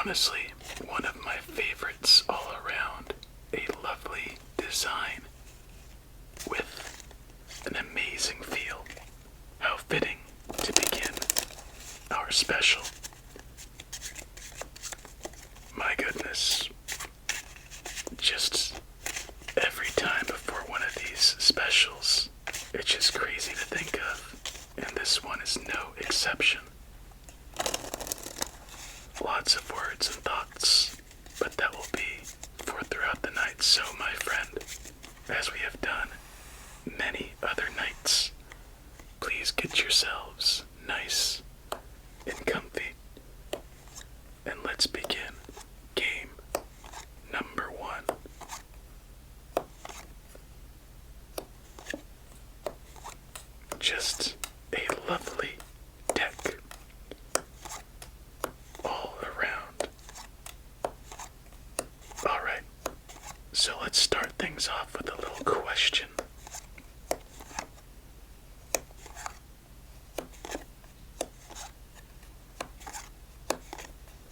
honestly one of my favorites all around. A lovely design with an amazing feel. How fitting to begin our special. My goodness. Just every time before one of these specials, it's just crazy to think of, and this one is no exception. Lots of words and thoughts, but that will be for throughout the night. So, my friend, as we have done many other nights, please get yourselves nice and comfy, and let's begin game number 1. Just a lovely deck all around. Alright, so let's start things off with a little question.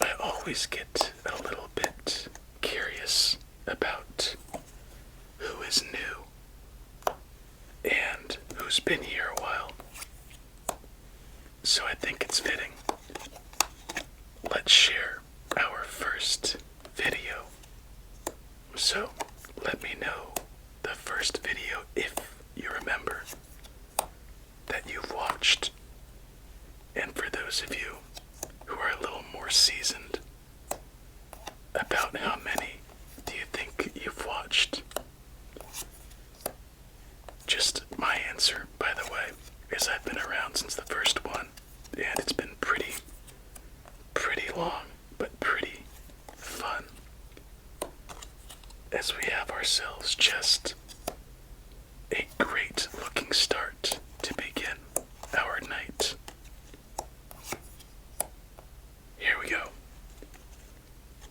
I always get a little bit curious about who is new and who's been here a while. So I think it's fitting. Let's share our first video. So let me know the first video, if you remember, that you've watched. And for those of you who are a little more seasoned, about how many do you think you've watched? Just my answer, by the way, is I've been around since the first one, and it's been pretty long, but pretty fun, as we have ourselves just a great looking start to begin our night. Here we go.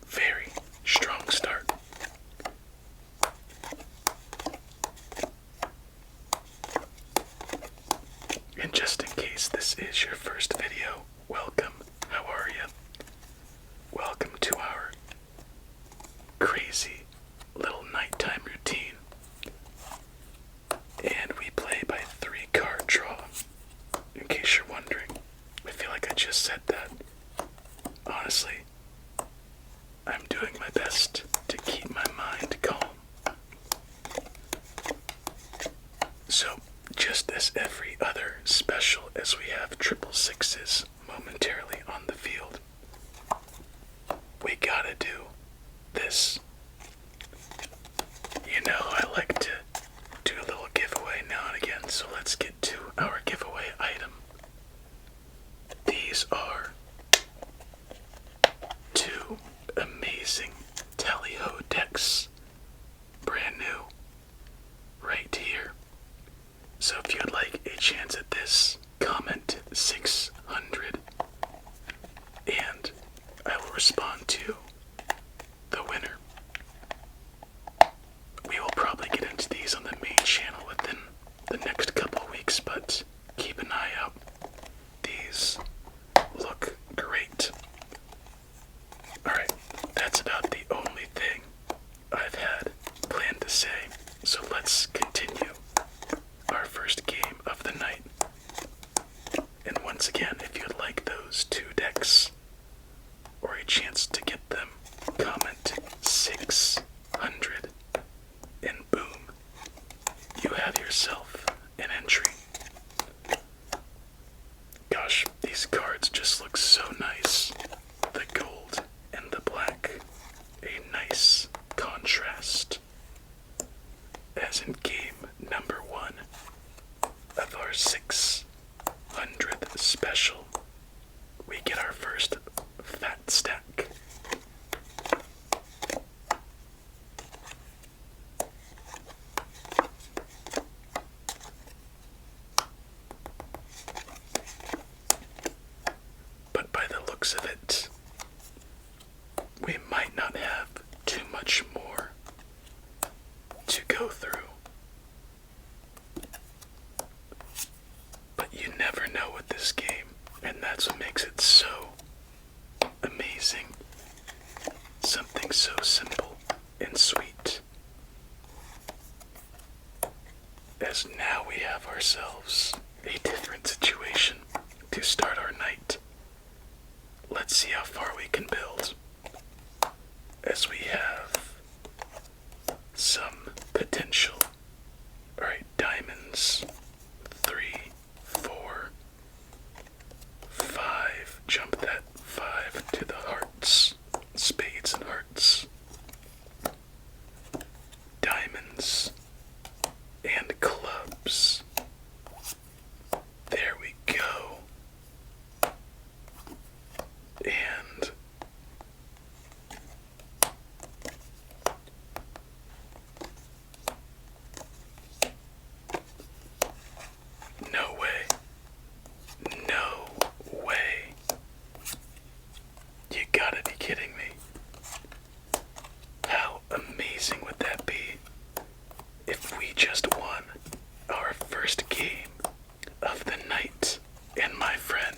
Very strong start. And just in case this is your first video, welcome. How are you? Welcome to our crazy little nighttime routine. And we play by 3-card draw. In case you're wondering, I feel like I just said that. Honestly, I'm doing my best to keep my mind calm. So, just as every other special, as we have 666s momentarily on the field, we gotta do this. You know, I like to do a little giveaway now and again, so let's get to our giveaway item. These are 2 amazing tally-ho decks, brand new, right here. So if you'd like a chance at this, comment 600, and I will respond to the winner. We will probably get into these on the main channel within the next couple weeks, but keep an eye out. These look great. Alright, that's about the only thing I've had planned to say, so let's continue our first game of the night. And once again, if you'd like those 2 decks, or a chance to get them, comment 600, and boom, you have yourself an entry. Gosh, these cards just look so nice. The gold and the black, a nice contrast. As in game number 1 of our 600th special, we get our first fat stack. But by the looks of it, we might not have too much more to go through. But you never know with this game, and that's what makes it so amazing something so simple and sweet as now we have ourselves a different situation to start our night. Let's see how far we can build, as we have some potential. Alright, diamonds. 3, 4, 5. Jump that 5 to the hearts. Spades and hearts. Diamonds and clubs. There we go. And no way. No way. You gotta be kidding me. How amazing would that be if we just won our first game of the night? And my friend,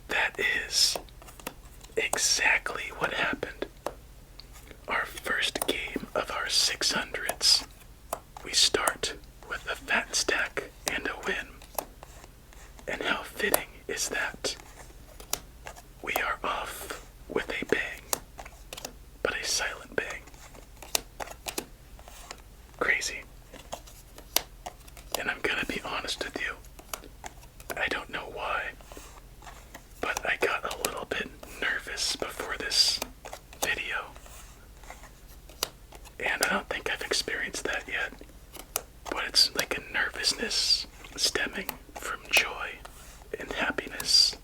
that is exactly what happened. Our first game of our 600s. We start with a fat stack and a win. And how fitting is that? We are off with a bang, but a silent bang. Crazy. And I'm gonna be honest with you, I don't know why, but I got a little bit nervous before this video. And I don't think I've experienced that yet, but it's like a nervousness stemming from joy and happiness.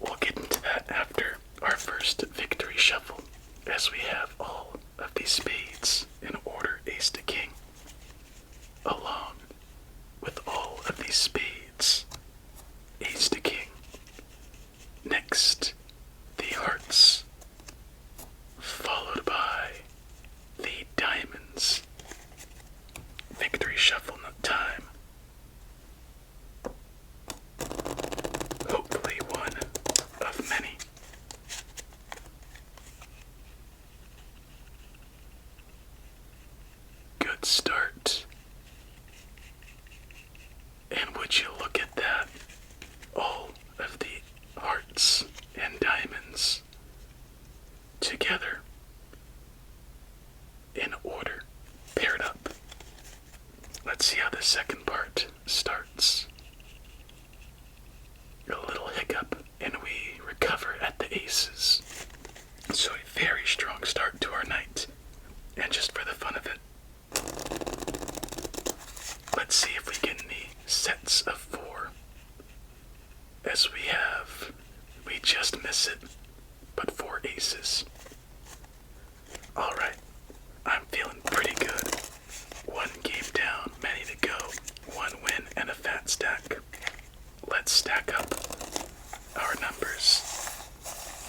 We'll get into that after our first victory shuffle, as we have all of these spades in order ace to king, along with all of these spades ace to king. Next, the hearts, followed by the diamonds. Victory shuffle time. Hopefully one of many. Good start. And would you look at that? All of the hearts and diamonds together in order, paired up. Let's see how the second part starts. A little hiccup, and we recover at the aces. So a very strong start to our night. And just for the fun of it, let's see if we get any sets of 4. As we just miss it, but 4 aces. Alright, I'm feeling pretty good. 1 game down, many to go. 1 win and a fat stack. Let's stack up our numbers.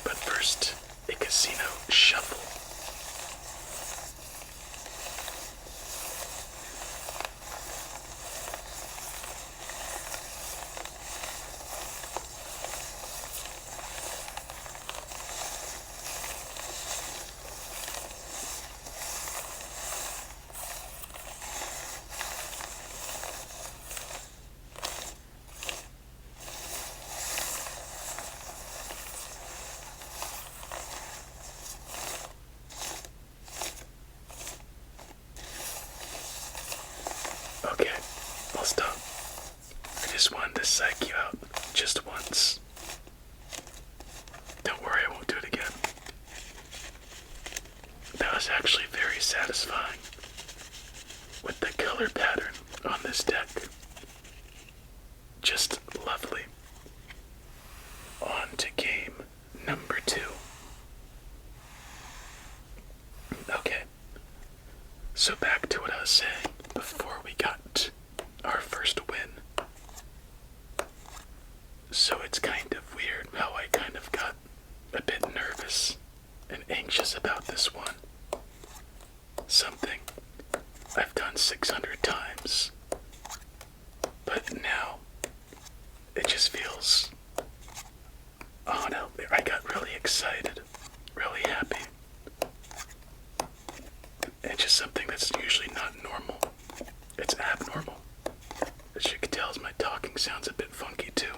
But first, a casino shuffle. Okay, I'll stop. I just wanted to psych you out just once. Don't worry, I won't do it again. That was actually very satisfying with the color pattern on this deck. Just lovely. On to game number 2. Okay, so back to what I was saying before we got our first win. So it's kind of weird how I kind of got a bit nervous and anxious about this one. Something I've done 600 times. But now, it just feels, oh no, I got really excited really happy. And just something that's usually not normal. It's abnormal. As you can tell, my talking sounds a bit funky too.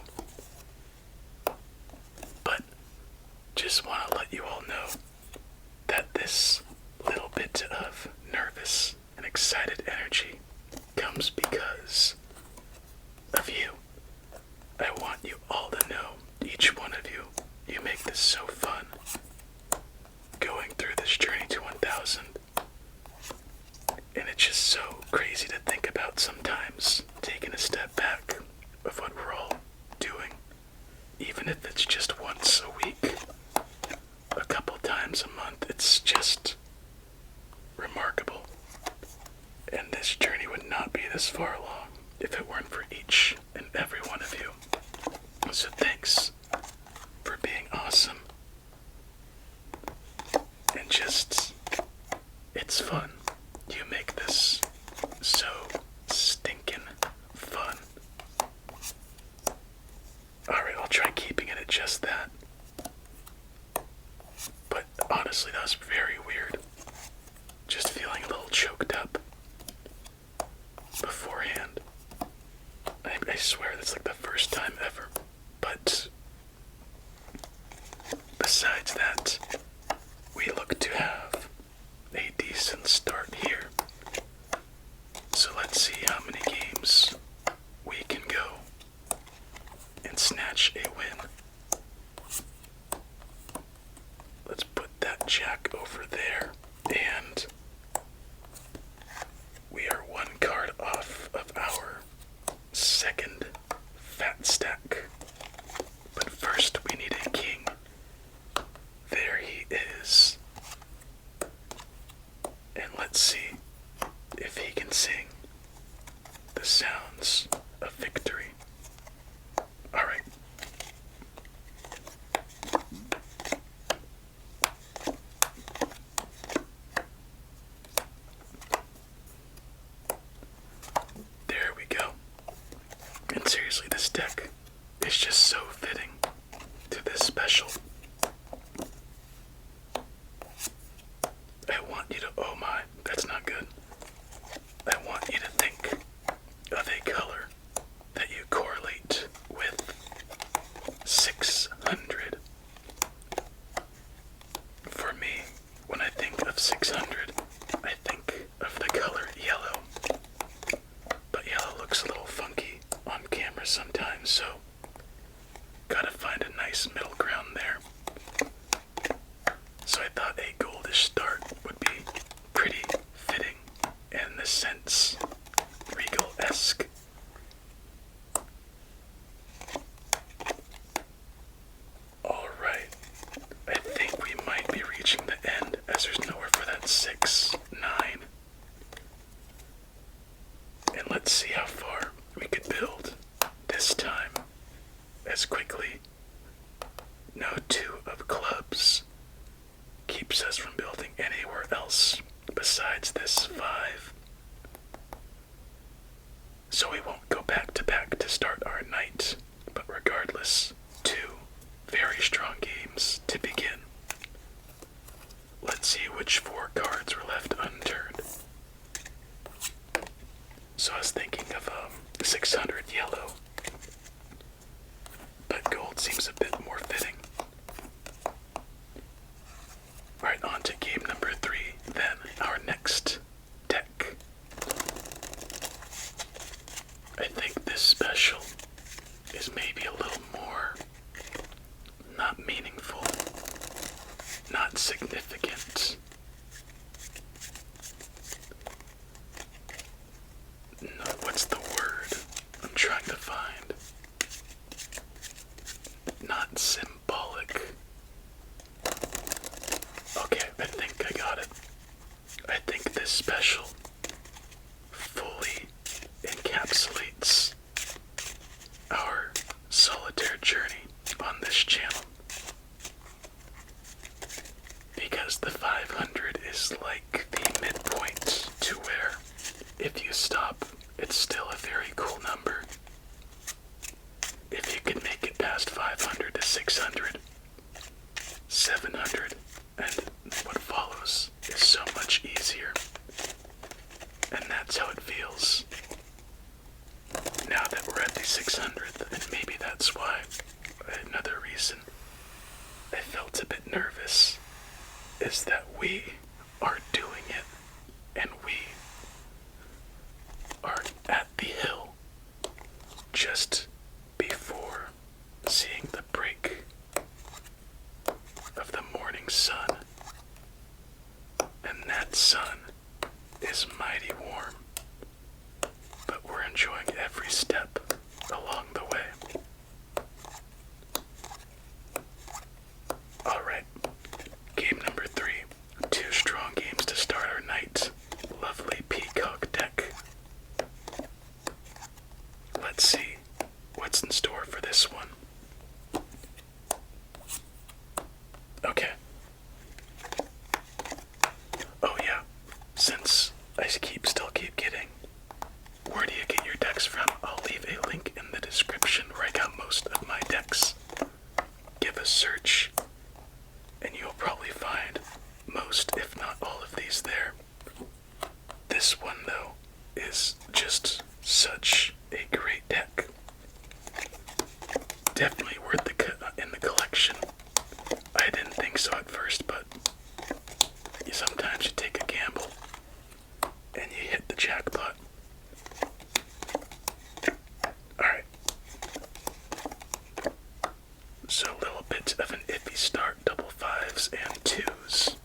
But just want to let you all know that this little bit of nervous and excited energy comes because of you. I want you all to know, each one of you, you make this so fun. Going through this journey to 1,000. And it's just so crazy to think about sometimes, taking a step back of what we're all doing. Even if it's just once a week, a couple times a month, it's just remarkable. And this journey would not be this far along if it weren't for each and every one of you. So thanks for being awesome. And just, it's fun. You make this so stinking fun. Alright, I'll try keeping it at just that. But honestly, that was very weird. Just feeling a little choked up beforehand. I swear that's like the first time ever. But besides that, we look to have a decent start here. So let's see how many games we can go and snatch a win. Let's put that jack over there, and we are one card off of our second fat stack. But first we need a king. There he is. And let's see if he can sing the sounds of victory. Alright. There we go. And seriously, this deck is just so fitting to this special. I want you to, oh my, that's not good. I want you to think of a color that you correlate with 600. For me, when I think of 600, I think of the color yellow. But yellow looks a little funky on camera sometimes, so gotta find a nice middle ground there. So I thought a goldish start would be pretty fitting, and in a sense, regal-esque. Alright, I think we might be reaching the end, as there's nowhere for that 6, 9. And let's see how far we could build this time as quickly. No 2 of clubs keeps us from building anywhere else besides this 5. So we won't go back to back to start our night, but regardless, 2 very strong games to begin. Let's see which 4 cards were left unturned. So I was thinking of 600 yellow, but gold seems a bit more fitting. Alright, on to game number 3, then, our next deck. I think this special is maybe a little more not meaningful, not significant. No, what's the word I'm trying to find? Not symbolic. Okay, I think I got it. I think this special fully encapsulates our solitaire journey on this channel. Because the 500 is like the midpoint to where, if you stop, it's still a very cool number. If you can make it past 500 to 600, 700, feels now that we're at the 600th, and maybe that's why. Another reason I felt a bit nervous is that we are doing it, and we are at the hill just before seeing the break of the morning sun, and that sun is mighty warm, but we're enjoying every step along the way. Alright, game number 3. 2 strong games to start our night. Lovely peacock deck. Let's see what's in store for this one. Okay. Oh yeah, since I still keep getting, where do you get your decks from? I'll leave a link in the description where I got most of my decks. Give a search, and you'll probably find most, if not all of these there. This one, though, is just such a great deck. Definitely worth in the collection. I didn't think so at first, but sometimes you take a gamble and you hit the jackpot. Alright. So a little bit of an iffy start, double 5s and 2s.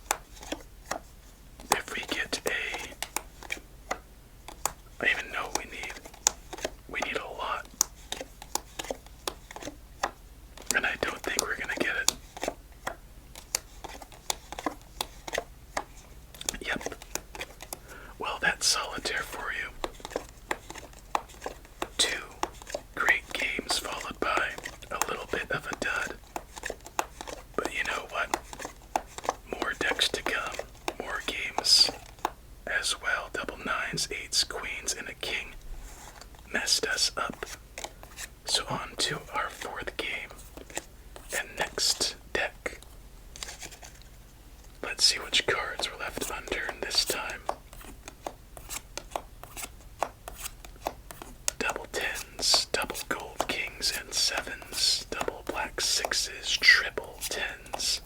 If we get I even know we need a lot. And I don't think we're gonna get it. Yep. Well, that's Solitaire for you. 2 great games followed by a little bit of a dud. But you know what? More decks to come. More games as well. Double 9s, 8s, queens, and a king messed us up. So on to our 4th game and next deck. Let's see which cards were left unturned this time. Double 10s, double gold kings and 7s, double black 6s, triple 10s,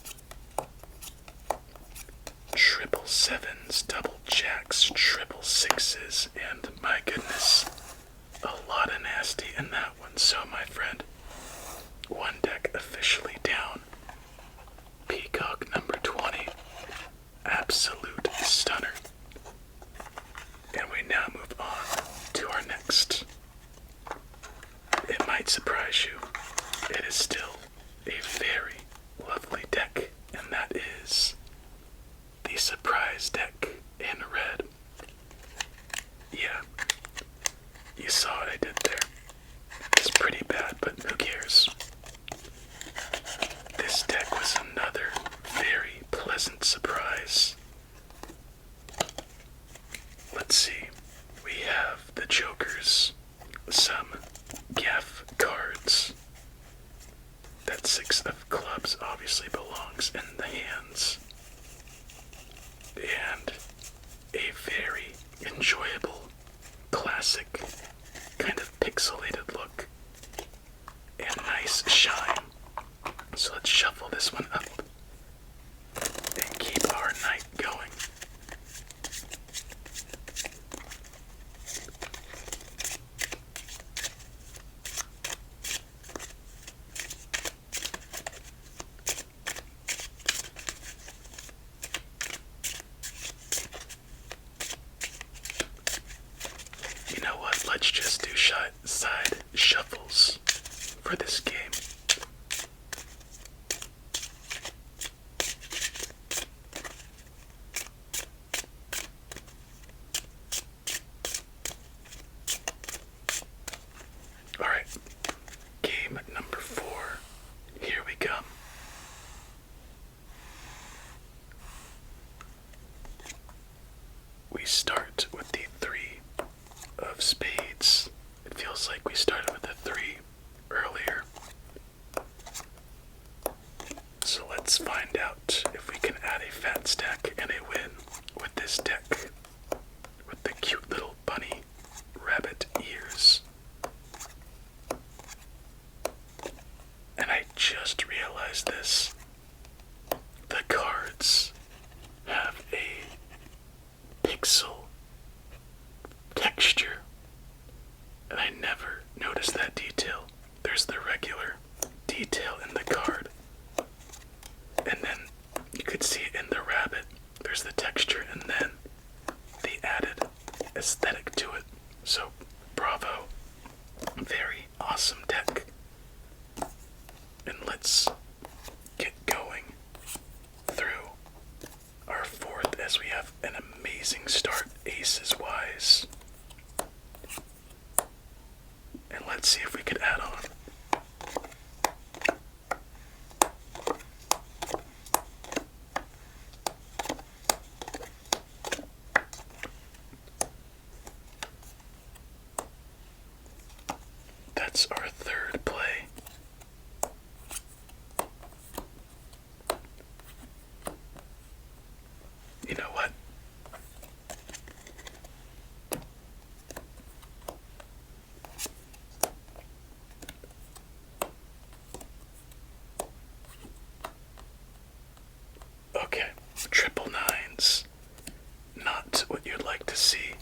triple 7s, double jacks, triple 6s, and my goodness, a lot of nasty in that one. So my friend, one deck officially down. Peacock number 20. Absolute stunner. And we now move on to our next. It might surprise you. It is still a very lovely deck, and that is the surprise deck in red. Yeah, you saw what I did there. It's pretty bad, but who cares? This deck was another very pleasant surprise. Let's see. We have the Jokers, some gaff cards. That 6 of clubs obviously belongs in the hands. And a very enjoyable, classic, kind of pixelated look. And nice shine. So let's shuffle this one up and keep our night going. You know what? Let's just do side shuffles for this game. Alright, game number 4. Here we come. We start with the 3 of spades. It feels like we started with the 3 earlier. So let's find out if we can add a fat stack and a win with this deck. With the cute little bunny notice this. The cards have a pixel texture, and I never noticed that detail. There's the regular detail in the card, and then you could see it in the rabbit. There's the texture, and then the added aesthetic to it. So, bravo. Very awesome deck. And let's get going through our fourth as we have an amazing start aces wise. And let's see if we could add on. That's our third play. You know what? Okay, triple nines. Not what you'd like to see,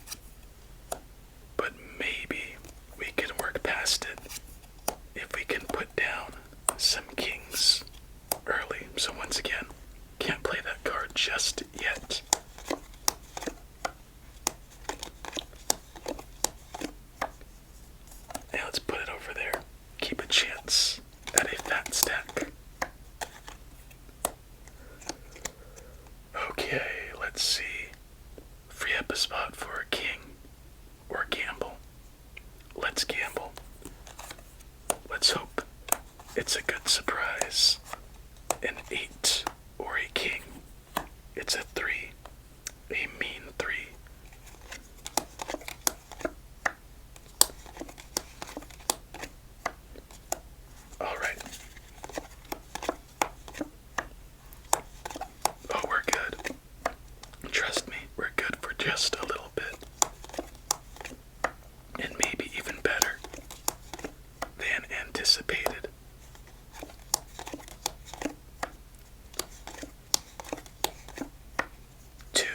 but maybe we can work past it if we can put down some kings early. So once again, can't play that card just yet. Now let's put it over there. Keep a chance at a fat stack. Okay, let's see. Free up a spot for a king or gamble. Let's gamble. Let's hope it's a good surprise. An 8 or a king. It's a 3. A mean 3. Alright. Oh, we're good. Trust me, we're good for just a little bit. And maybe even better than anticipated. Two.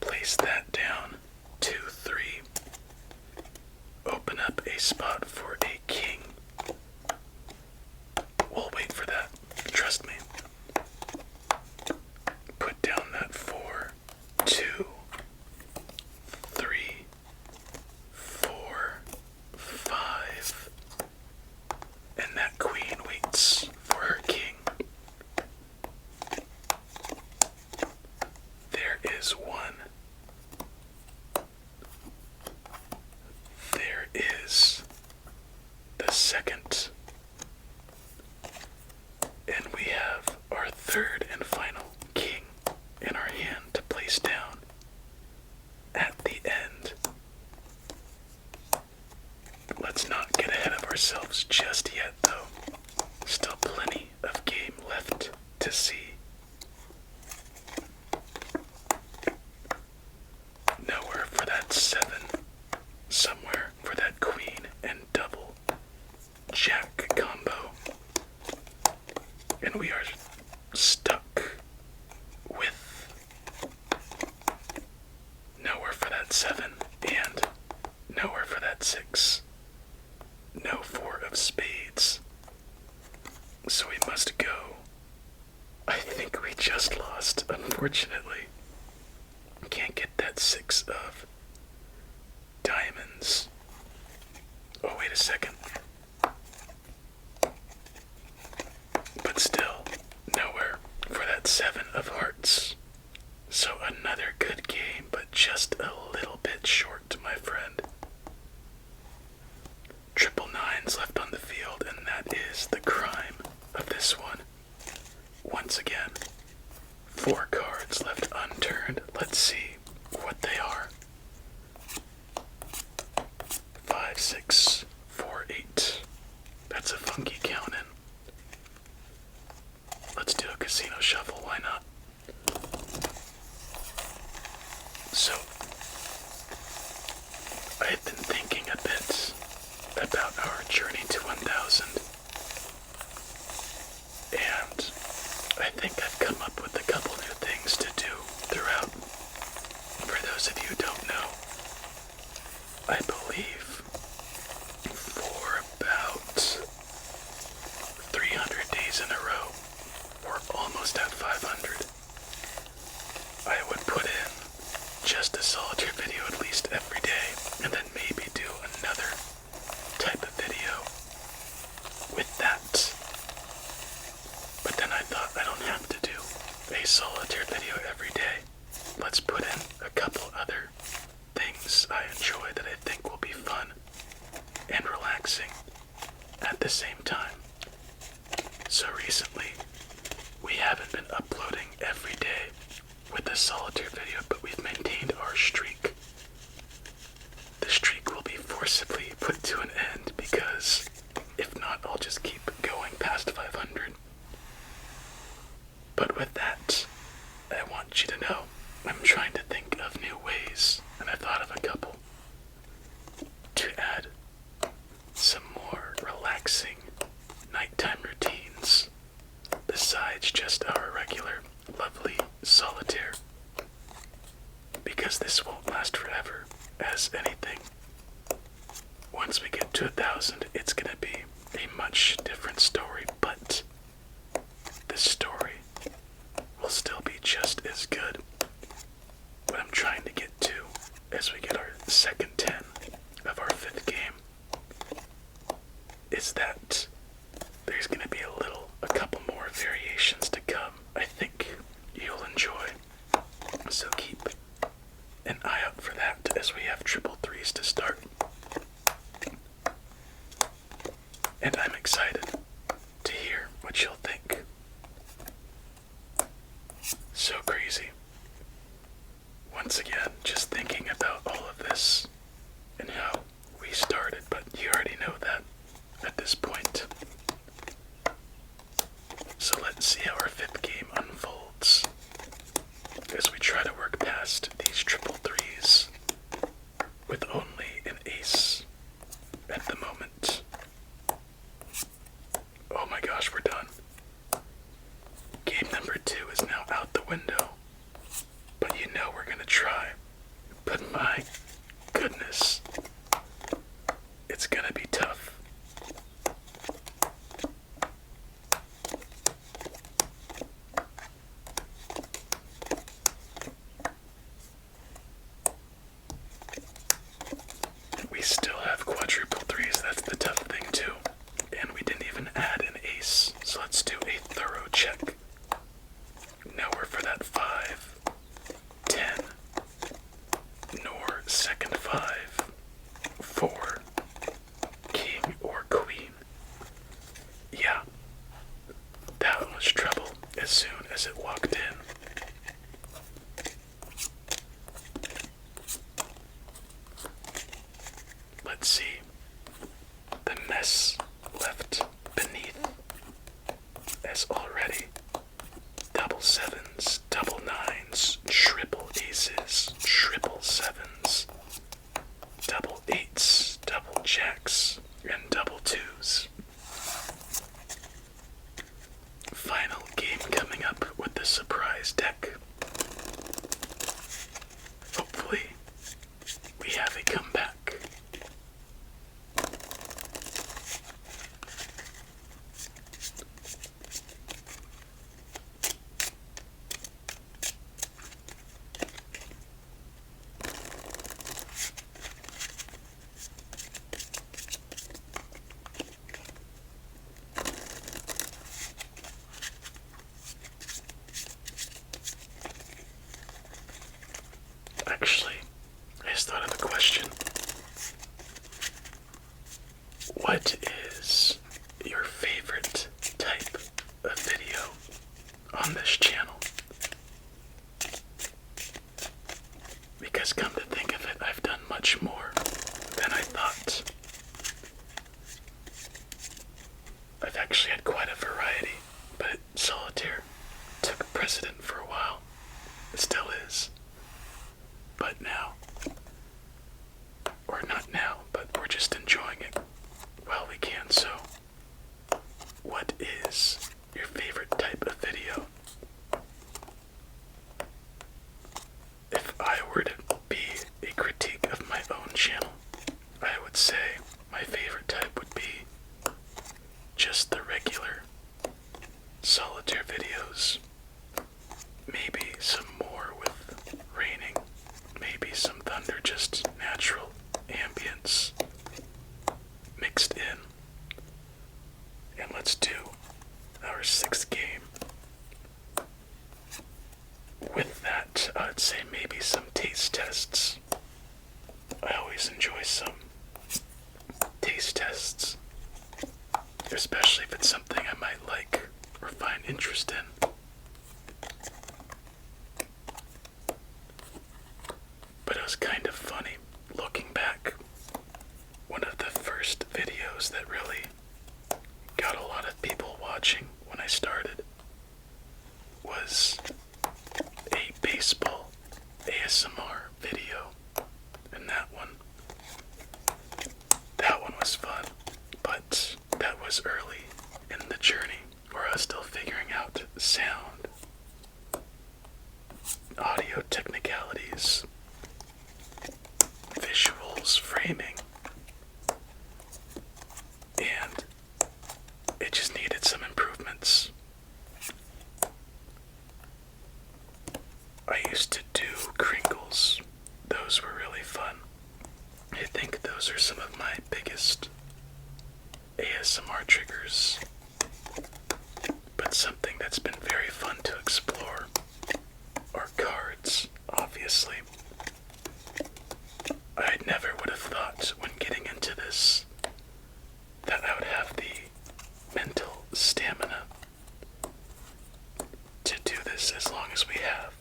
Place that down. 2, 3. Open up a spot for a king. We'll wait for that. Trust me. Put down that 4. 2, 3, 4, 5. And that queen waits for her king. There is 1. There is the second. And we have our third and final king in our hand to place down at the end. Let's not get ahead of ourselves just yet, though. Still plenty of game left to see. Nowhere for that 7. Somewhere for that queen and double jack combo. And we are stuck with nowhere for that 7 and nowhere for that 6. No 4 of spades. So we must go. I think we just lost, unfortunately. Can't get that 6 of diamonds. Oh, wait a second. But still, nowhere for that 7 of hearts. So another good game, but just a little bit short, my friend. Triple nines left on the field, and that is the crime of this one. Once again, 4 cards left unturned. Let's see what they are. 5, 6, 4, 8. That's a funky count in. Let's do a casino shuffle, why not? So, I've been thinking a bit about our journey to 1,000. And I think I've come up with a couple new things to do throughout. For those of you who don't know, I believe for about 300 days in a row, or almost at 500, I would put in just a solitaire video at least every day, and then maybe do another type of video with that. But then I thought, I don't have to do a solitaire video every day. Let's put in a couple other things I enjoy that I think will be fun and relaxing at the same time. So recently, we haven't been uploading every day with a solitaire video, but we've maintained our streak. The streak will be forcibly put to an end because if not, I'll just keep going past 500. But with that, I want you to know I'm trying to think of new ways, and I've thought of a couple, to add some more relaxing nighttime routines besides just our regular lovely solitaire, because this won't last forever, as anything. Once we get to 1,000, it's gonna be a much different story, but the story will still be just as good. What I'm trying to get to as we get our second 10 of our 5th game is that there's gonna be a couple more variations to come. I think you'll enjoy. So keep an eye out for that as we have triple threes to start. And I'm excited to hear what you'll think. So crazy. Once again, just thinking about all of this and how we started, but you already know that at this point. So let's see how our 5th game unfolds as we try to work past these triple threes with only an ace at the moment. Oh my gosh, we're done. Game number 2 is now out the window, but you know we're gonna try. But my goodness, it's gonna be tough. We still have quadruple threes, that's the tough thing too. And we didn't even add an ace, so let's do a thorough check. Nowhere for that 5, 10, nor second 5, 4, king or queen. Yeah, that was trouble as soon as it walked in. Let's see the mess left beneath, as already double 7s, double 9s, triple aces, triple 7s, double 8s, double jacks, and double 2s. Final game coming up with the surprise deck. Hopefully, we have a comeback. Actually, I just thought of a question. What is your favorite type of video on this channel? Because come to think of it, I've done much more than I thought. I've actually had quite a variety, but Solitaire took precedent for a while. It still is. But now, or not now, but we're just enjoying it while we can. So, what is your favorite type of video? my biggest ASMR triggers, but something that's been very fun to explore are cards, obviously. I never would have thought when getting into this that I would have the mental stamina to do this as long as we have,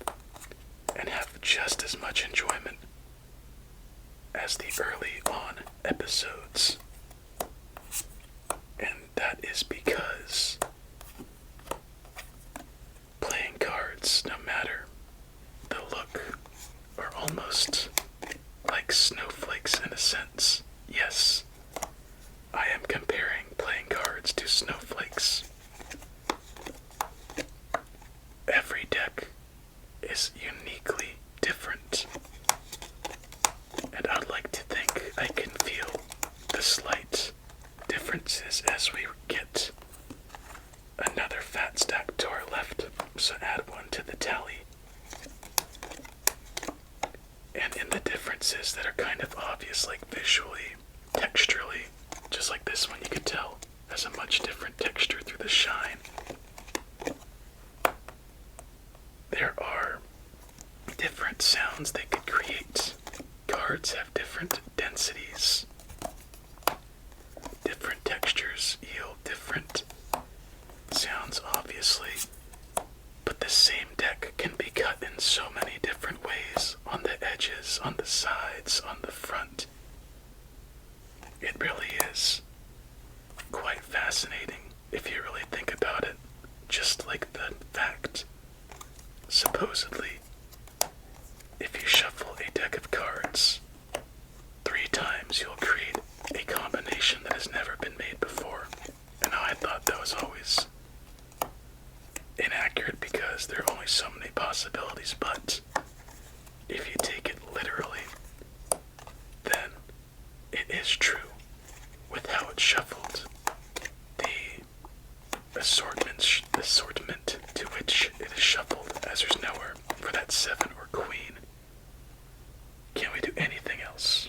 and have just as much enjoyment as the early on episodes. And that is because playing cards, no matter the look, are almost like snowflakes in a sense. Yes, I am comparing playing cards to snowflakes. Every deck is uniquely different, and I'd like to think I can feel the slight differences as we get another fat stack to our left, so add one to the tally. And in the differences that are kind of obvious, like visually, texturally, just like this one you could tell has a much different texture through the shine. There are different sounds they could create. Cards have different densities. Different textures yield different sounds, obviously. But the same deck can be cut in so many different ways, on the edges, on the sides, on the front. It really is quite fascinating if you really think about it. Just like the fact, supposedly, if you shuffle a deck of cards 3 times, you'll create a combination that has never been made before. And I thought that was always inaccurate because there are only so many possibilities, but if you take it literally, then it is true with how it's shuffled. The assortment to which it is shuffled, as there's nowhere for that 7 or queen. Can we do anything else?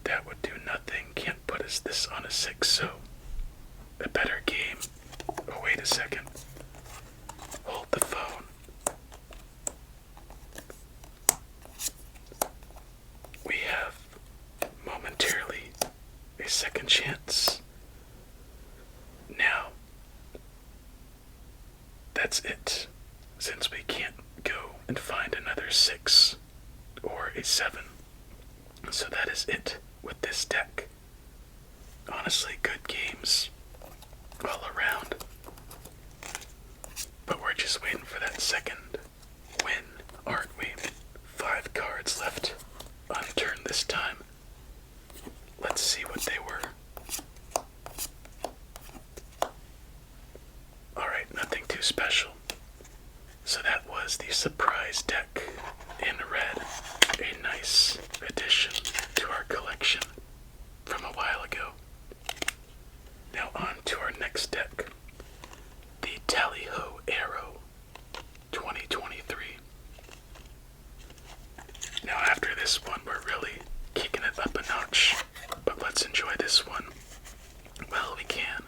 That would do nothing. Can't put us this on a 6, so a better game. Oh, wait a second. Hold the phone. We have momentarily a second chance. Now, that's it. Since we can't go and find another 6 or a 7. So that is it with this deck. Honestly, good games all around. But we're just waiting for that second win, aren't we? 5 cards left, unturned this time. Let's see what they were. Alright, nothing too special. So that was the surprise deck in red. A nice addition to our collection from a while ago. Now on to our next deck. The Tally-Ho Arrow 2023. Now after this one, we're really kicking it up a notch. But let's enjoy this one while we can,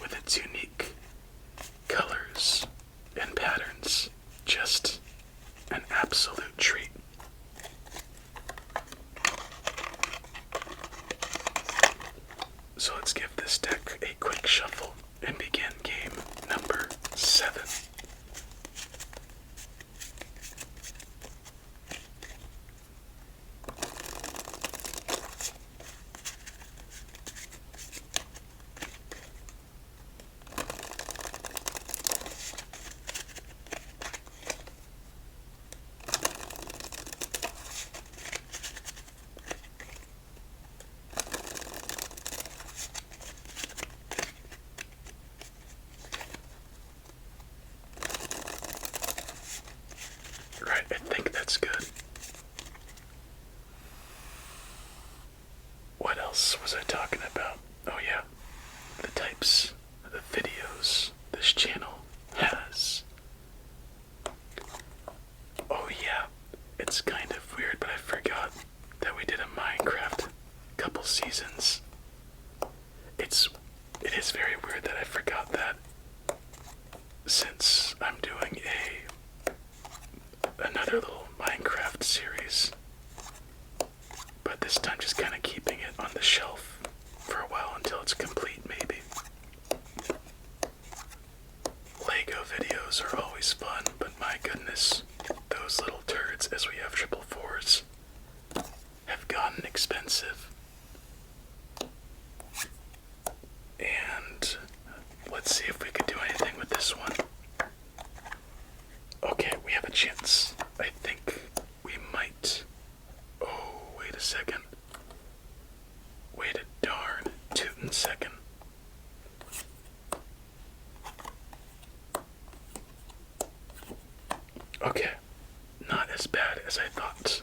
with its unique colors and patterns. Just an absolute treat. So let's give this deck a quick shuffle and begin game number 7. Right, I think that's good. What else was I talking about? Oh yeah, the types of videos this channel has. Oh yeah, it's kind of weird, but I forgot that we did a couple seasons. It is very weird that I forgot that, since I'm doing another little Minecraft series, but this time just kind of keeping it on the shelf for a while until it's complete, maybe. Lego videos are always fun, but my goodness, those little turds, as we have triple fours, have gotten expensive. And let's see if we could do anything with this one. Okay, we have a chance. I think we might. Oh, wait a second. Wait a darn tootin' second. Okay, not as bad as I thought.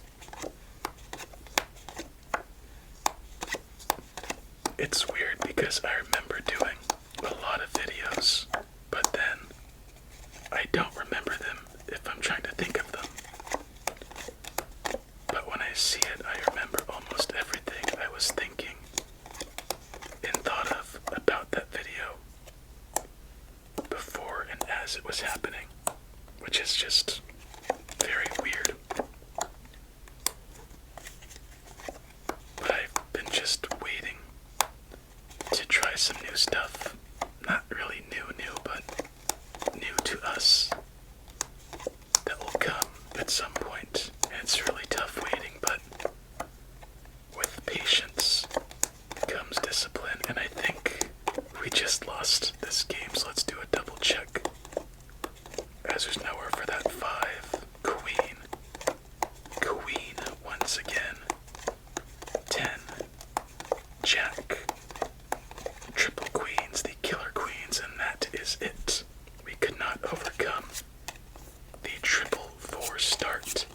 It's weird because I remember doing a lot of videos, but then I don't remember them if I'm trying to think of them. But when I see it, I remember almost everything I was thinking and thought of about that video before and as it was happening, which is just very weird. But I've been just waiting to try some new stuff. Not really new, but new to us. That will come at some point. And it's really tough waiting, but with patience comes discipline. And I think we just lost this game, so let's do a double check. As there's nowhere for that 5. Queen. Queen once again. 10. Jack. Triple queens, the killer queens, and that is it. We could not overcome the triple 4 start.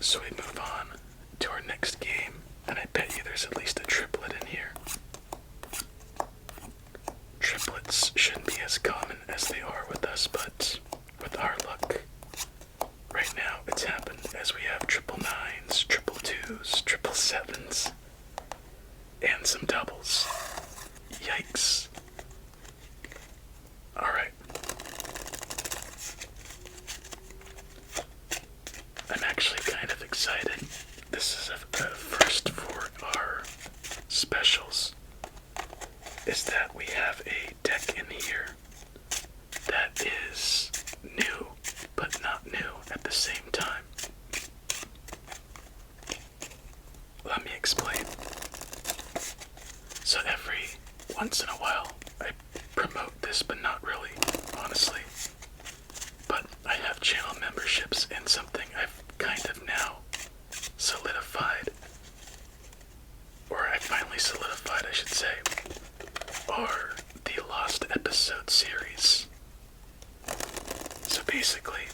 So we move on to our next game, and I bet you there's at least a triplet in here. Triplets shouldn't be as common as they are with us, but with our luck, right now it's happened as we have triple 9s, triple 2s, triple 7s, and some doubles. Yikes. Alright. I'm actually kind of excited. This is a first for our specials, is that we have a deck in here that is new, but not new at the same time. Let me explain. So every once in a while, I promote this, but not really, honestly. But I have channel memberships, and something I've kind of now solidified, or I finally solidified, I should say, are the Lost Episode series. So basically,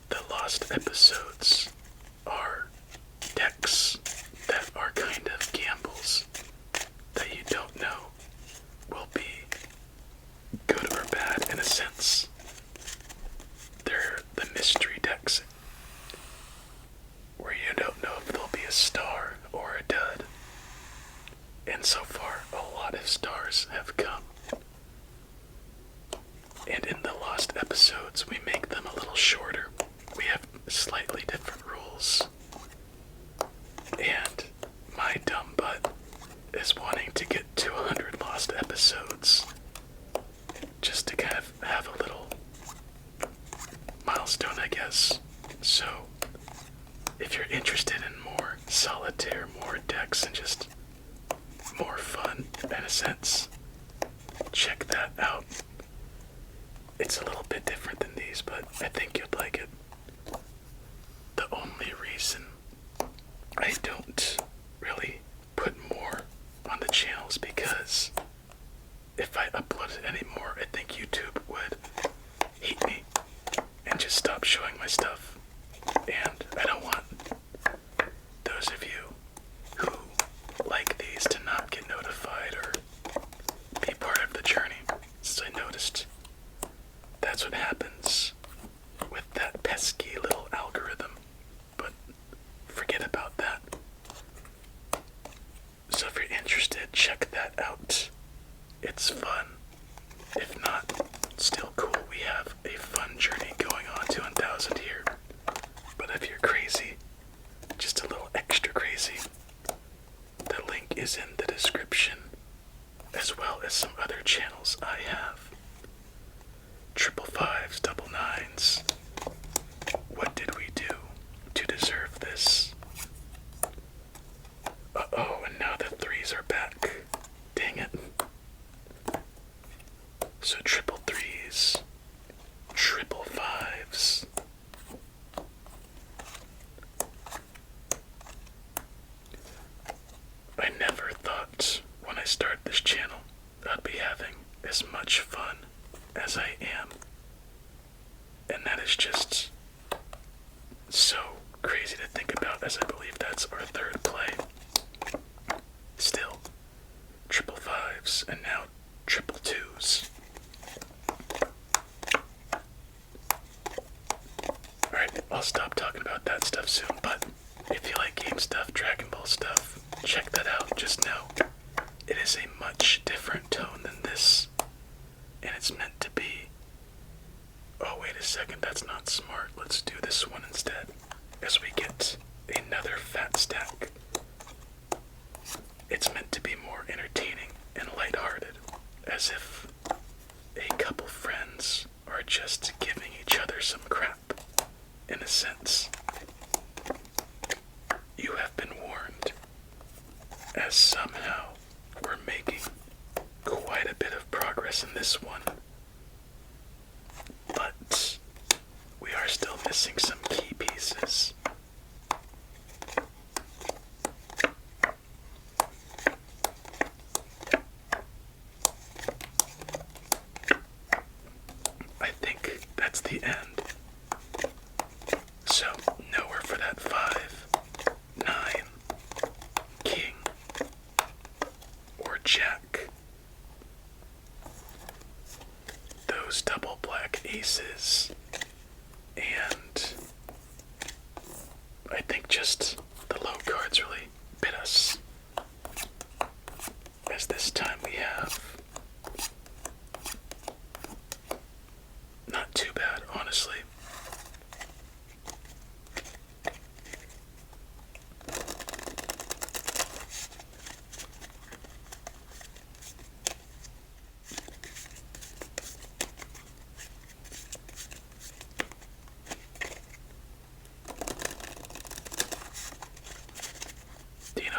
the Lost Episodes are decks that are kind of gambles that you don't know will be good or bad in a sense. They're the mystery decks where you don't know if there'll be a star or a dud. And so far, a lot of stars have come. And in the Lost Episodes, we make them a little shorter. We have slightly different rules. And my dumb butt is wanting to get to 100 Lost Episodes, just to kind of have a little milestone, I guess. So, if you're interested in more Solitaire, more decks, and just more fun, in a sense, check that out. It's a little bit different than these, but I think you'd like it. The only reason I don't really put more on the channel is because if I uploaded any more, I think YouTube would hate me and just stop showing my stuff. And I don't want those of you who like these to not get notified or be part of the journey, since I noticed that's what happens with that pesky little algorithm. But forget about that. is in the description, as well as some other channels I have. Triple fives, double nines. What did we do to deserve this? Uh-oh, and now the threes are back. Dang it. So triple threes, triple fives. I never thought when I started this channel I'd be having as much fun as I am. And that is just so crazy to think about, as I believe that's our third play. Still, triple fives and now triple twos. Alright, I'll stop talking about that stuff soon, but if you like game stuff, Dragon Ball stuff, check that out. Just know it is a much different tone than this, and it's meant to be. Oh, wait a second, that's not smart. Let's do this one instead, as we get another fat stack. It's meant to be more entertaining and lighthearted, as if a couple friends are just giving each other some crap, in a sense. You have been warned, as somehow we're making quite a bit of progress in this one. But we are still missing some key pieces. I think that's the end. So, nowhere for that 5, 9, king, or jack. Those double black aces, and I think just the low cards really bit us, as this time we have not too bad, honestly.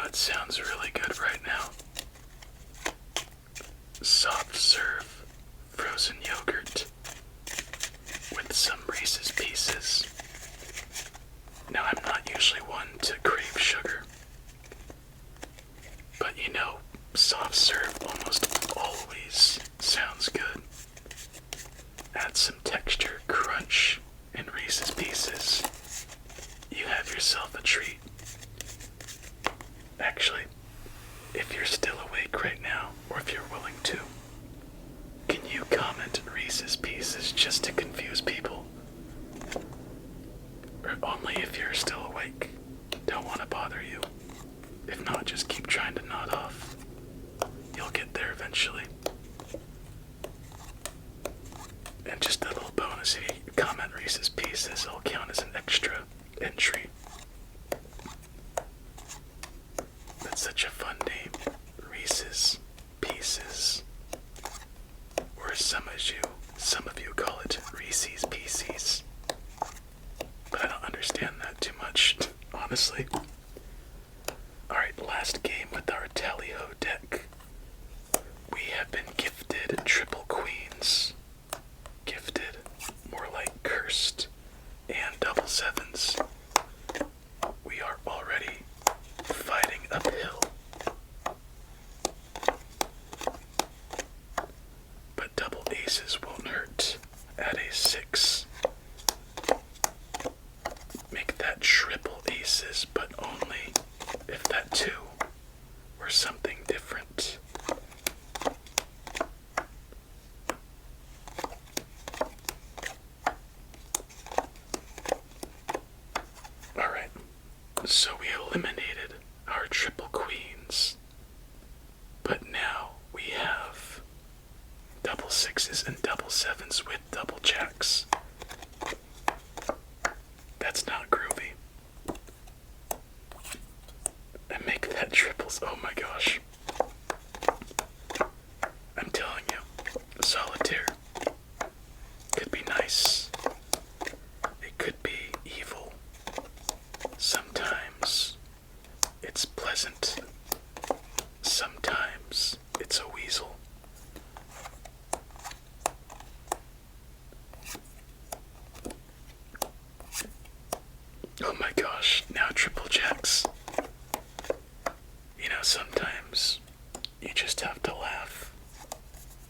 It sounds really good right now. Soft serve frozen yogurt with some Reese's Pieces. Now, I'm not usually one to crave sugar, but you know, soft serve almost always sounds good. Add some texture, crunch, and Reese's Pieces. You have yourself a treat. Actually, if you're still awake right now, or if you're willing to, can you comment Reese's Pieces just to confuse people? Or only if you're still awake. Don't want to bother you. If not, just keep trying to nod off. You'll get there eventually. And just a little bonus, if you comment Reese's Pieces, it'll count as an extra entry. That's such a fun name, Reese's Pieces. Or some of you call it Reese's Pieces. But I don't understand that too much, honestly. Alright, last game with our Tally-Ho deck. We have been gifted triple queens. Gifted, more like cursed, and double sevens. We are already fighting uphill. But double aces won't hurt. Add a 6. Make that triple aces, but only if that 2 were something different. Alright, so we eliminated our triple queens, but now we have double sixes and double sevens with double jacks. That's not groovy. And make that triples. Oh my gosh. I'm telling you, Solitaire could be nice. It could be evil. Sometimes it's pleasant. Sometimes it's a weasel. Oh my gosh, now triple jacks. You know, sometimes you just have to laugh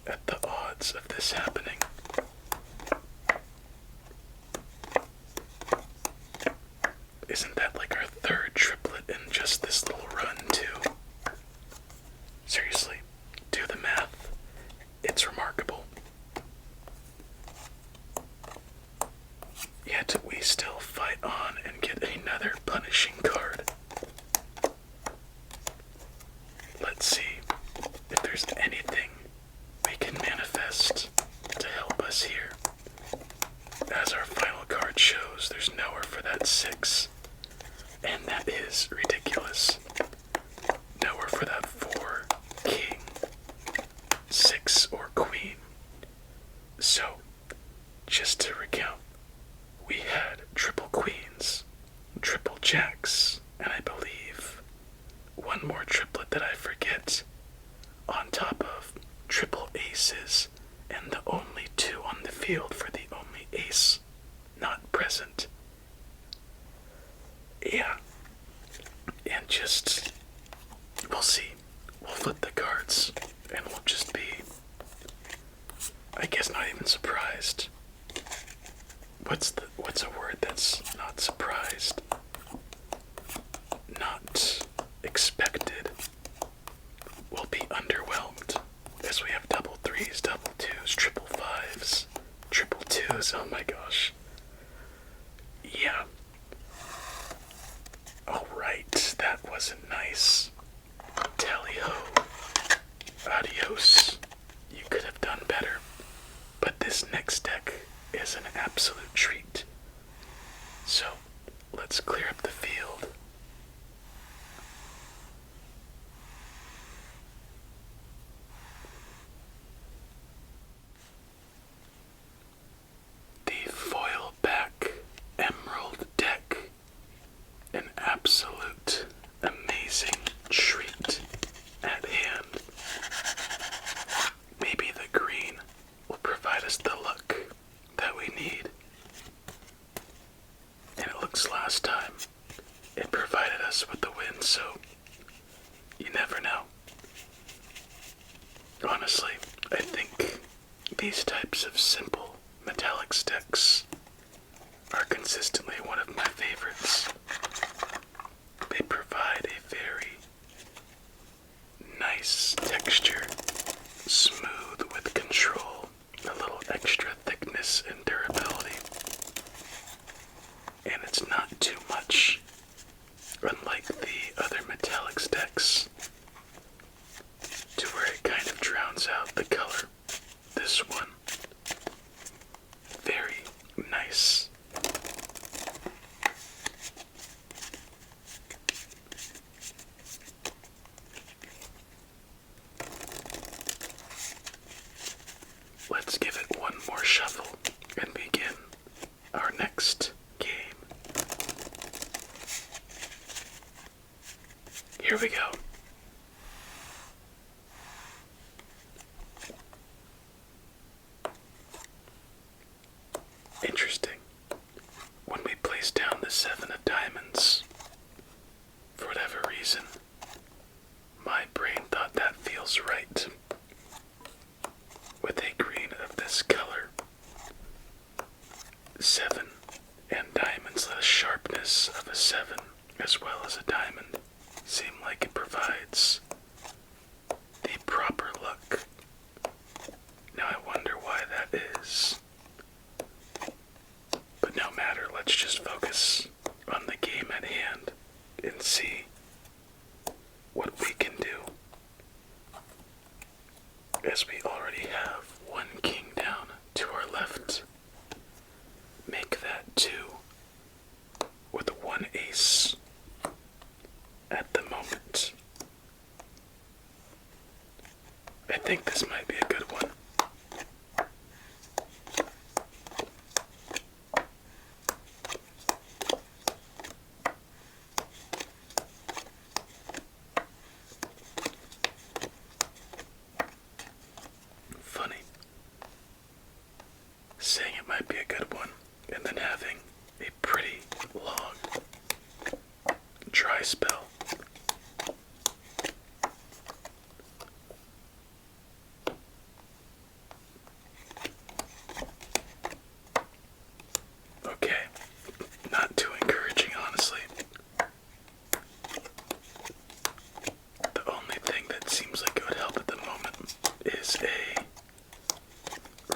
at the odds of this happening. Isn't that like our third triplet in just this little run, too? Seriously, do the math. It's remarkable. Yet we still fight on and get another punishing card. Let's see if there's anything we can manifest to help us here. As our final card shows, there's nowhere for that 6. And that is ridiculous. Nowhere for that 4, king, 6, or queen. So, just to recount, we had triple queens, triple jacks, and I believe one more triplet that I forget, on top of triple aces, and the only 2 on the field for the only ace not present. Yeah, and just, we'll see. We'll flip the cards, and we'll just be, I guess, not even surprised. What's a word that's not surprised? Not expected. We'll be underwhelmed as we have double 3s, double 2s, triple 5s, triple 2s. Oh my gosh. Yeah. Alright, that wasn't nice. Tally ho. Adios. You could have done better. But this next deck is an absolute treat. So, let's clear up the field. The foil back emerald deck. An absolute amazing treat at hand. Maybe the green will provide us the luck that we need. And it looks last time it provided us with the win, so you never know. Honestly, I think these types of simple metallic decks are consistently one of my favorites. They provide a very nice texture, smooth with control, a little extra thickness and durability. And it's not too much, unlike the other metallics decks, to where it kind of drowns out the color. This one, very nice. Let's give it one more shuffle and begin our next game. Here we go. Interesting. When we place down the 7 of diamonds, for whatever reason, my brain thought that feels right. With a green of this color, 7 and diamonds, the sharpness of a 7 as well as a diamond seem like it provides the proper luck. Now I wonder why that is. But no matter, let's just focus on the game at hand and see what we can do. As we already have 1 king down to our left, make that 2 with 1 ace at the moment. think this might be a good one. Funny. Saying it might be a good one, and then having a pretty long dry spell. Okay, not too encouraging, honestly. The only thing that seems like it would help at the moment is a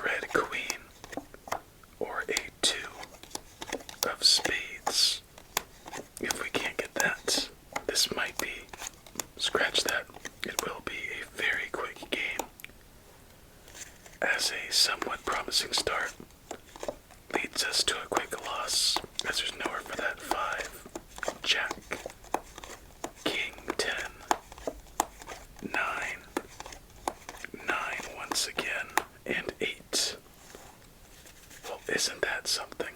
red queen or a two of spades. If we can't get that, this might be, scratch that, it will be a very quick game. As a somewhat promising start leads us to a quick loss, as there's nowhere for that 5. Jack, King 10, 9, 9 once again, and 8. Well, isn't that something?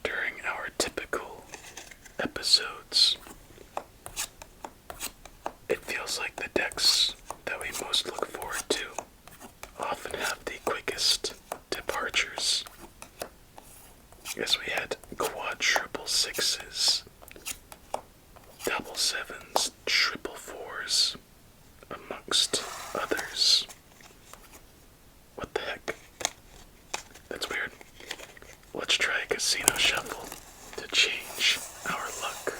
During our typical episodes, it feels like the decks that we most look forward to often have the quickest departures. Yes, we had quadruple sixes, double sevens, triple fours, amongst others. What the heck? That's weird. Let's try a casino shuffle to change our luck.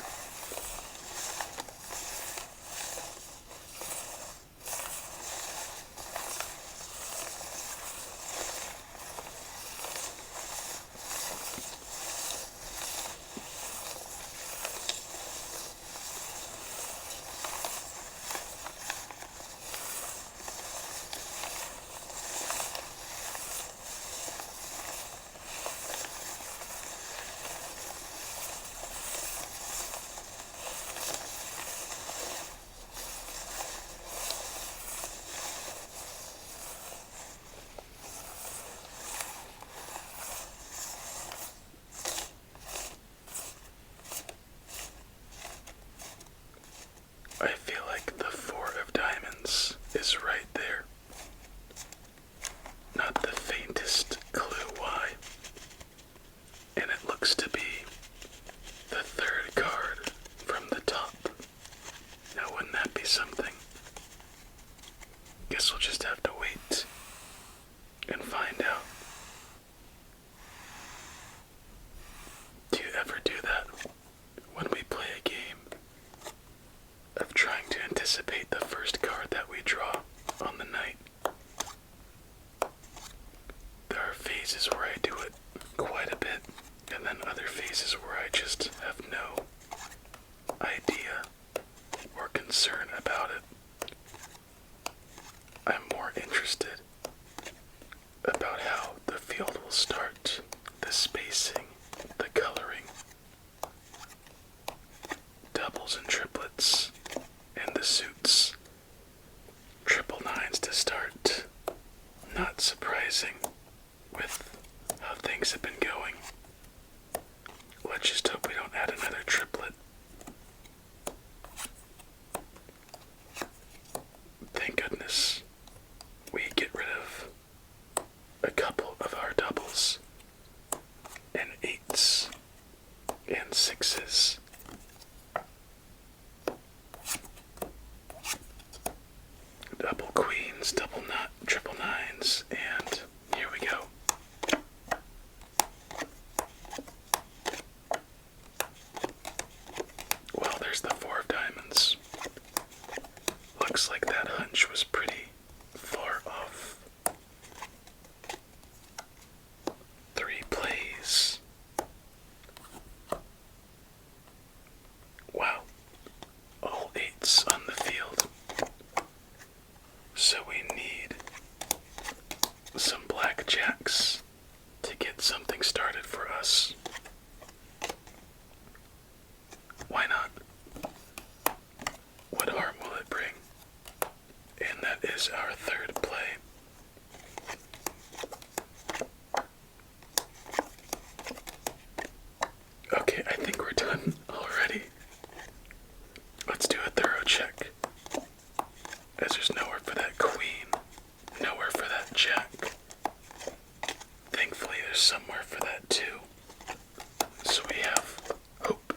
I feel like the 4 of diamonds is right there. Not the faintest clue why. And it looks to be the 3rd card from the top. Now wouldn't that be something? Guess we'll just have to wait and find out. Do you ever do that when we play a game of trying to anticipate the first card that we draw on the night? There are phases where I do it quite a bit, and then other phases where I just have no idea or concern about it. I'm more interested about how the field will start, the spacing, the coloring, doubles and triplets, and the suits. Triple nines to start. Not surprising with how things have been going. Let's just hope we don't add another triplet. Thank goodness we get rid of a couple of our doubles and 8s and 6s. Double queens, triple nines, and here we go. Well, there's the 4 of diamonds. Looks like that hunch was pretty far off. 3 plays. Wow. All 8s on the field. So we need some blackjacks to get something started for us. Why not? is our third play. Okay, I think we're done already. Let's do a thorough check. As there's nowhere for that queen, nowhere for that jack. Thankfully, there's somewhere for that too. So we have hope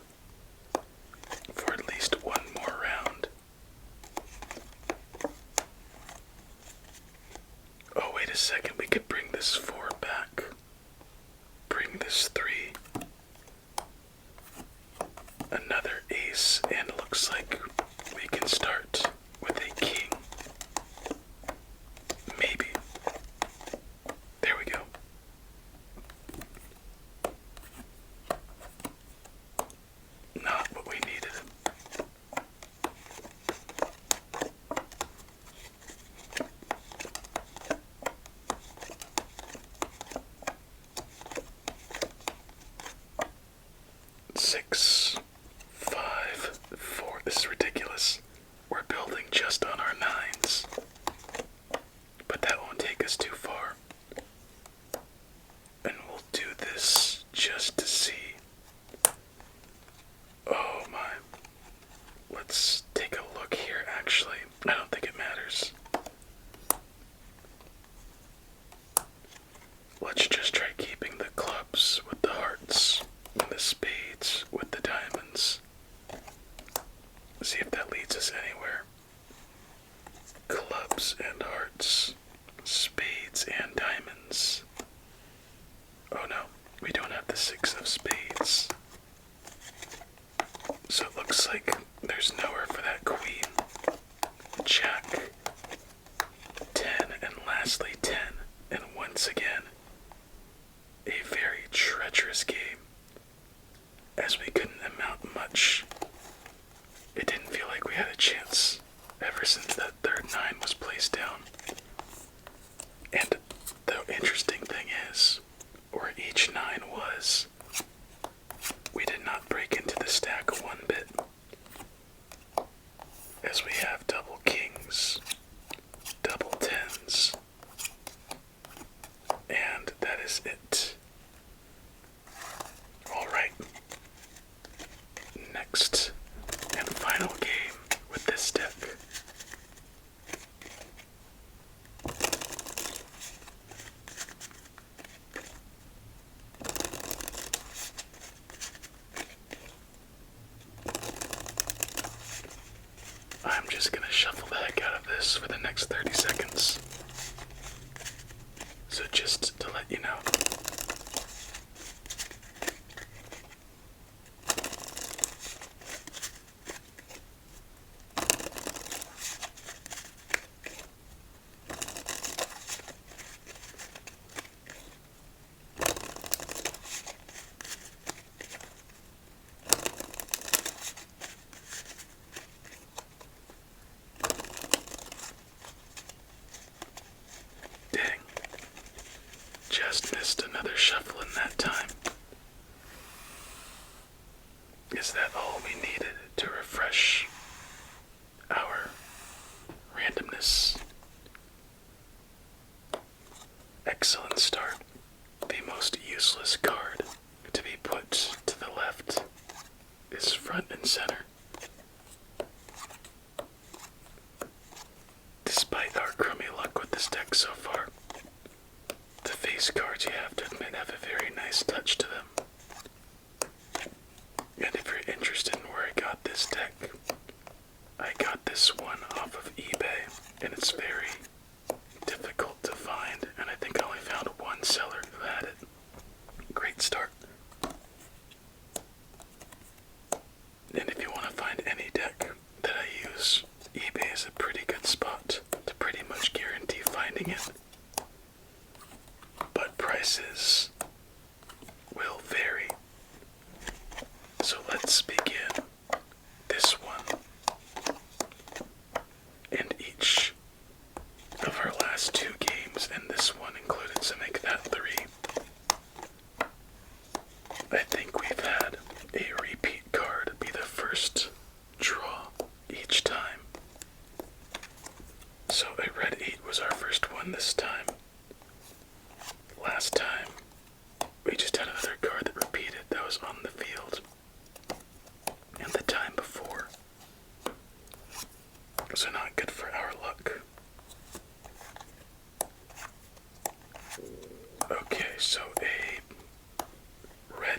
for at least one more round. Oh, wait a second, we could bring this 4 back. Bring this 3. Another ace, and it looks like we can start with a king. Maybe. There we go. Not what we needed. Six, 5, 4. This is ridiculous. We're building just on our 9s. But that won't take us too far. And we'll do this just to see. Oh my. Let's take a look here, actually. I don't think it matters. Let's just try keeping the clubs with the hearts and the spades with the diamonds. See if that leads us anywhere. Clubs and hearts, spades and diamonds. Oh no, we don't have the 6 of spades. So it looks like there's nowhere for that queen. Jack, 10, and lastly 10. And once again, a very treacherous game, as we couldn't amount much. It didn't feel like we had a chance ever since that third 9 was placed down. And the interesting thing is, where each 9 was, we did not break into the stack one bit, as we have double kings, double 10s, and that is it. Alright, next and final game with this deck. I'm just gonna shuffle the heck out of this for the next 30 seconds. So just to let you know.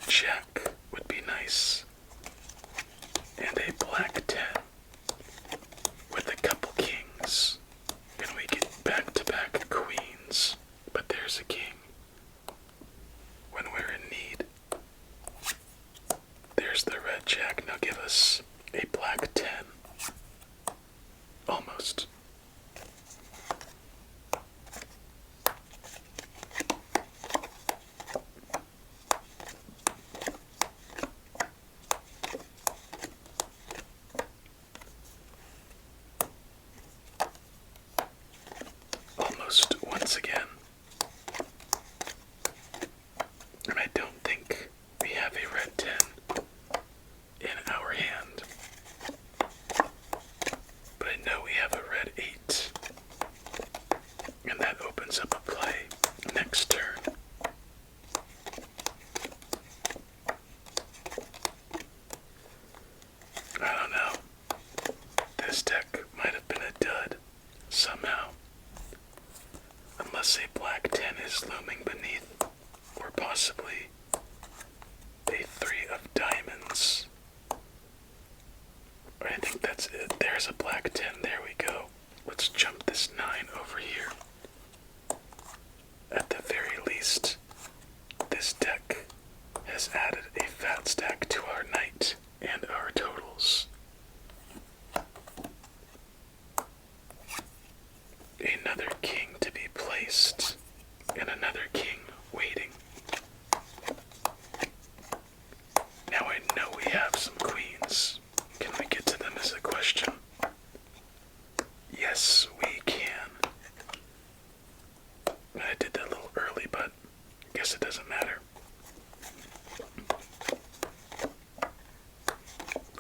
jack would be nice. And a black 10 with a couple kings. And we get back-to-back queens. But there's a king when we're in need. There's the red jack. Now give us a black 10. Almost. Almost once again. And I don't think we have a red 10 in our hand. But I know we have a red 8. And that opens up a play next turn. I don't know. This deck might have been a dud somehow. Unless a black 10 is looming beneath, or possibly a 3 of diamonds. I think that's it. There's a black 10. There we go. Let's jump this 9 over here. At the very least, this deck has added a fat stack to our night and our totals. Another king to be placed, and another king waiting. Now I know we have some queens. Can we get to them is a question. Yes, we can. I did that a little early, but I guess it doesn't matter.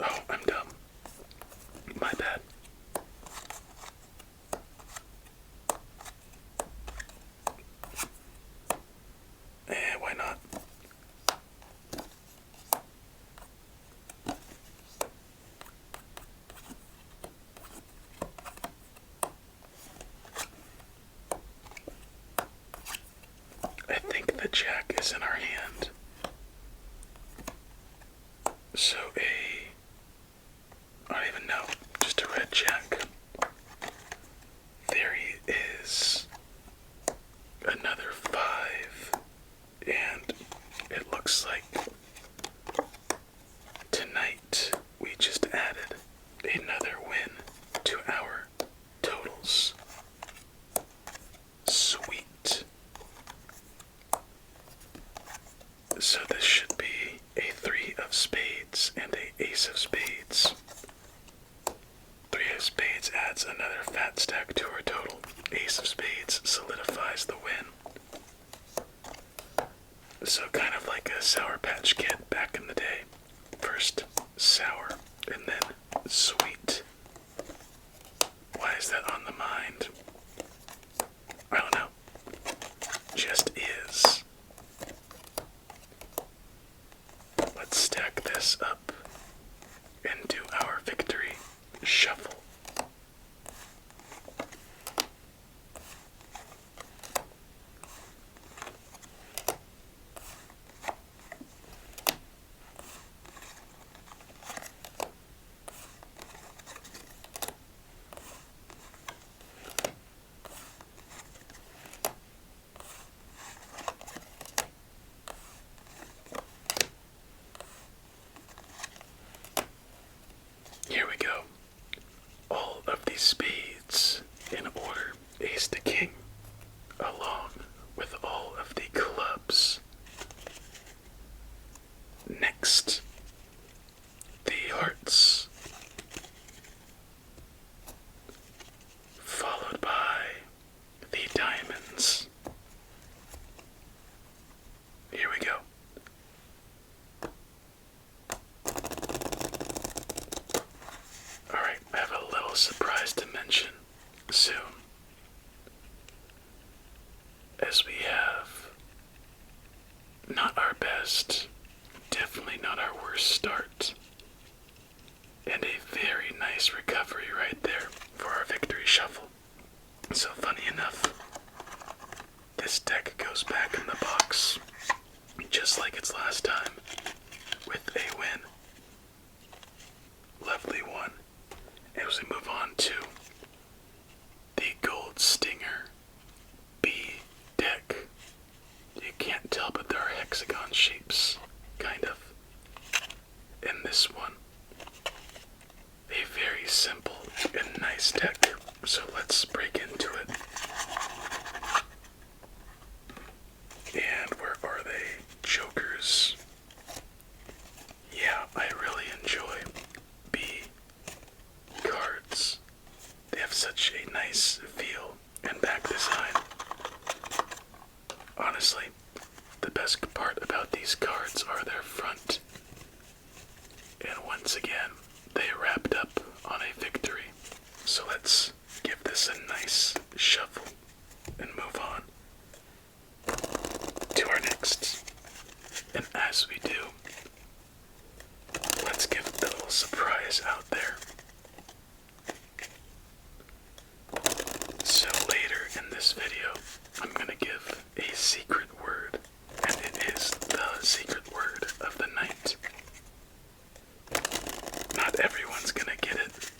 Oh, I'm dumb. My bad. Why not? I think the jack is in our hand. So I don't even know, just a red jack. There he is. Another 5. And it looks like tonight we just added another win to our totals. Sweet. So this should be a 3 of spades and a ace of spades. 3 of spades adds another fat stack to our total. Ace of spades solidifies the win. So kind of like a Sour Patch Kid back in the day. First sour and then sweet. Why is that on the mind? I don't know. Just is. Let's stack this up and do our victory shuffle. Here we go. All of these spades in order. Ace to king, along with all of the clubs. Next, the hearts. Followed by the diamonds. Here we go. Alright, I have a little surprise to mention soon. As we have not our best, definitely not our worst start, and a very nice recovery right there for our victory shuffle. So funny enough, this deck goes back in the box, just like its last time. a win. Lovely one. As we move on to the Gold Stinger B deck. You can't tell, but there are hexagon shapes, kind of, in this one. A very simple and nice deck, so let's break into it. And where are they? Jokers. Yeah, I really enjoy B cards. They have such a nice feel and back design. Honestly, the best part about these cards are their front. And once again, they wrapped up on a victory. So let's give this a nice shuffle and move on to our next. And as we do, let's give a little surprise out there. So later in this video, I'm going to give a secret word, and it is the secret word of the night. Not everyone's going to get it,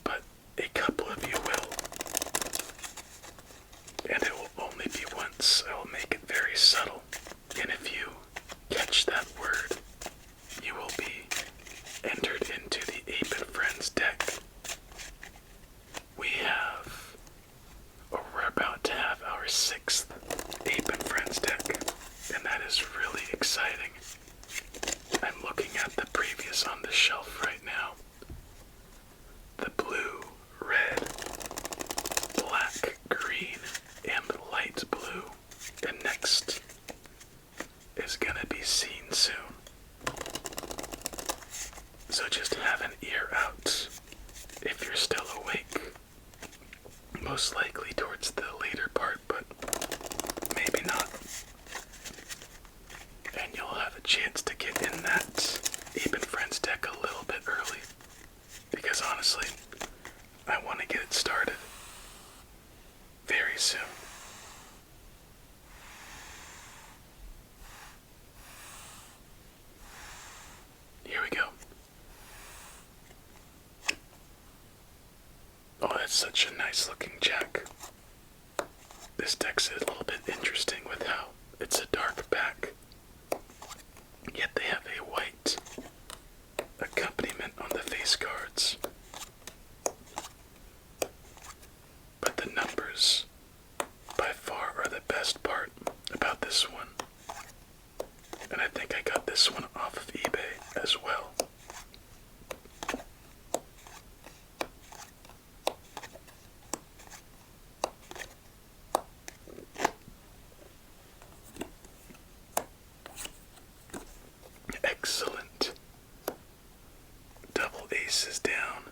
but a couple of you will. And it will only be once. I will make it very subtle. And if you catch that word, you will be entered into the Ape and Friends deck. We're about to have our 6th Ape and Friends deck, and that is really exciting. I'm looking at the previous on the shelf right now. The blue, red, black, green, and light blue. And next is gonna be seen soon. So just have an ear out if you're still awake. Most likely towards the later part, but maybe not. And you'll have a chance to get in that Ape and Friends deck a little bit early. Because honestly, I want to get it started very soon. Here we go. Oh, that's such a nice looking jack. This deck's a little bit interesting with how it's a dark back, yet they have a white accompaniment on the face cards. But the numbers, by far, are the best part about this one. And I think I got this one off of eBay as well. Excellent. Double aces down.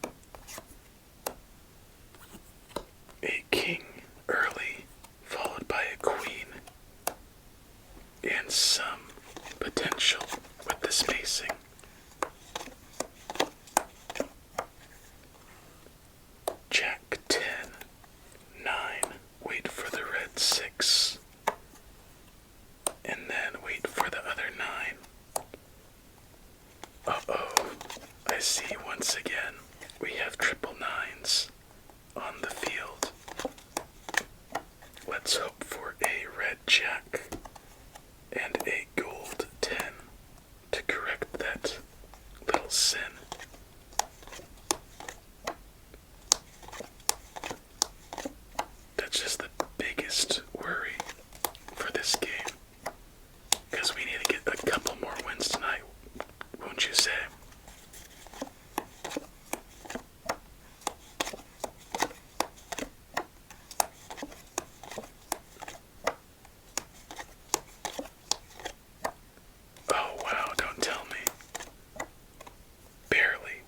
A king early, followed by a queen. And some potential with the spacing. Jack 10, 9, wait for the red 6. And then wait for the other 9. Uh-oh, I see once again we have triple 9s on the field. Let's hope for a red jack and a gold 10 to correct that little sin. That's just the biggest worry for this game, because we need to get a couple more wins tonight, won't you say? Oh wow, don't tell me. Barely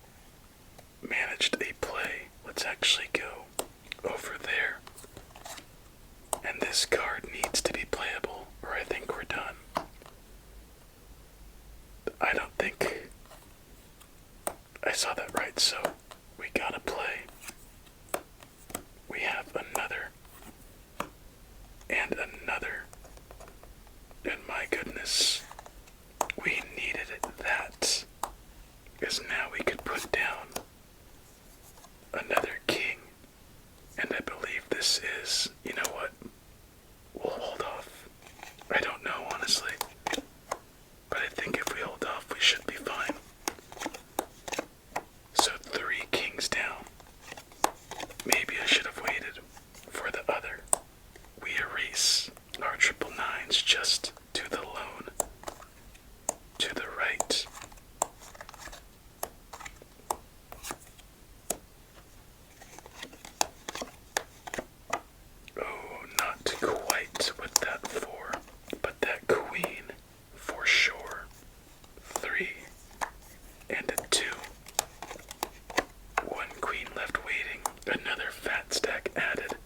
managed a play. Let's actually go over there. And this card needs to be playable, or I think we're done. I don't think I saw that right, so we gotta play. We have another, and another, and my goodness, we needed that. is now we could put down another king. And I believe this is, you know what? We'll hold off. I don't know, honestly. But I think if we hold off, we should be fine. So 3 kings down. Maybe I should have waited for the other. We erase our triple nines just to the lone, to the right. Oh, not quite with that 4, but that queen for sure. 3 and a 2. 1 queen left waiting, another fat stack added,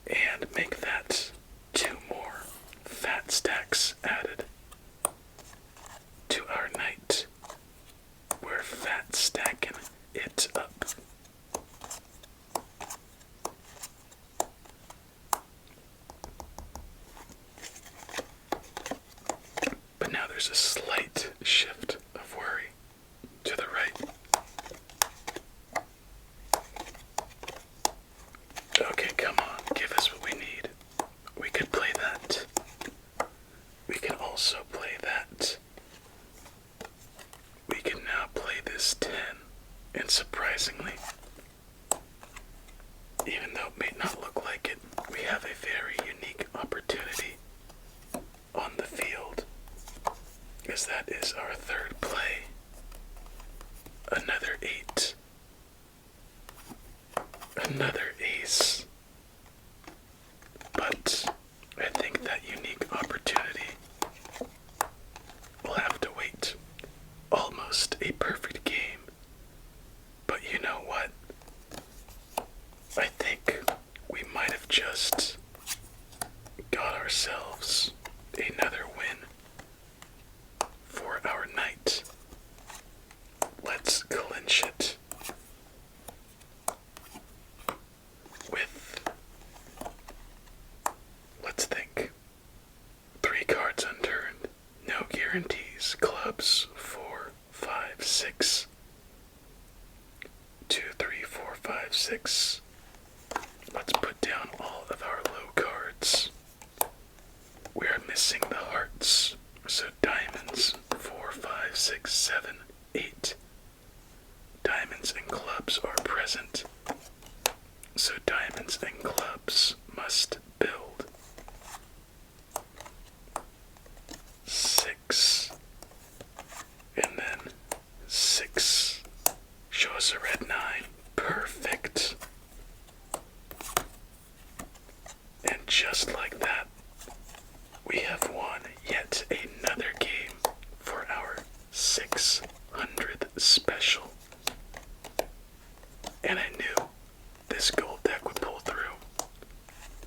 and make that 2 more fat stacks added to our knight. We're fat stacking it up. But now there's a slight shift of worry to the right. Okay, come on, give us what we need. We could play that. We can also play that. We can now play this 10, and surprisingly, even though it may not look like it, we have a very unique opportunity on the field, as that is our 3rd play. Another 8. Another ace. But I think that unique opportunity will have to wait. Almost a perfect game. But you know what? I think we might have just got ourselves another win for our knight. Let's clinch it with, let's think, 3 cards unturned, no guarantees, clubs, 4, 5, 6, 2, 3, 4, 5, 6. Let's put down all of our low cards. We are missing the hearts, so diamonds, 4, 5, 6, 7, 8. Diamonds and clubs are present, so diamonds and clubs must build. 6, and then 6. Show us a red 9. Perfect. And just like that, we have won yet another game for our 600th special. And I knew this gold deck would pull through.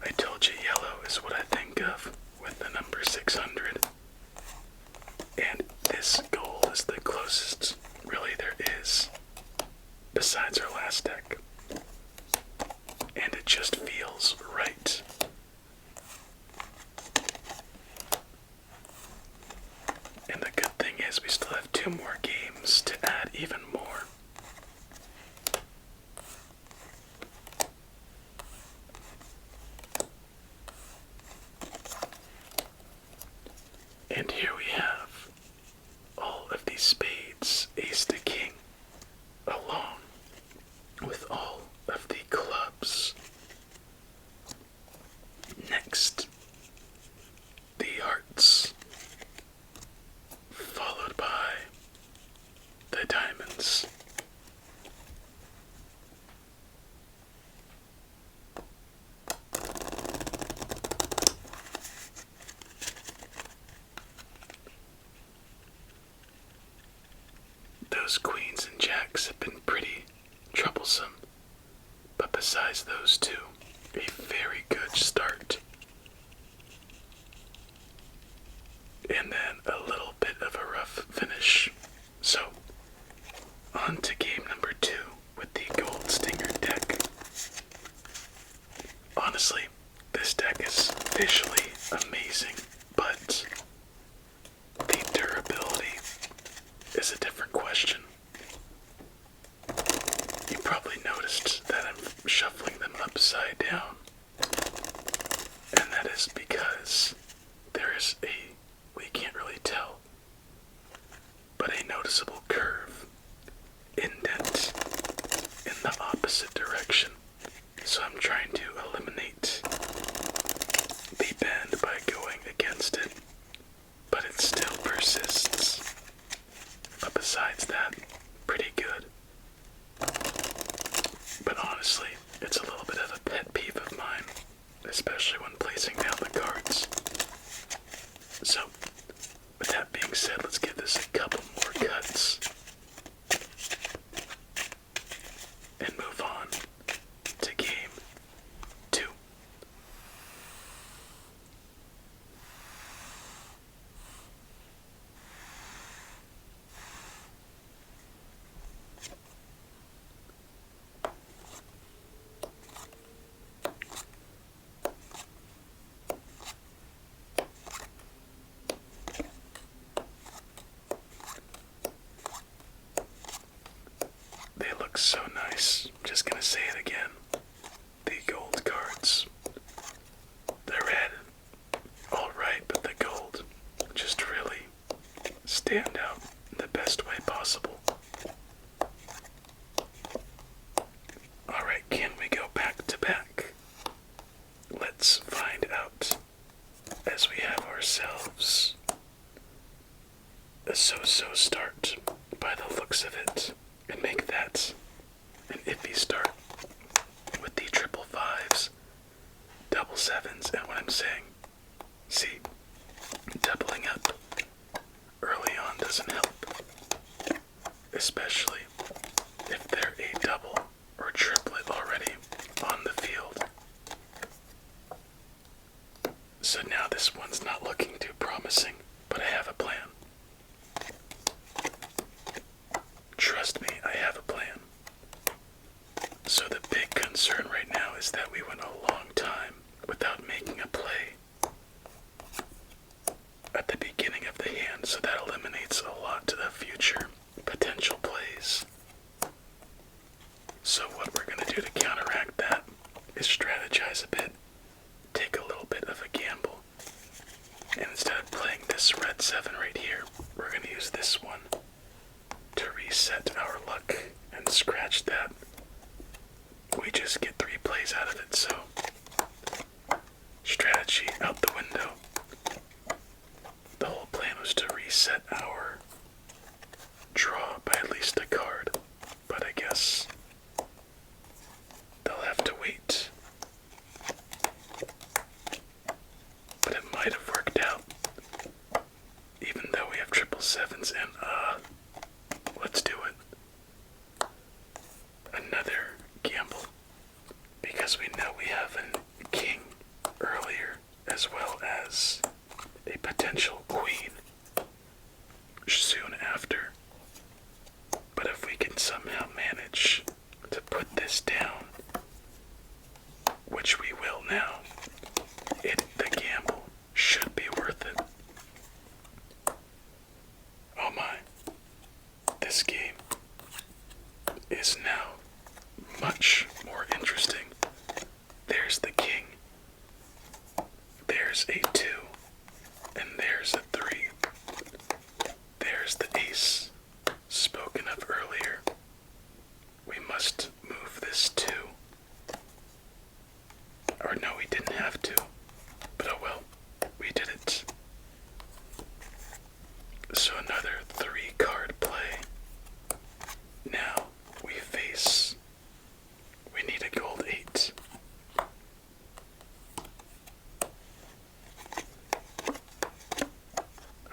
I told you yellow is what I think of with the number 600. And this gold is the closest, really, there is, besides our last deck. And it just feels right. And the good thing is we still have 2 more games to add even more. And here we have all of these spades, ace to king, along with all of the clubs. Next, the hearts, followed by the diamonds. Those queens and jacks have been pretty troublesome, but besides those 2, a very good start. And then a little bit of a rough finish. So, on to game number 2 with the Gold Stinger deck. Honestly, this deck is visually amazing, but the durability is a different question. question. You probably noticed that I'm shuffling them upside down, and that is because there is we can't really tell, but a noticeable curve, indent, in the opposite direction. So I'm trying to eliminate the bend by going against it, but it still persists. But besides that, pretty good. But honestly, it's a little bit of a pet peeve of mine, especially when placing down the cards. So, with that being said, let's give this a couple more cuts and move on to game 2. They look so nice. I'm just gonna say it again. The gold cards. The red, alright, but the gold just really stand out in the best way possible. Alright, can we go back to back? Let's find out, as we have ourselves a so-so start by the looks of it, and make that an iffy start with the triple fives, double sevens, and what I'm saying. See, doubling up early on doesn't help, especially if they're a double or triplet already on the field. So now this one's not looking too promising, but I have a plan. Trust me, I have a plan. So the big concern right now is that we went a long time without making a play at the beginning of the hand, so that eliminates a lot of future potential plays. So what we're going to do to counteract that is strategize a bit, take a little bit of a gamble, and instead of playing this red 7 right here, we're going to use this one to reset our luck and scratch that. We just get 3 plays out of it, so strategy out the window. The whole plan was to reset our draw by at least a card, but I guess they'll have to wait. But it might have worked out, even though we have triple sevens, and let's do it. Another gamble, because we know we have a king earlier, as well as a potential queen soon after. But if we can somehow manage to put this down, which we will now, the gamble should be worth it. Oh my, this game is now much more interesting. There's the king, there's a 2, and there's a 3. There's the ace, spoken of earlier. We must move this 2. Or no, we didn't have to, but oh well, we did it. So another 3-card play. Now we face, we need a gold 8.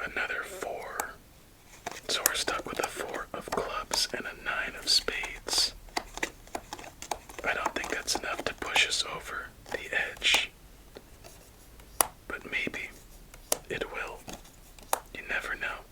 Another 4. So we're stuck with a 4 of clubs and a 9 of spades. I don't think that's enough to push us over the edge, but maybe it will. You never know.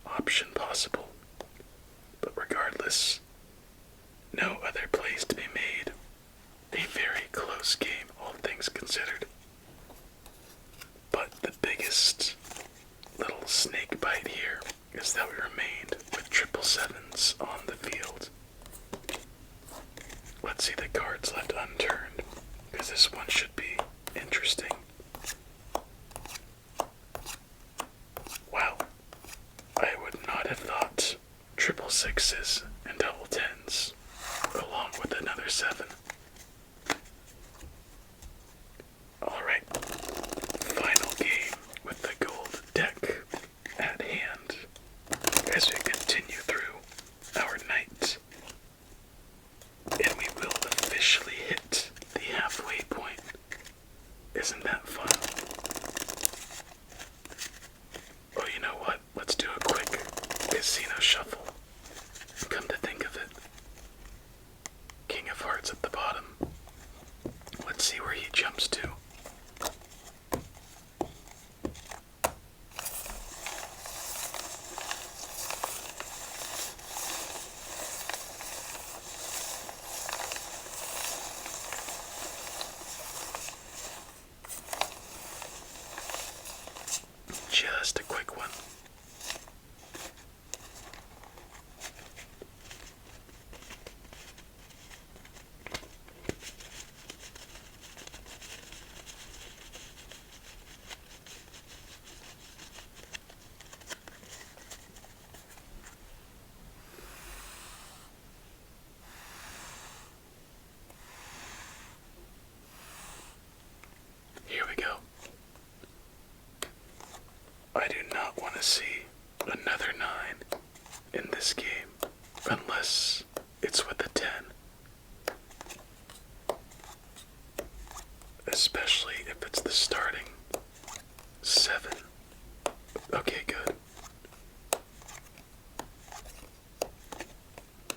option possible. But regardless, no other plays to be made. A very close game, all things considered. But the biggest little snake bite here is that we remained with triple sevens on the field. Let's see the cards left unturned, because this one should be interesting. Wow, I would not have thought triple sixes and double tens, along with another seven. Alright, final game with the gold deck at hand as we continue through our night. And we will officially hit the halfway point. Isn't that fun? Oh, you know what? Let's do a quick casino shuffle. Come to think of it, King of Hearts at the bottom. Let's see where he jumps to. Just a quick one. Here we go. I do not want to see another 9 in this game unless it's with a 10. Especially if it's the starting 7. Okay, good.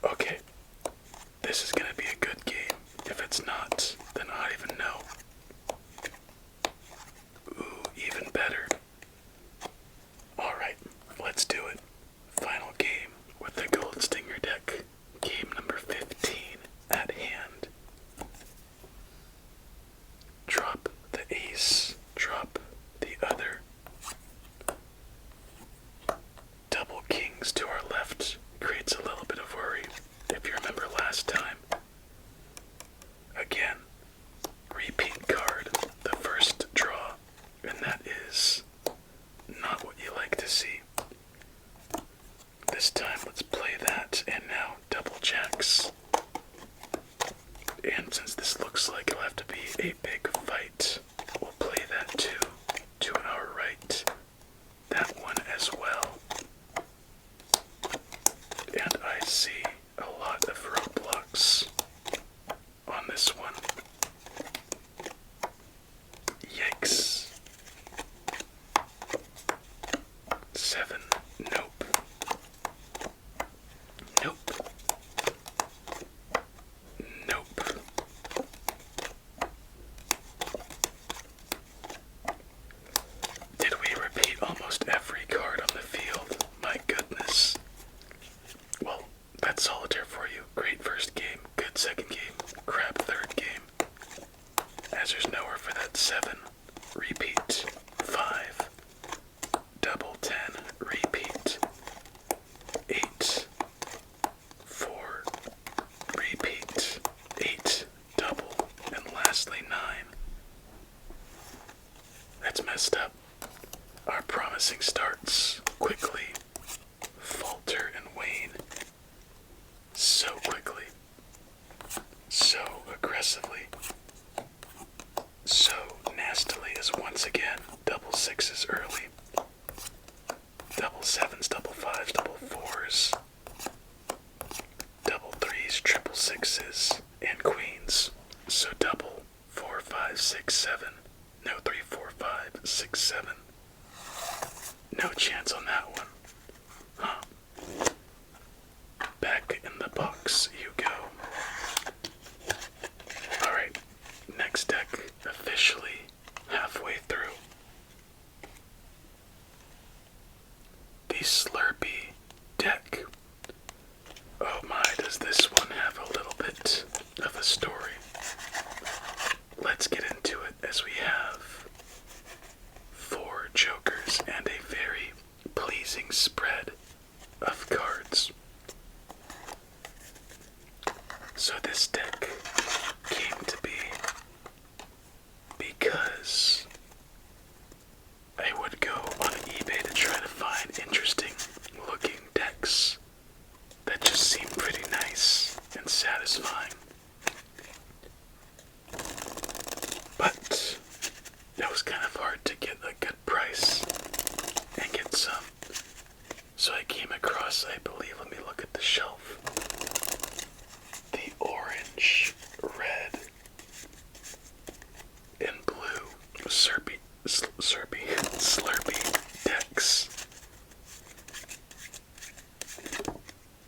Okay, this is gonna be a good game. If it's not, then I don't even know. Ooh, even better. Alright, let's do it. Final game with the Gold Stinger deck. Game number 15 at hand. Drop the ace, drop the other. Double kings to our left creates a little bit of worry, if you remember last time. Again, repeat card, the first draw, and that is not what you like to see. This time, let's play that, and now double jacks. And since this looks like it'll have to be a big fight, we'll play that too, to our right. That one as well. And I see a lot of roadblocks on this one. Yikes. 7. Nope. Nope. Nope. Did we repeat almost every card on the field? My goodness. Well, that's Solitaire for you. Great first game, good second game, crap third game. As there's nowhere for that 7. Repeat. 5. Double 10. Repeat. 8. 4. Repeat. 8. Double. And lastly 9. That's messed up. Our promising starts quickly falter and wane. So quickly. So aggressively. So nastily as once again double sixes early. Double sevens, double fives, double fours. Double threes, triple sixes, and queens. So double 4, 5, 6, 7. No, 3, 4, 5, 6, 7. No chance on that one. Huh. Back in the box you go. Alright, next deck officially halfway through. The Slurpee decks that just seem pretty nice and satisfying. But it was kind of hard to get a good price and get some. So I came across, I believe, let me look at the shelf, the orange, red, and blue Slurpee decks.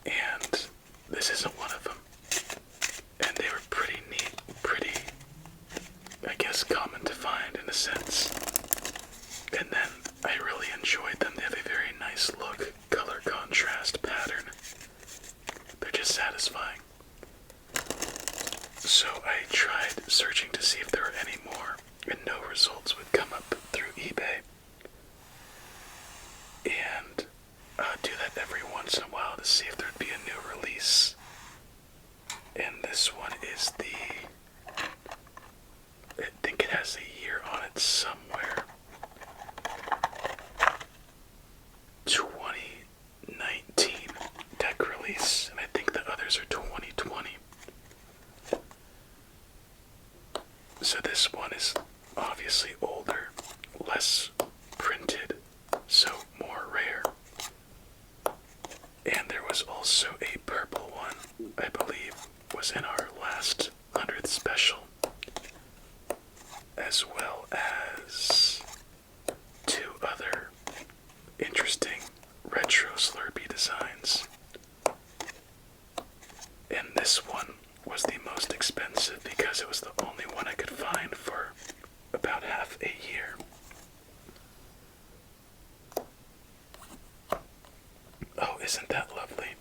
And this isn't one of them. And they were pretty neat, pretty, I guess, common to find in a sense. And then I really enjoyed them. They have a very nice look, color contrast pattern. They're just satisfying. So I tried searching to see if there were any more, and no results would come up through eBay. And I'd do that every once in a while to see if there'd be a new release. And this one is I think it has a year on it somewhere. 2019 deck release, and I think the others are 2020. So this one is obviously older, less printed, so more rare. And there was also a purple one, I believe, was in our last 100th special, as well as two other interesting retro Slurpee designs. And this one was the most expensive because it was the only one I could find for about half a year. Oh, isn't that lovely?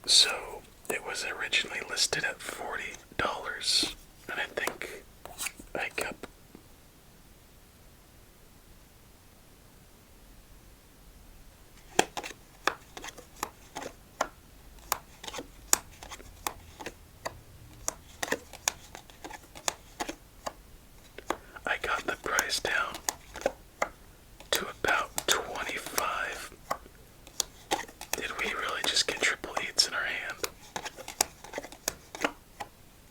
So, it was originally listed at $40, and I think I got the price down to about $25. Did we really just get triple eights in our hand?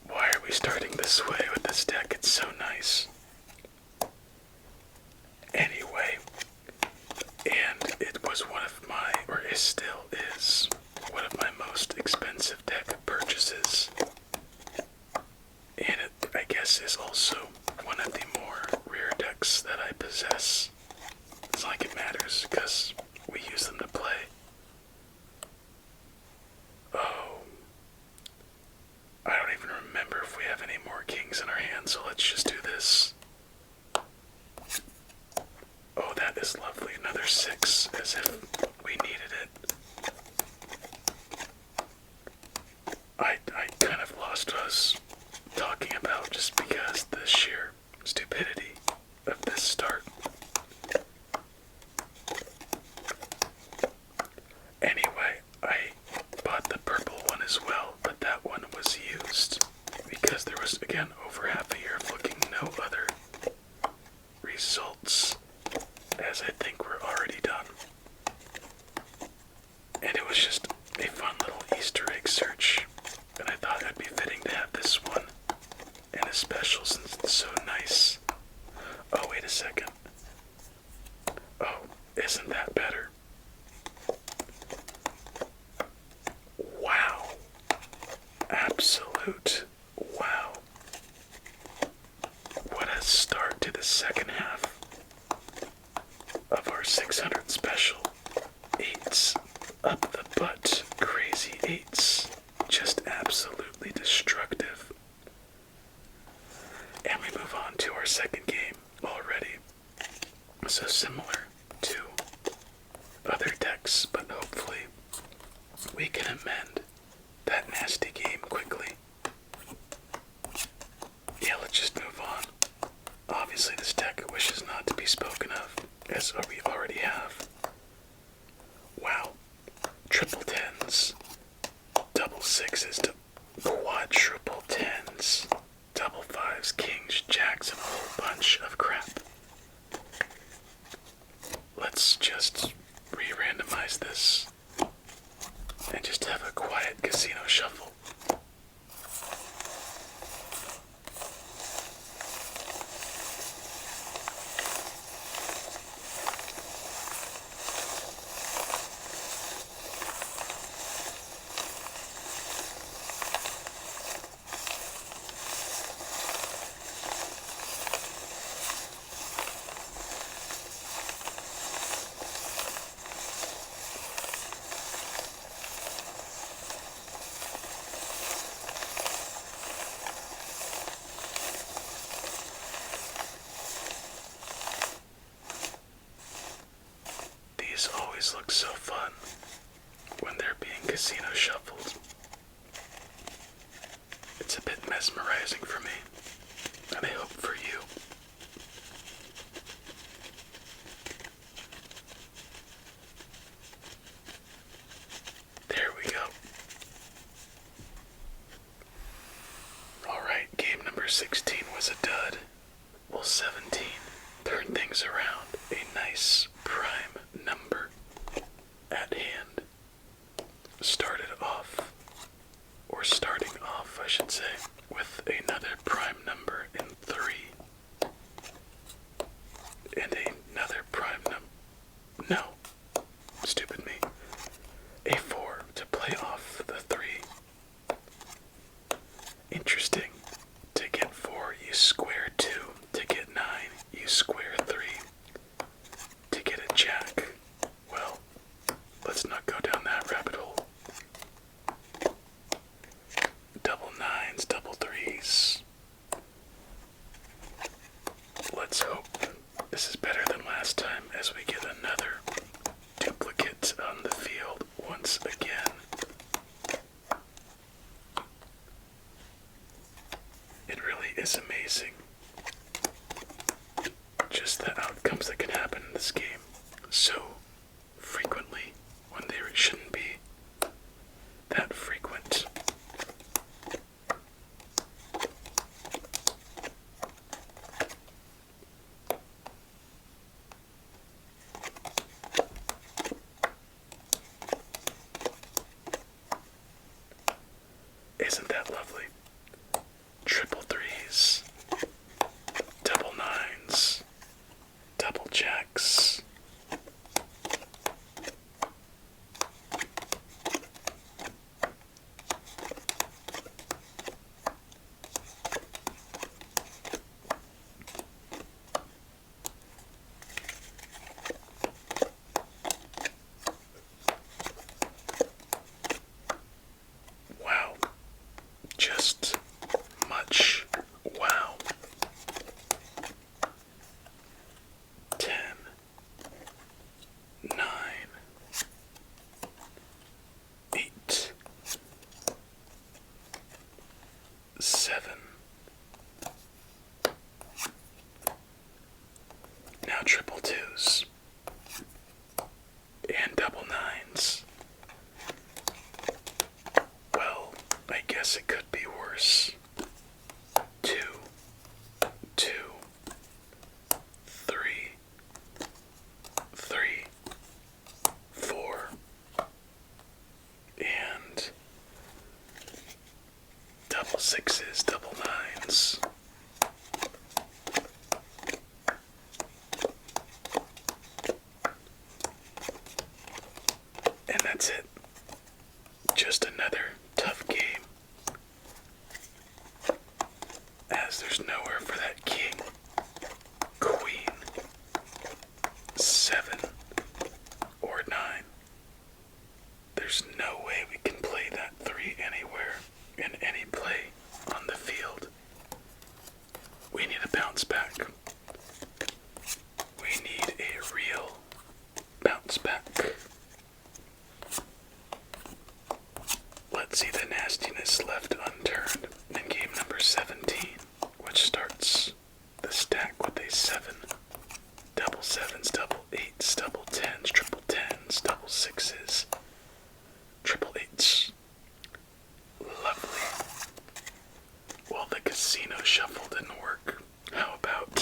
Why are we starting this way with this deck? It's so nice. Anyway, and it was one of my, or it still is, one of my most expensive deck purchases. And it, I guess, is also one of the more rare decks that I possess. It's like it matters, because we use them to play. Oh, I don't even remember if we have any more kings in our hand, so let's just do this. Oh, that is lovely. Another 6, as if we needed it. I kind of lost what I was talking about just because the sheer stupidity of this start. Anyway, I bought the purple one as well, but that one was used because there was, again, over half a year of looking, no other results, as I think we're already done. And it was just a fun little Easter egg search, and I thought it'd be fitting to have this one in a special since it's so nice. Oh, wait a second. Oh, isn't that better? Wow. Absolute wow. What a start to the second half of our 600 special. 8s up the butt, crazy 8s, just absolutely destructive. And we move on to our second game already. So similar to other decks, but hopefully we can amend that nasty game quickly. Yeah, let's just move on. Obviously this deck wishes not to be spoken of, as we already have. Wow. Triple 10s, double 6s, quadruple 10s, double 5s, kings, jacks, and a whole bunch of crap. Let's just casino shuffle. These always look so fun when they're being casino shuffled. It's a bit mesmerizing for me, and I hope for you. There we go. Alright, game number 16 was a dud. Well, 17 turned things around. A nice prime number at hand. Starting off, I should say, with another prime number in 3. And another prime number. No. Stupid me. A 4 to play off the 3. Interesting. To get 4, you square 2. To get 9, you square 3. To get a jack, well, let's not go down that rabbit hole. Double 9s, double 3s. Let's hope this is better than last time as we get another duplicate on the field once again. It really is amazing just the outcomes that can happen in this game so frequently when they shouldn't be that frequent. Isn't that lovely? Triple 3s, double 9s, double jacks. Wow. Just much wow. 10, 9, 8, 7. Now triple 2s and double 9s. Well, I guess it could be worse. 2, 2, 3, 3, 4, and double 6s, double 9s. And that's it. Just another tough game. As there's nowhere for that king, queen, 7, or 9. There's no way we can play that 3 anywhere, in any play on the field. We need a bounce back. We need a real bounce back. Let's see the nastiness left unturned in game number 17, which starts the stack with a 7, double 7s, double 8s, double 10s, triple 10s, double 6s, triple 8s. Lovely. Well, the casino shuffle didn't work. How about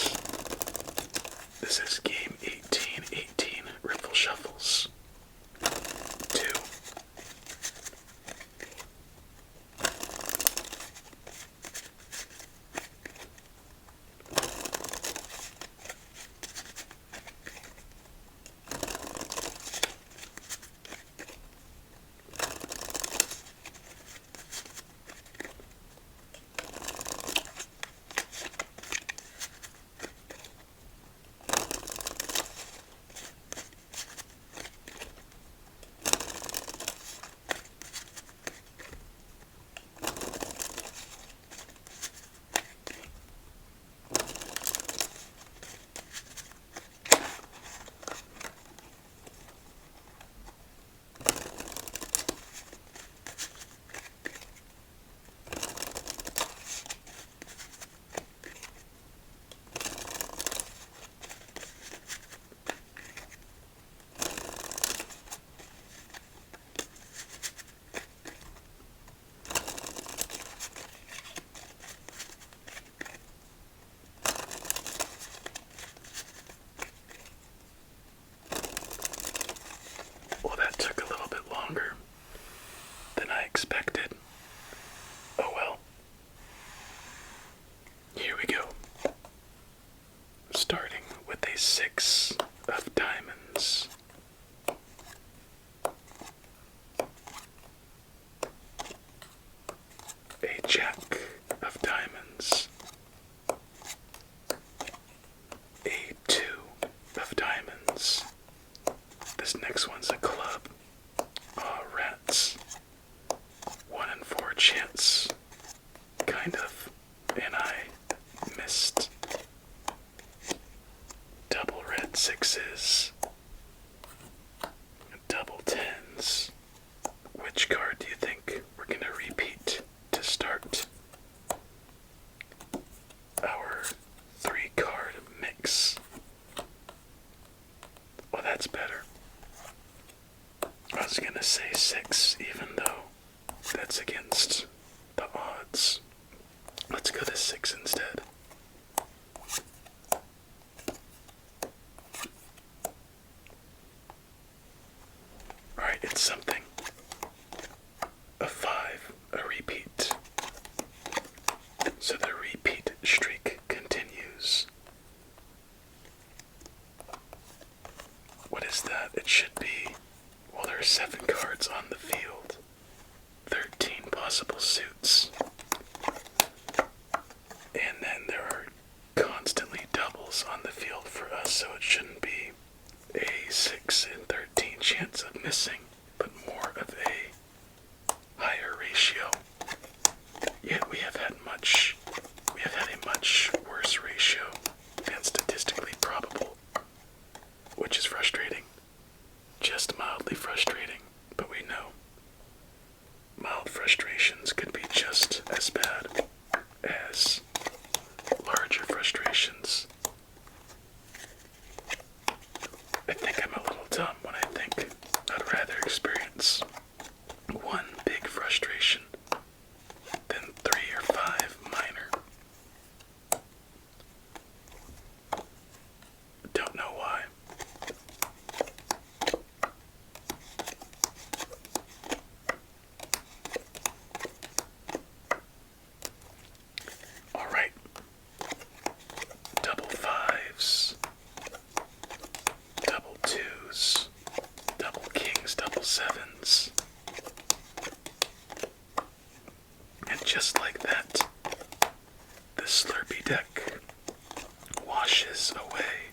this is game 18, 18 riffle shuffles. this next one's a club. Aw, rats. 1 in 4 chance. Kind of. And I missed. Double red sixes. Double tens. Which card do you think we're gonna repeat to start our 3-card mix? Well, that's better. I was gonna say 6, even though that's against the odds. Let's go to 6 instead. Alright, it's something. A 5, a repeat. So the repeat streak continues. What is that? It should be, well, there are 7 cards on the field. 13 possible suits. And then there are constantly doubles on the field for us, so it shouldn't be a 6 in 13 chance of missing, but more of a higher ratio. Yet we have had a much worse ratio than statistically probable, which is frustrating. Just mildly frustrating, but we know mild frustrations could be just as bad as larger frustrations. I think I'm a little dumb when I think I'd rather experience one big frustration than 3 or 5 minor. Don't know why. Alright. Double 5s. Double 2s. Double kings, double 7s. And just like that, the Slurpee deck washes away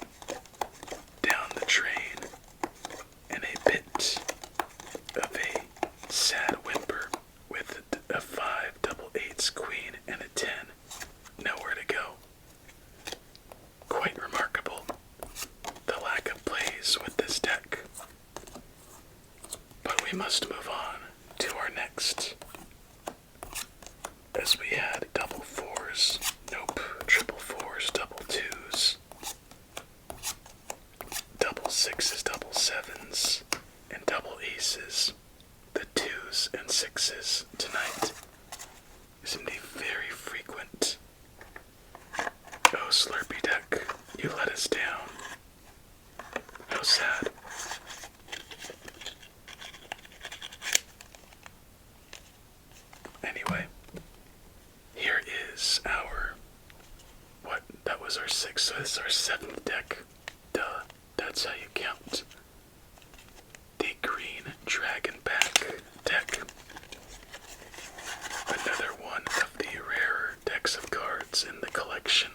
down the drain in a bit of a sad whimper with a 5, double 8s, queen, and a 10. Nowhere to go. Quite remarkable, the lack of plays with this deck. But we must move on to our next. As we had double 4s, nope, triple 4s, double 2s, double 6s, double 7s, and double aces. The 2s and 6s tonight seem to be very frequent. Oh, Slurpee deck, you let us down. How sad. Anyway, here is our, what, that was our 6th, so this is our 7th deck. Duh, that's how you count. The green dragon back deck. Another one of the rarer decks of cards in the collection.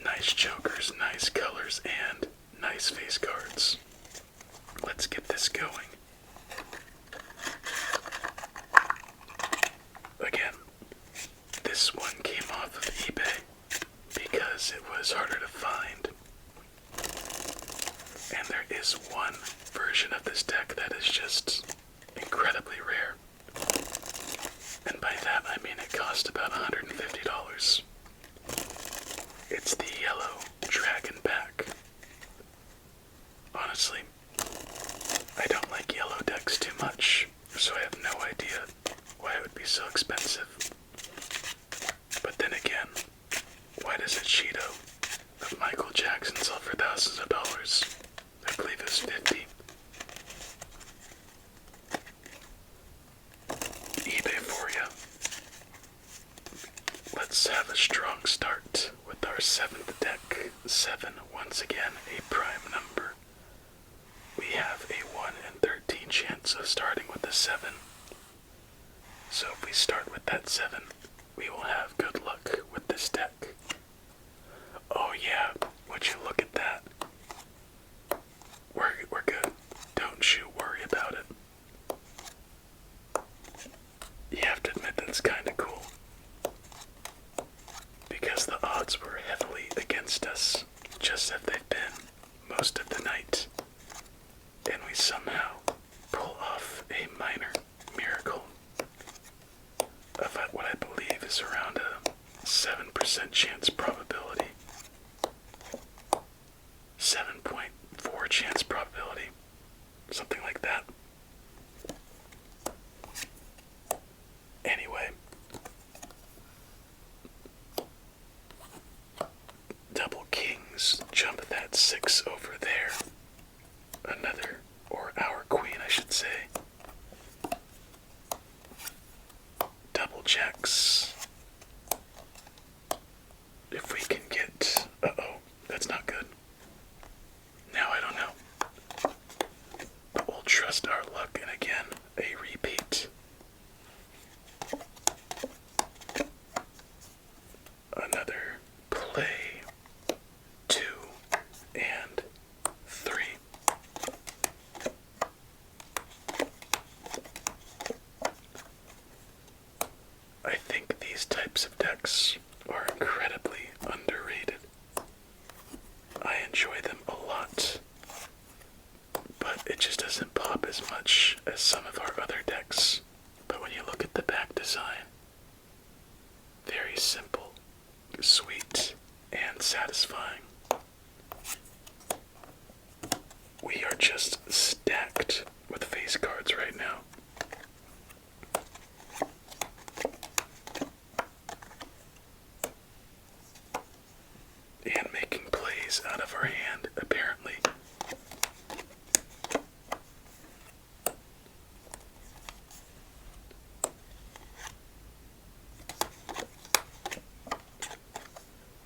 Nice jokers, nice colors, and nice face cards. Let's get this going. Again, this one came off of eBay because it was harder to find. And there is one version of this deck that is just incredibly rare. And by that I mean it cost about $150. It's the yellow dragon back. Honestly, I don't like yellow decks too much, so I have no idea why it would be so expensive. But then again, why does a Cheeto of Michael Jackson sell for thousands of dollars? I believe it was 50. eBay for ya. Let's have a strong start with our 7th deck. 7, once again, a prime number. We have a 1 in 13 chance of starting with a 7. So if we start with that 7, we will have good luck with this deck. Oh yeah, would you look at that? somehow pull off a minor miracle of what I believe is around a 7% chance probability. 7.4 chance probability. Something like that. Anyway. Double kings, jump that 6 over there. Another, or our queen, I should say. Double jacks. If we can get... Uh-oh, that's not good. Now I don't know. But we'll trust our luck, and again, a repeat. Another play. 2 and 3. I think these types of decks are incredibly underrated. I enjoy them a lot, but it just doesn't pop as much as some of our other decks. But when you look at the back design, very simple, sweet, and satisfying. We are just stacked with face cards right now. And making plays out of our hand, apparently.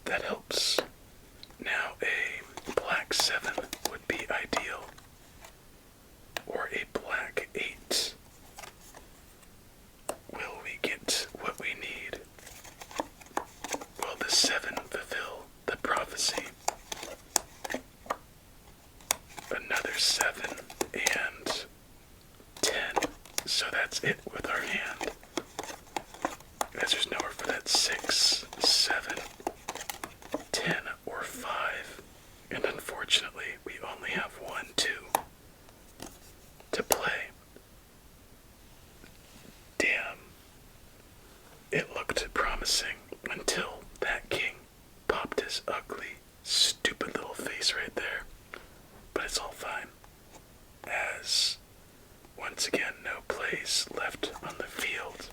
That helps. Now a black 7 would be ideal. Or a black 8. Will we get what we need? Will the 7 fulfill the prophecy? Another 7 and 10. So that's it with our hand. As there's nowhere for that 6, 7, 10, or 5. And unfortunately, we only have 1, 2 to play. Damn. It looked promising until that king popped his ugly, stupid little face right there. But it's all fine. As, once again, no plays left on the field.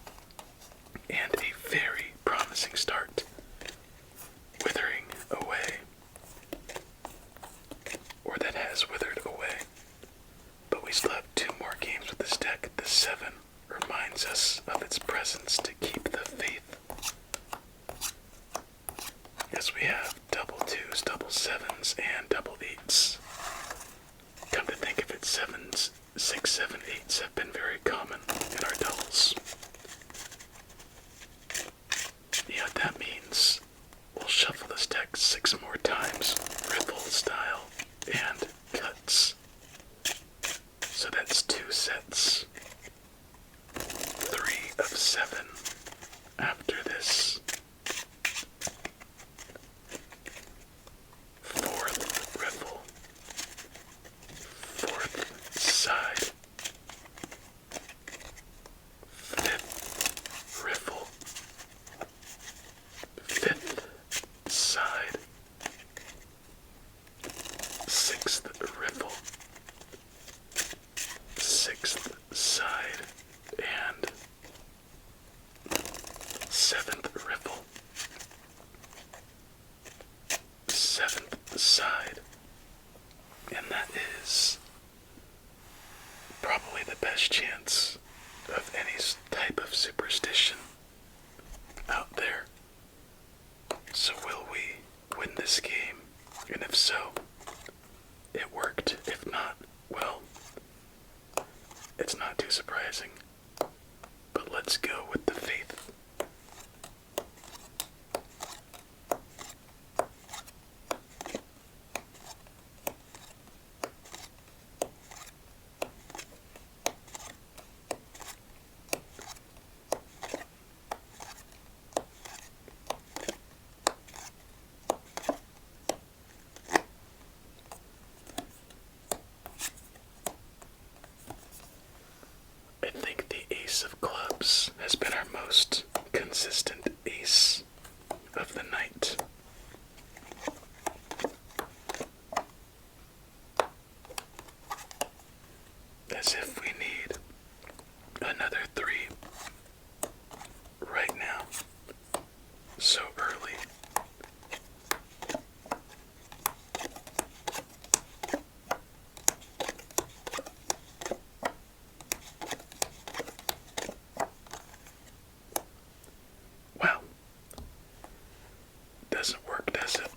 And a very promising start. Withering away. Or that has withered away. But we still have 2 more games with this deck. The 7 reminds us of its presence to keep the faith. Yes, we have double 2s, double 7s, and double 8s. Come to think of it, 7s, 6, 7, 8s have been very common in our doubles. You know what that means? We'll shuffle this deck 6 more times, riffle style, and cuts. So that's 2 sets. 3 of 7 after this. 4th riffle. 4th side. 5th riffle. 5th side. 6th riffle. 6th side. And 7th riffle. 7th side. And that is probably the best chance of any type of superstition out there. So will we win this game? And if so, it worked. If not, well, it's not too surprising. But let's go with the faith. ace of clubs has been our most consistent ace of the night. As if we need another 3 right now, so early. Well, doesn't work, does it?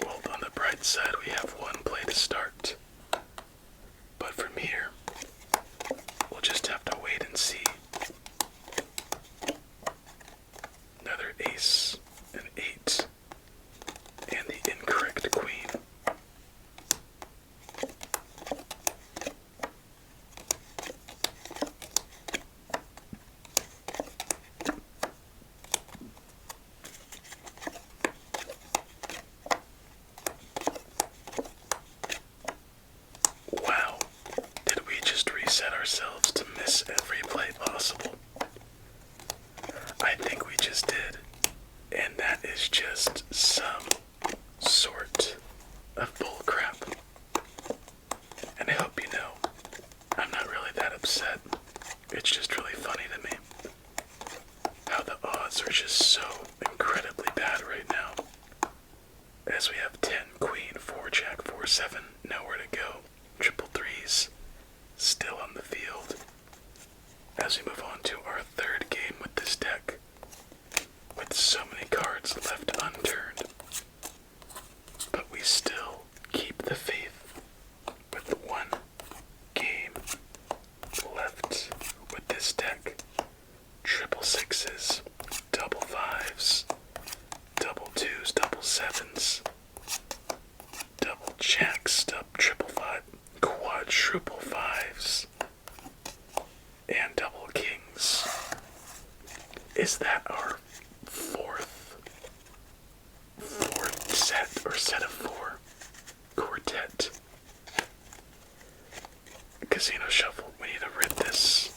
Well, on the bright side, we have one play to start. But from here, we'll just have to wait and see. Another ace, an 8, and the incorrect queen. Wow, did we just reset ourselves to miss every play possible? I think we just did, and that is just some sort of bullcrap. And I hope you know, I'm not really that upset. It's just really funny to me how the odds are just so incredibly bad right now. As we have 10, queen, 4, jack, 4, 7, nowhere to go. Triple threes still on the field. As we move on to our third game with this deck, with so many cards left unturned. But we still keep the faith with one game left with this deck. Triple sixes, double fives, double twos, double sevens, double jacks, triple five, quadruple fives, and double kings. Is that our fourth set, or set of 4 quartet? Casino shuffle, we need to rid this.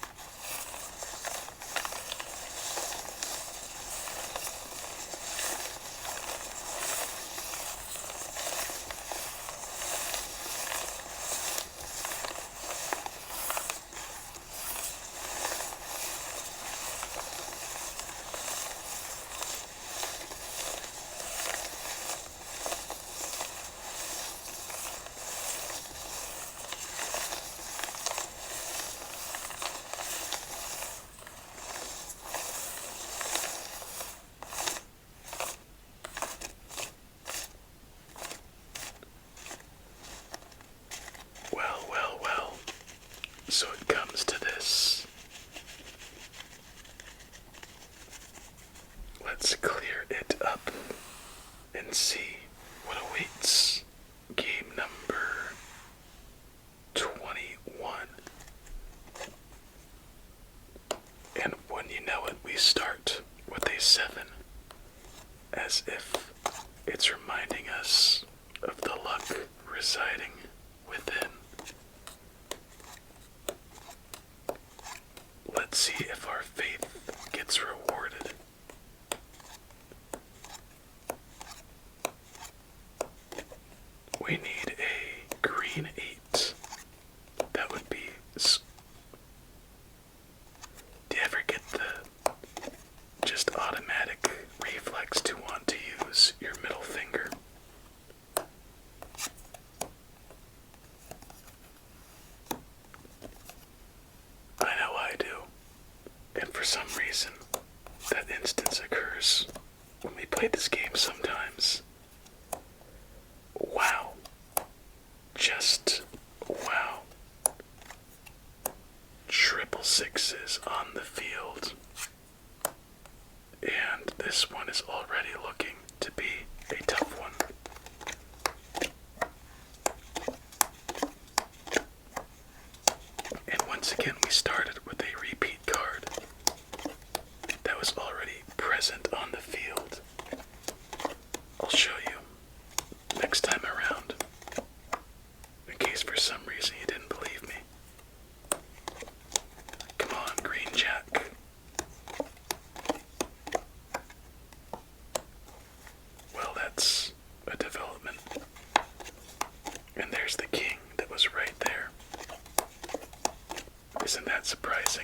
Well, so it comes to this. Let's clear it up and see what awaits game number 21. And when you know it, we start with a 7, as if it's reminding us of the luck residing within. Let's see if our faith gets rewarded. We need a green 8. That would be... Do you ever get the just automatic reflex to want to use your middle finger? I know I do. And for some reason, that instance occurs when we play this game sometimes. Wow. Just wow. Triple sixes on the field. And this one is already looking to be a tough one. And once again, we started with a repeat card that was already present on the field. I'll show you next time around, in case for some reason you didn't believe me. Come on, green jack. Well, that's a development. And there's the king that was right there. Isn't that surprising?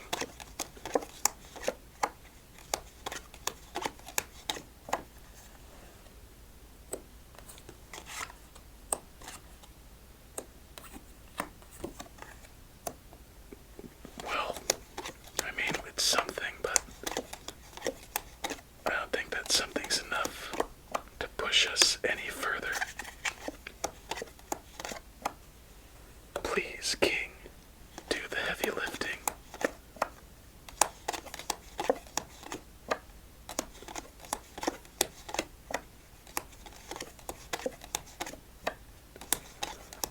Well, I mean, it's something, but I don't think that something's enough to push us any further. Please, king, do the heavy lifting.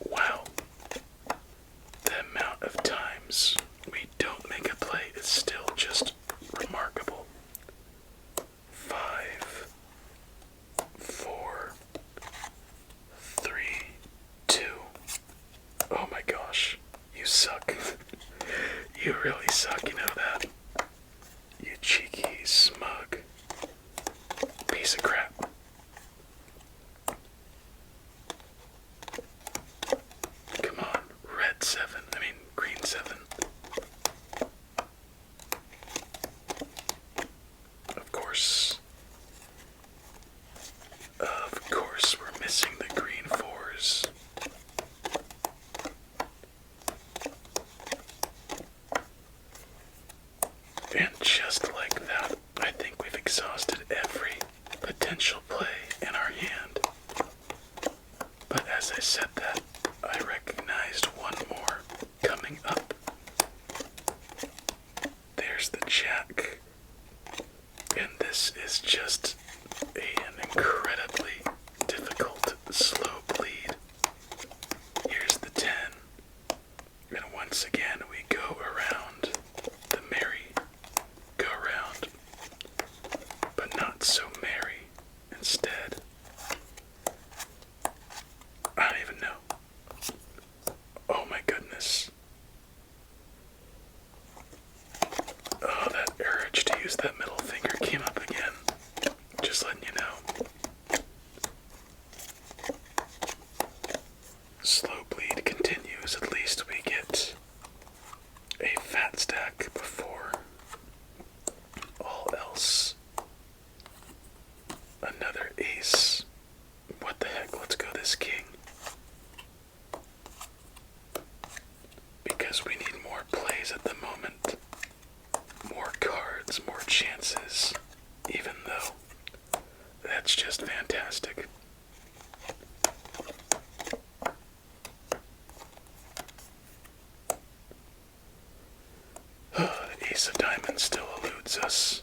Wow. The amount of times we don't make a play is still just remarkable. 5, 4, 3, 2. Oh my gosh, you suck. You really suck, you know that? You cheeky, smug piece of crap. Come on, red 7, green 7. Of course, we're missing the green 4s. And just like that, I think we've exhausted every potential play in our hand. But as I said that, I recognized one more coming up. There's the jack. And this is just an incredibly difficult slow bleed. Here's the 10. And once again we go around the merry go round, but not so merry. Instead, I don't even know. Oh my goodness. Oh, that urge to use that middle finger came up again. Just letting you know. Slow bleed continues. At least we get a fat stack before all else. Another ace. What the heck? Let's go this king. Because we need more plays at the moment. More cards, more chances. Even though that's just fantastic. Ace of diamonds still eludes us.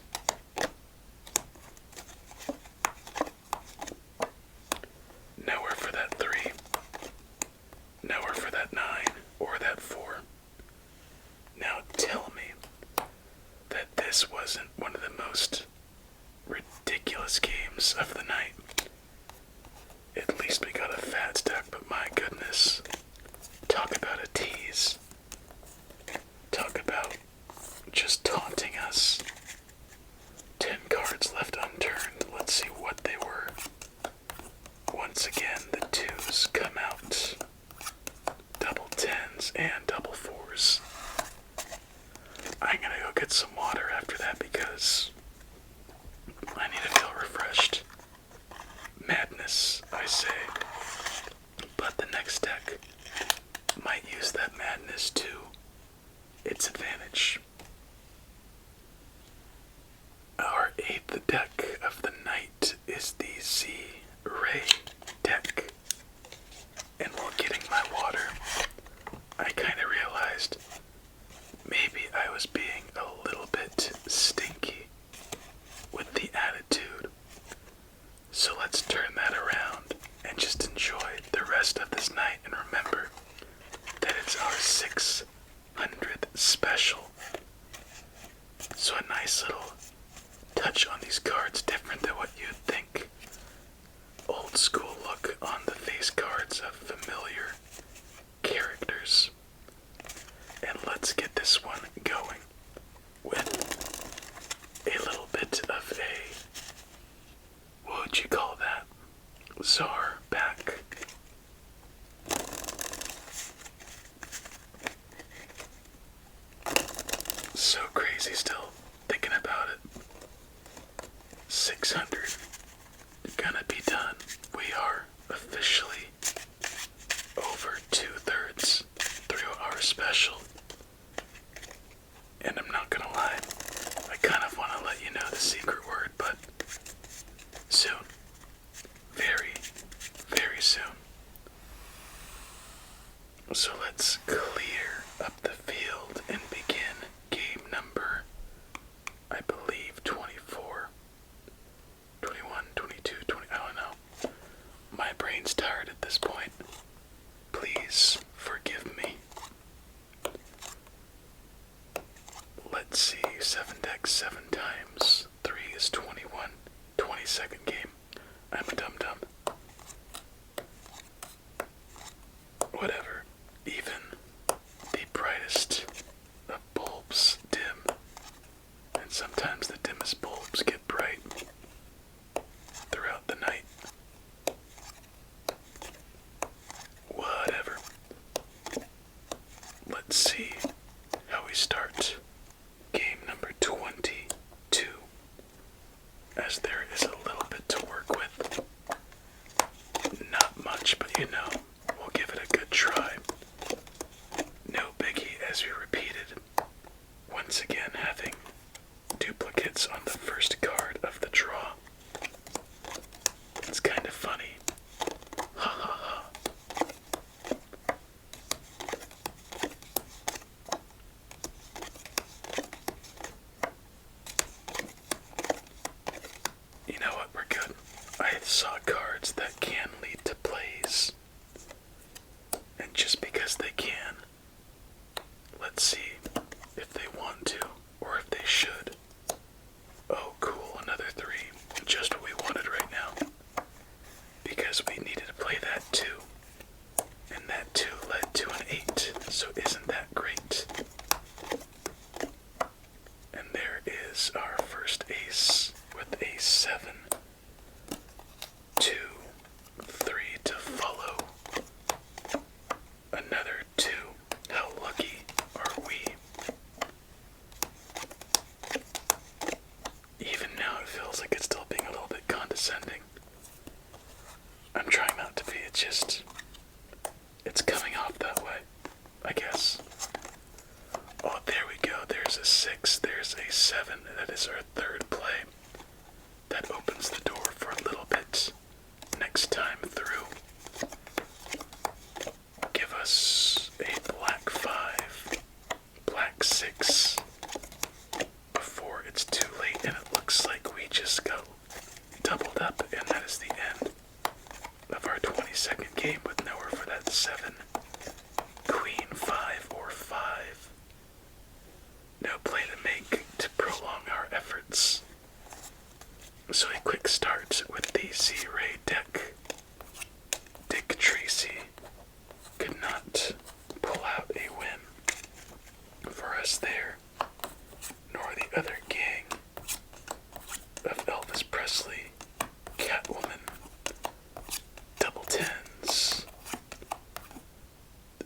Nowhere for that 3. Nowhere for that 9 or that 4. Now tell me that this wasn't one of the most ridiculous games of the night. At least we got a fat stack, but my goodness. Talk about a tease. Talk about just taunting us. 10 cards left unturned. Let's see what they were. Once again, the 2s come out. Double 10s and double 4s. I'm gonna go get some water after that because I need to feel refreshed. Madness, I say. But the next deck might use that madness to its advantage. Our 8th deck of the night is the Z-Ray deck. And while getting my water, I kind of realized maybe I was being a little bit stinky with the attitude. So let's turn that around and just enjoy the rest of this night and remember that it's our 600th special. So a nice little touch on these cards, different than what you'd think. Old school look on the face cards of familiar characters. And let's get this one going with a little bit of a, what would you call that? Czar back. So crazy still thinking about it. 600 gonna be done. We are officially over 2/3 through our special. And I'm not gonna lie, I kind of want to let you know the secret word, but soon. Very, very soon. So let's clear up the field and begin game number, I believe, 24, 21, 22, 20, I don't know. My brain's tired at this point. Please forgive me. Let's see, 7 decks 7 times. 3 is 21. 22nd game. I'm a dum-dum. Whatever. Even the brightest of bulbs dim. And sometimes the dimmest bulbs get bright throughout the night. Whatever. Let's see how we start game number 22, as there is a little bit to work with. Not much, but you know, we'll give it a good try. No biggie, as we repeated. Once again, having duplicates on the first card of the draw. It's kind of funny. Ha ha ha. You know what, we're good. I saw cards that can lead to plays. And just because they can, let's see if they want to, or if they should. Oh cool, another 3. Just what we wanted right now. Because we needed to play that 2. And that 2 led to an 8. So isn't that great? And there is our first ace with a 7. 2, 3 to follow. Another 2. How lucky are we? Even now it feels like it's still being a little bit condescending. I'm trying not to be, it's coming off that way, I guess. Oh, there we go, there's a 6, there's a 7, that is our third play. That opens the door for a little bit. Next time through, give us a black 5, black 6, before it's too late, and it looks like we just got doubled up, and that is the end of our 22nd game with nowhere for that 7. Queen 5 or 5. No play to make to prolong our efforts. So a quick start with the Z-Ray deck. Dick Tracy could not pull out a win for us there, nor the other gang of Elvis Presley, Catwoman, double 10s,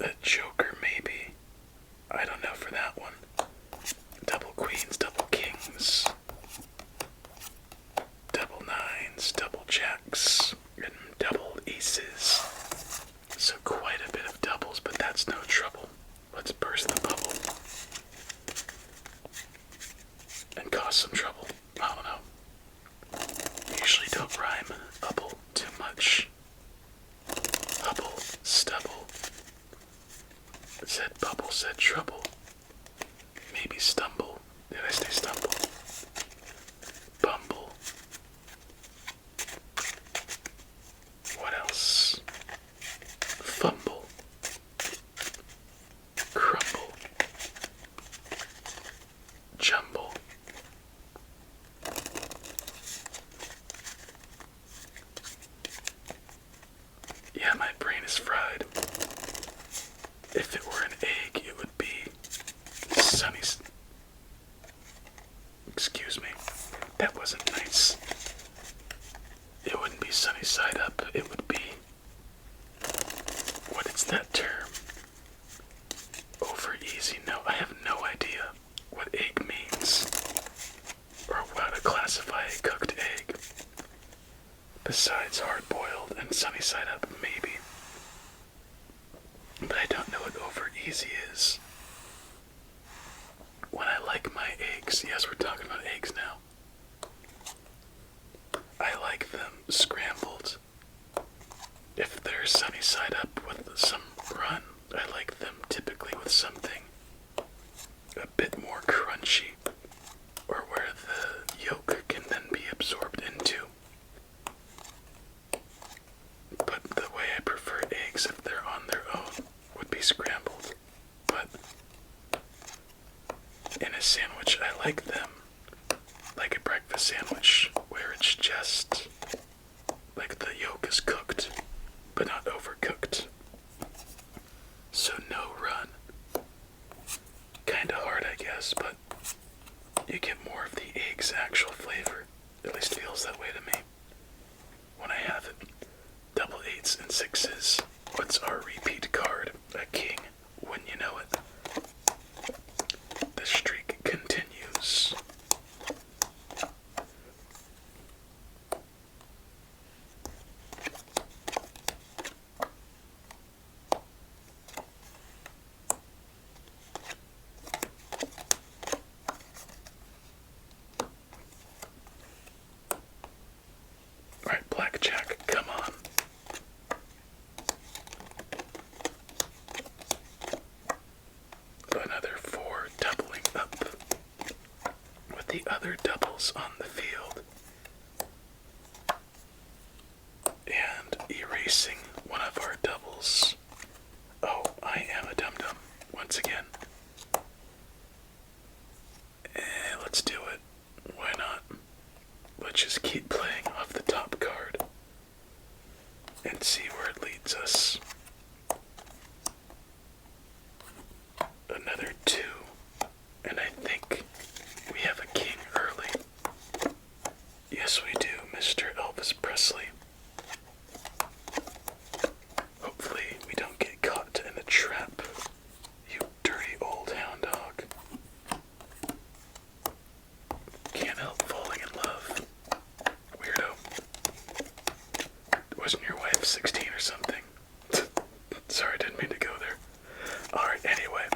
a Joker maybe, I don't know for that one, double queens, double kings, double 9s, double jacks, and double aces. So quite a bit of doubles, but that's no trouble. Let's burst the bubble and cause some trouble. I don't know. Usually don't rhyme bubble too much. Hubble, stubble. It said bubble, said trouble. Maybe stumble. Did I say stumble? Bumble. What else? Fumble. Crumble. Jumble. is fried. If it were an egg, it would be sunny. Excuse me. That wasn't nice. It wouldn't be sunny side up. It would be. What is that term? Over easy? No, I have no idea what egg means. Or how to classify a cooked egg. Besides hard boiled and sunny side up, maybe. But I don't know what over easy is. When I like my eggs, yes, we're talking about eggs now. I like them scrambled. If they're sunny side up with some run, I like them typically with something a bit more crunchy, or where the yolk can then be absorbed into. But the way I prefer eggs, if they're on their own, would be scrambled. But in a sandwich, I like them like a breakfast sandwich, where it's just like the yolk is cooked, but not overcooked. So no run. Kinda hard, I guess, but you get more of the egg's actual flavor. At least feels that way to me when I have it. Double eights and sixes. What's our repeat card? A king. Wouldn't you know it? The streak continues. Alright, blackjack, come on. Another 4 doubling up with the other doubles on the field and erasing one of our doubles. Oh, I am a dum-dum once again. Let's do it. Why not? Let's just keep playing off the top card and see where it leads us. Another 2, and I think we have a king early. Yes, we do, Mr. Elvis Presley. Hopefully we don't get caught in a trap, you dirty old hound dog. Can't help falling in love. Weirdo. Wasn't your wife 16 or something? Sorry, didn't mean to go there. Alright, anyway,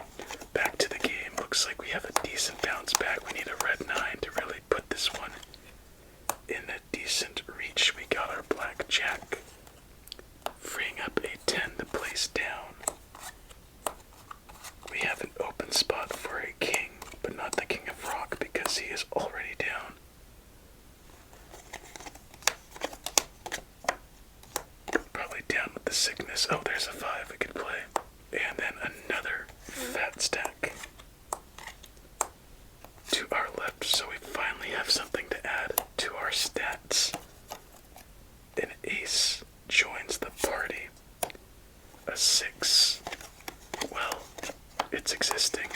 back to the game. Looks like we have a decent bounce back. We need a red 9 to really put this one in a decent reach. We got our black jack, freeing up a 10 to place down. We have an open spot for a king, but not the king of rock because he is already down. Probably down with the sickness. Oh, there's a 5 we could play. And then another fat stack to our left, so we finally have something to add to our stats. An ace joins the party. A 6. Well, it's existing.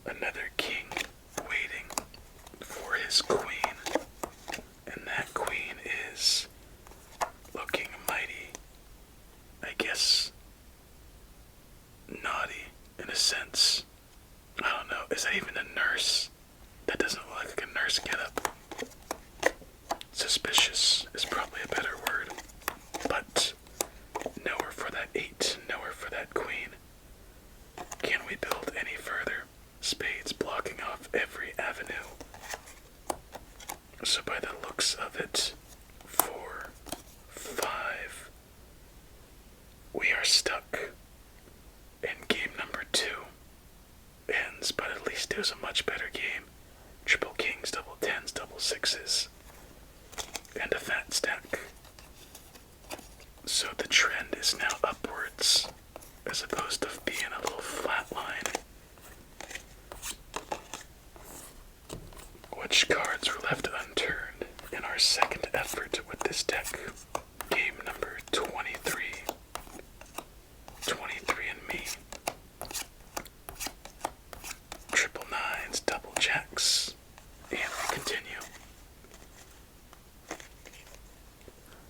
Another king waiting for his queen. And that queen is looking mighty, I guess, naughty in a sense. I don't know, is that even a nurse? That doesn't look like a nurse getup. Suspicious is probably a better word. But nowhere for that 8, nowhere for that queen. Can we build any further? Spades blocking off every avenue. So by the looks of it, 4, 5, we are stuck. And game number 2 ends, but at least it was a much better game. Triple kings, double 10s, double 6s, and a fat stack. So the trend is now upwards, as opposed to being a little flat line. Which cards were left unturned in our second effort with this deck? Game 23. 23 and me. Triple nines, double jacks. And we continue.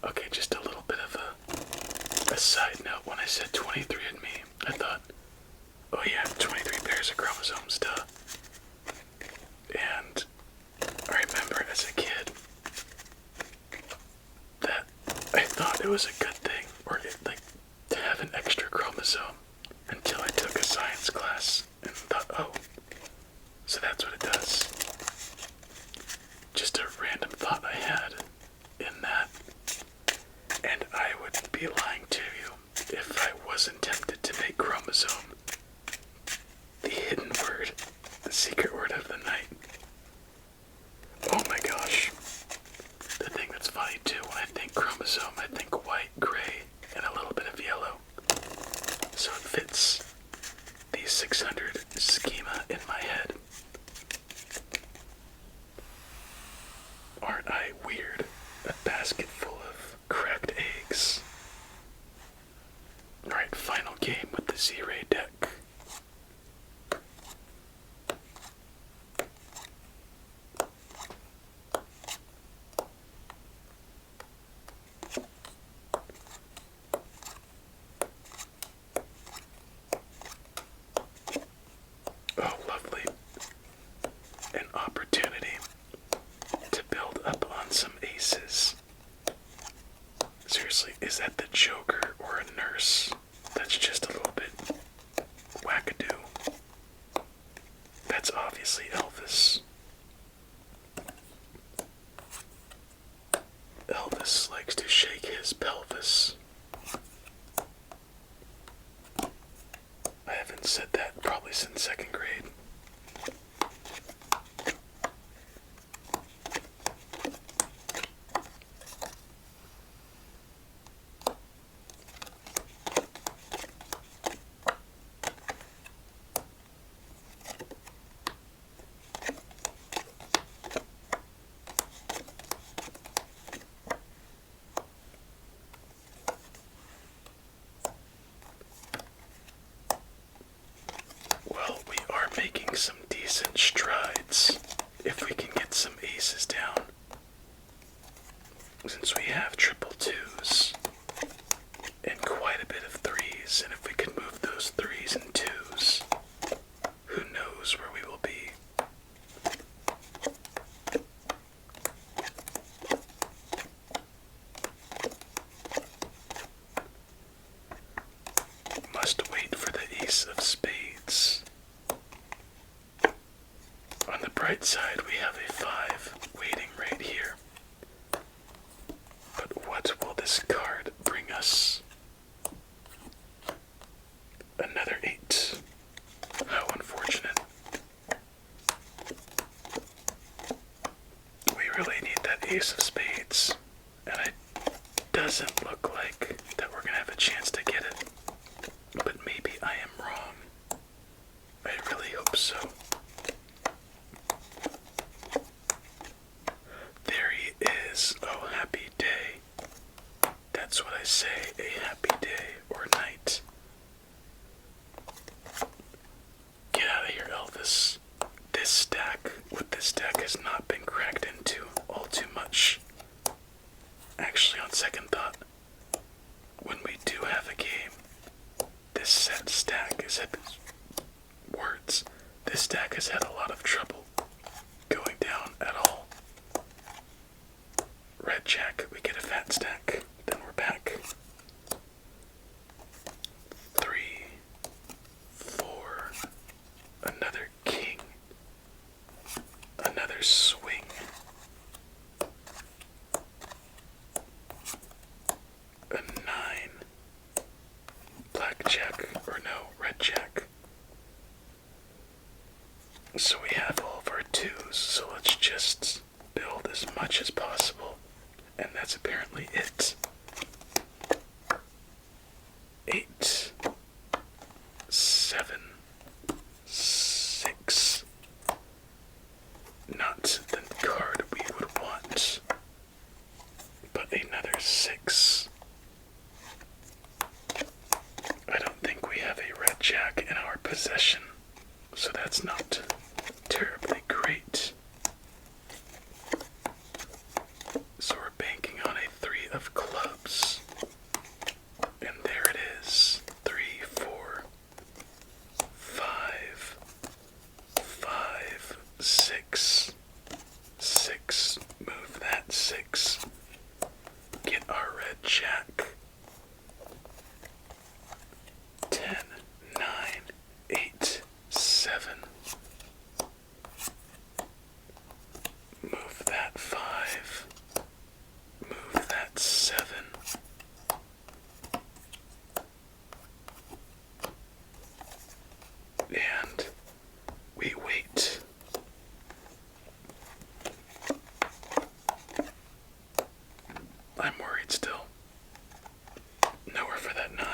Okay, just a little bit of a side note. When I said 23 and me, I thought, oh yeah, 23 pairs of chromosomes, duh. And I remember as a kid that I thought it was a good thing, or like to have an extra chromosome, until I took a science class and thought, oh, so that's what it does. Just a random thought I had in that, and I wouldn't be lying to you if I wasn't tempted to make chromosome the hidden word, the secret word of the night. Oh my gosh. The thing that's funny too, when I think chromosome, I think white, gray, and a little bit of yellow. So it fits the 600 schema in my head. Aren't I weird? A basket full of cracked eggs. Alright, final game with the Z-Ray deck. Oh, lovely. An opportunity to build up on some aces. Seriously, is that the Joker or a nurse? That's just a little bit wackadoo. That's obviously Elvis. Elvis likes to shake his pelvis. I haven't said that probably since second grade. Well, we are making some decent strides if we can get some aces down. Since we have triple twos and quite a bit of threes, and if we can move those threes and twos, who knows where we will be. Must wait for the ace of spades. On the bright side, we have a 5 waiting right here. But what will this card bring us? Another 8. How unfortunate. We really need that ace of spades, and it doesn't look like that we're gonna have a chance to get it. But maybe I am wrong. I really hope so. There he is. Oh, happy day. That's what I say, a happy day or night. Get out of here, Elvis. This stack, what this deck has not been cracked into all too much. Actually, on second thought, when we do have a game, this set stack has had words. This stack has had a lot of trouble going down at all. Red jack, we get a fat stack. Then we're back. 3, 4, another king, another swing, a 9, blackjack, or no, red jack. So we have all of our twos, so let's just build as much as possible. And that's apparently it. 8, 7, 6. Not the card we would want, but another 6. possession, so that's not terribly great. So we're banking on a 3 of clubs. And there it is. 3, 4, 5, 5, 6. 6. Move that 6. Get our red jack. 10, 9, 8, 7. Move that 5. Move that 7. And we wait. I'm worried still. Nowhere for that 9.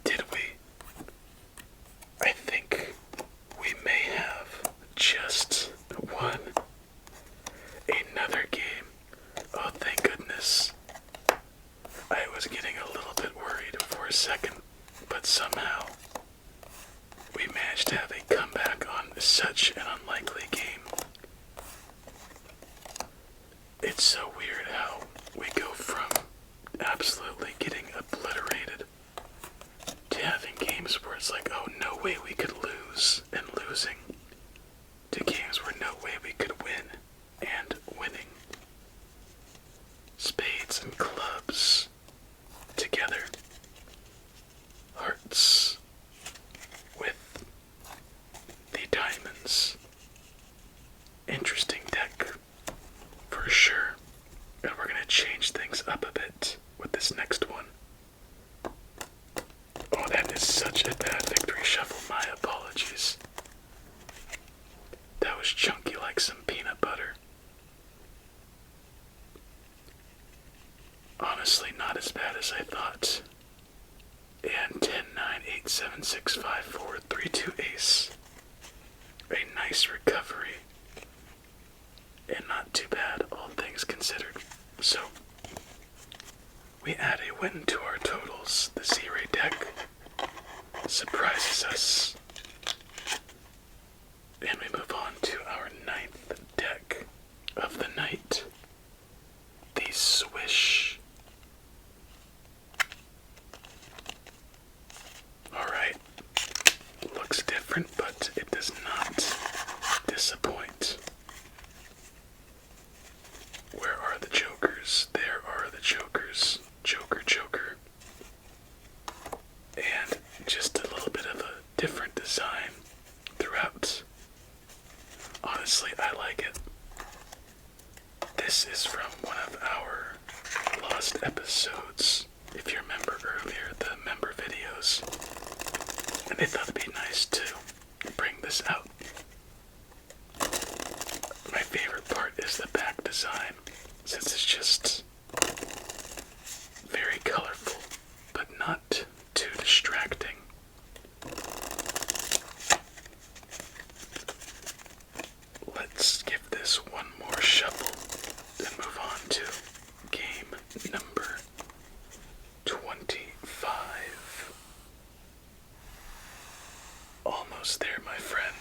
Did we? I think we may have just won another game. Oh, thank goodness. I was getting a little bit worried for a second, but somehow we managed to have a comeback on such an unlikely game. It's so weird how we go from absolutely getting obliterated to having games where it's like, oh, no way we could lose, and losing, to games where no way we could win, and winning. Spades and clubs together. Hearts with the diamonds. Interesting deck, for sure. And we're going to change things up a bit with this next one. Oh, that is such a bad victory shuffle. My apologies. That was chunky like some peanut butter. Honestly, not as bad as I thought. And 10, 9, 8, 7, 6, 5, 4, 3, 2 ace. A nice recovery. And not too bad, all things considered. So, we add a win to our totals. The Z-Ray deck surprises us. And we move on to our 9th deck of the night. The Swish. Alright. Looks different, but it does not disappoint. Where are the jokers? There are the jokers. Joker, joker. And just a little bit of a different design throughout. Honestly, I like it. This is from one of our lost episodes. If you remember earlier, the member videos. And they thought it'd be nice to bring this out. My favorite part is the back design, since it's just very colorful, but not too distracting. Let's give this one more shuffle and move on to game number 25. Almost there, my friend.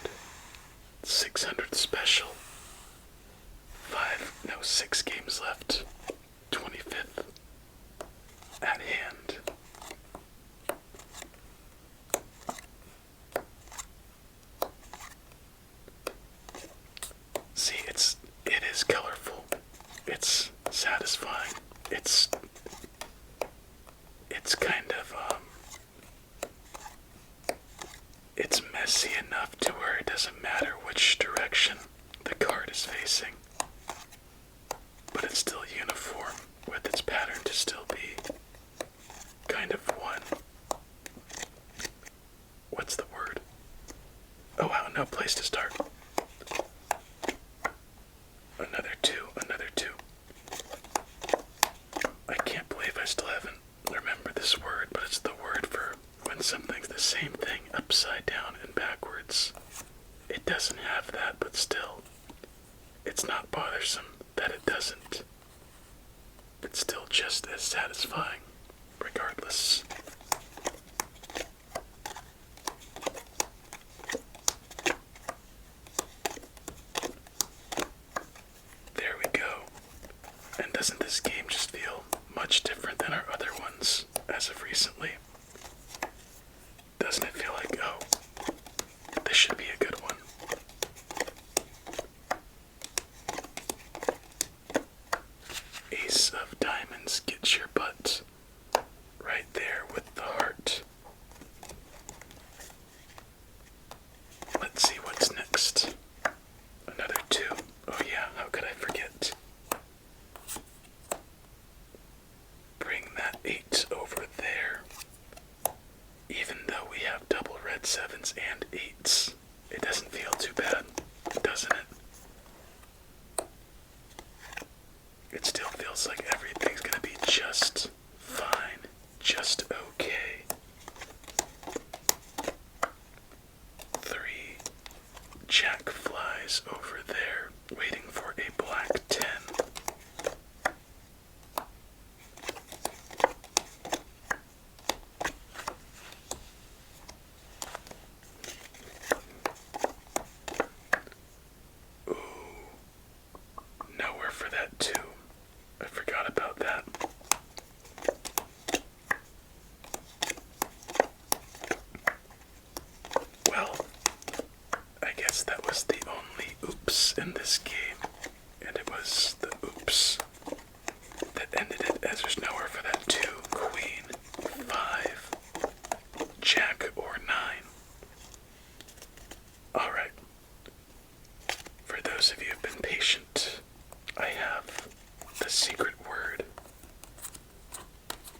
600 special. 6 games left. 25th at hand. See, it is colorful. It's satisfying. It's kind of it's messy enough to where it doesn't matter which direction the card is facing. But it's still uniform with its pattern to still be kind of one. What's the word? Oh wow, no place to start. Another 2, another 2. I can't believe I still haven't remembered this word, but it's the word for when something's the same thing a it's not bothersome that it doesn't. It's still just as satisfying, regardless. There we go. And doesn't this game just feel much different than our other ones as of recently? Doesn't it feel like, oh, this should be a good one? Ace of diamonds gets your butt right there with the heart. Let's see what's next. Another 2. Oh yeah, how could I forget? Bring that 8 over there. Even though we have double red 7s and 8s, it doesn't feel too bad, doesn't it? It still feels like everything's gonna be just fine, just okay. 3 jack flies over there, waiting for a black 10. Ooh, nowhere for that 2. I forgot about that. Well, I guess that was the only oops in this game, and it was the oops that ended it, as there's nowhere for that 2, queen, 5, jack, or 9. Alright, for those of you who've been patient, I have the secret word.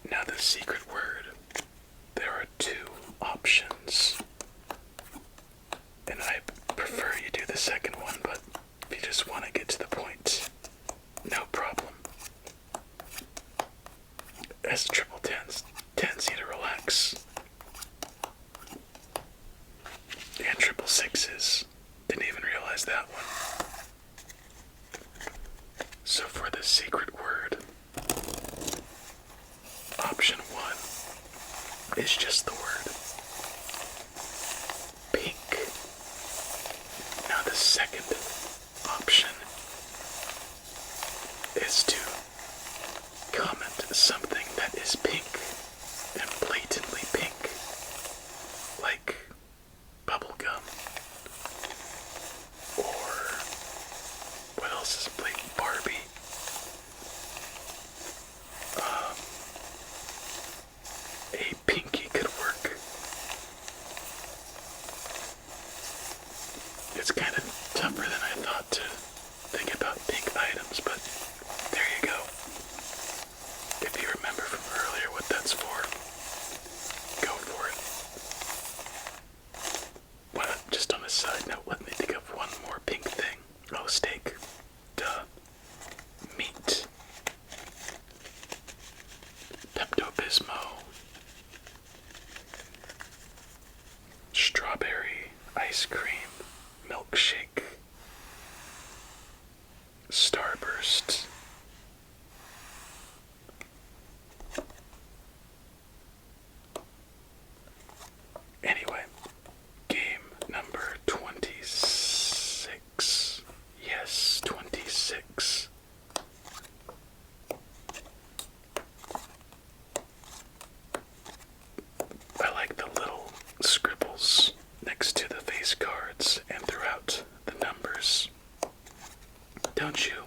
Now the secret word, there are 2 options. And I prefer you do the second one, but if you just want to get to the point, no problem. As triple tens need to relax. And triple sixes, didn't even realize that one. So for the secret word, option 1 is just the word pink. Now the second option is to comment something that is pink and blatantly pink, like bubblegum, or what else is blatant? Barbie. A pinky could work. It's kind of tougher than I thought to think about pink items, but there you go. If you remember from earlier what that's for, go for it. Well, just on a side note, let me think of one more pink thing. Oh, steak. Duh. Meat. Pepto-Bismol. Strawberry ice cream. Milkshake. Starburst. Anyway, game number 26. Yes, 26. I like the little scribbles next to the face cards and throughout the numbers. Don't you?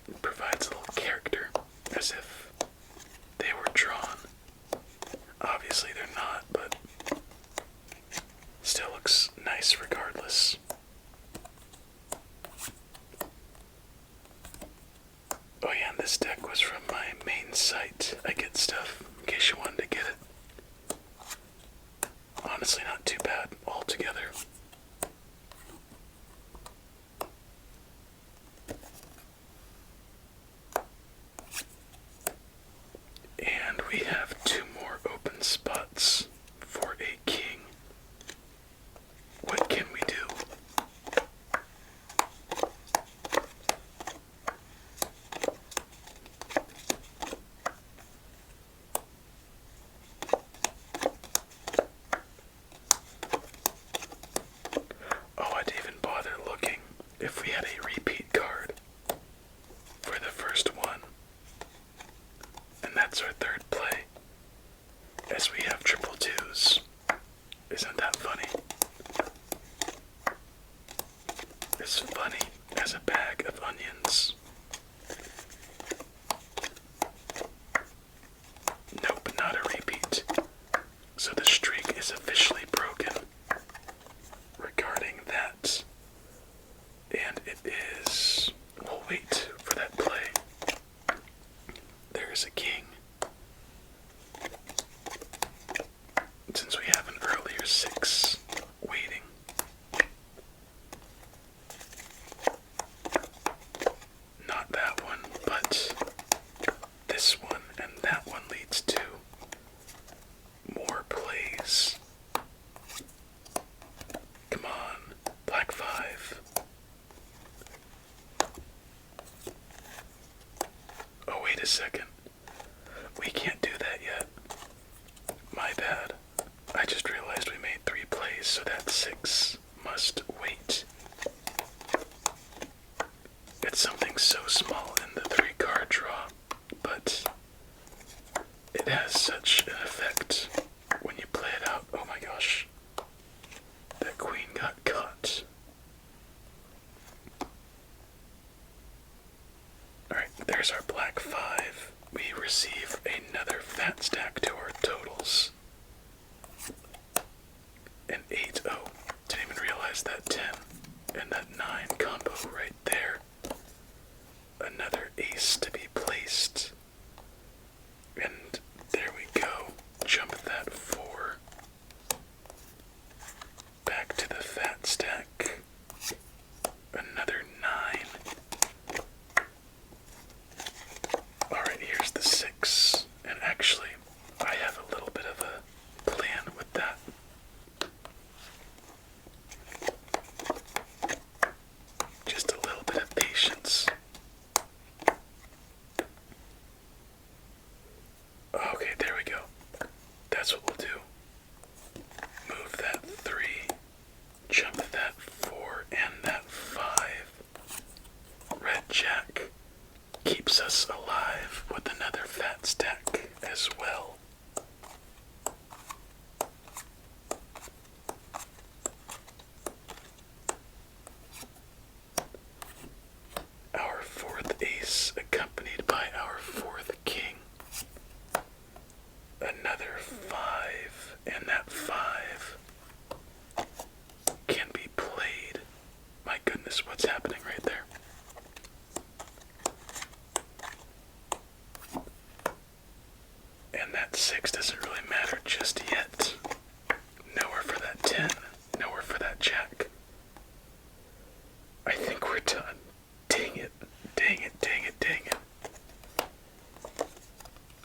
It provides a little character, as if they were drawn. Obviously they're not, but still looks nice regardless. Oh yeah, and this deck was from my main site. I get stuff in case you wanted to get it. Honestly, not too bad altogether. And we have 2 more open spots for a king. What can we do? as funny as a bag of onions. Nope, not a repeat. So the streak is officially broken regarding that. And it is... We'll wait for that play. There's a king. Since we have an earlier 6 waiting. Not that one, but this one, and that one leads to more plays. Come on, black 5. Oh, wait a second. We can't do that yet. My bad. I just realized we made 3 plays, so that 6 must wait. It's something so small in the 3-card draw, but it has such an effect when you play it out. Oh my gosh. That queen got caught. Alright, there's our black 5. We receive another fat stack to our totals. An 8, oh, didn't even realize that 10 and that 9 combo right there. Another ace to be placed. And there we go. Jump that 4. Back to the fat stack. Another 9. Alright, here's the 6. And actually, I have a little bit of a plan with that. Just a little bit of patience. Okay, there we go. That's what we'll do. Move that 3, jump that 4, and that 5. Red Jack keeps us alive with another fat stack as well. Our 4th ace accompanied by our 4th king. Another 5, and that 5 can be played. My goodness, what's happening right there? And that 6 doesn't really matter just yet. Nowhere for that 10, nowhere for that jack. I think we're done. Dang it, dang it, dang it, dang it.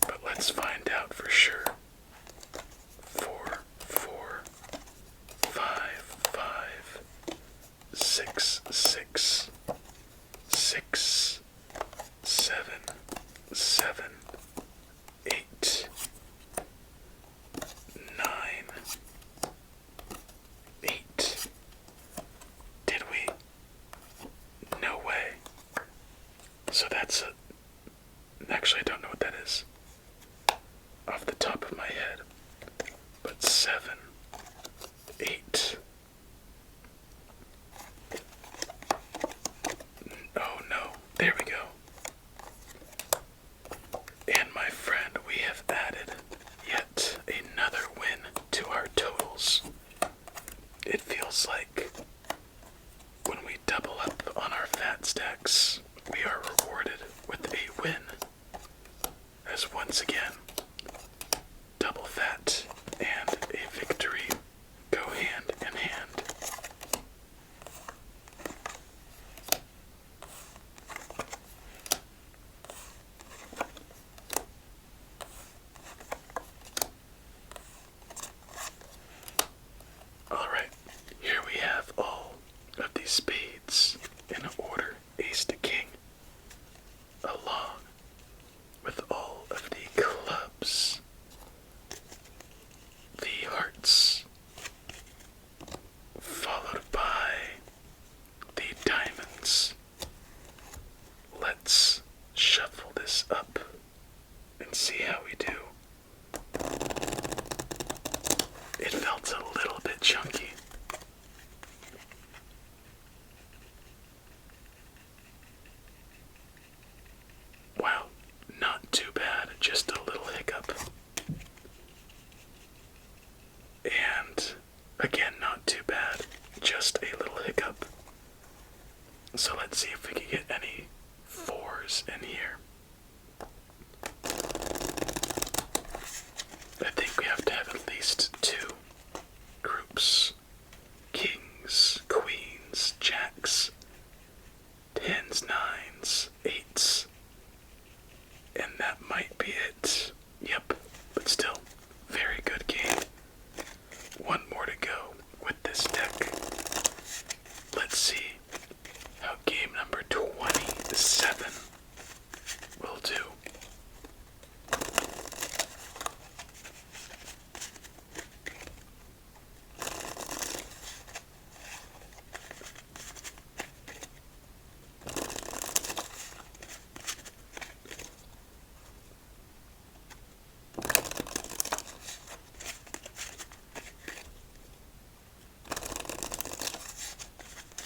But let's find out for sure. 4, 4, 5, 5, 6, 6, 6, 7, 7, 8, 9, 8. Did we? No way. So that's a... Actually, I don't know what that is off the top of my head. But 7, 8. Oh no, there we go. And my friend, we have added yet another win to our totals. It feels like when we double up on our fat stacks, we are rewarded with a win. As once again, double fat and a victory go hand in hand. Alright, here we have all of these spades in order, ace to king, along with all of the clubs, the hearts, followed by the diamonds. Let's shuffle this up and see how we do. It felt a little bit chunky. So let's see if we can get any fours in here. I think we have to have at least two groups. Kings, queens, jacks, tens, nines, eights. And that might be it. Yep, but still, very good game. One more to go with this deck. Let's see how game number 27 will do.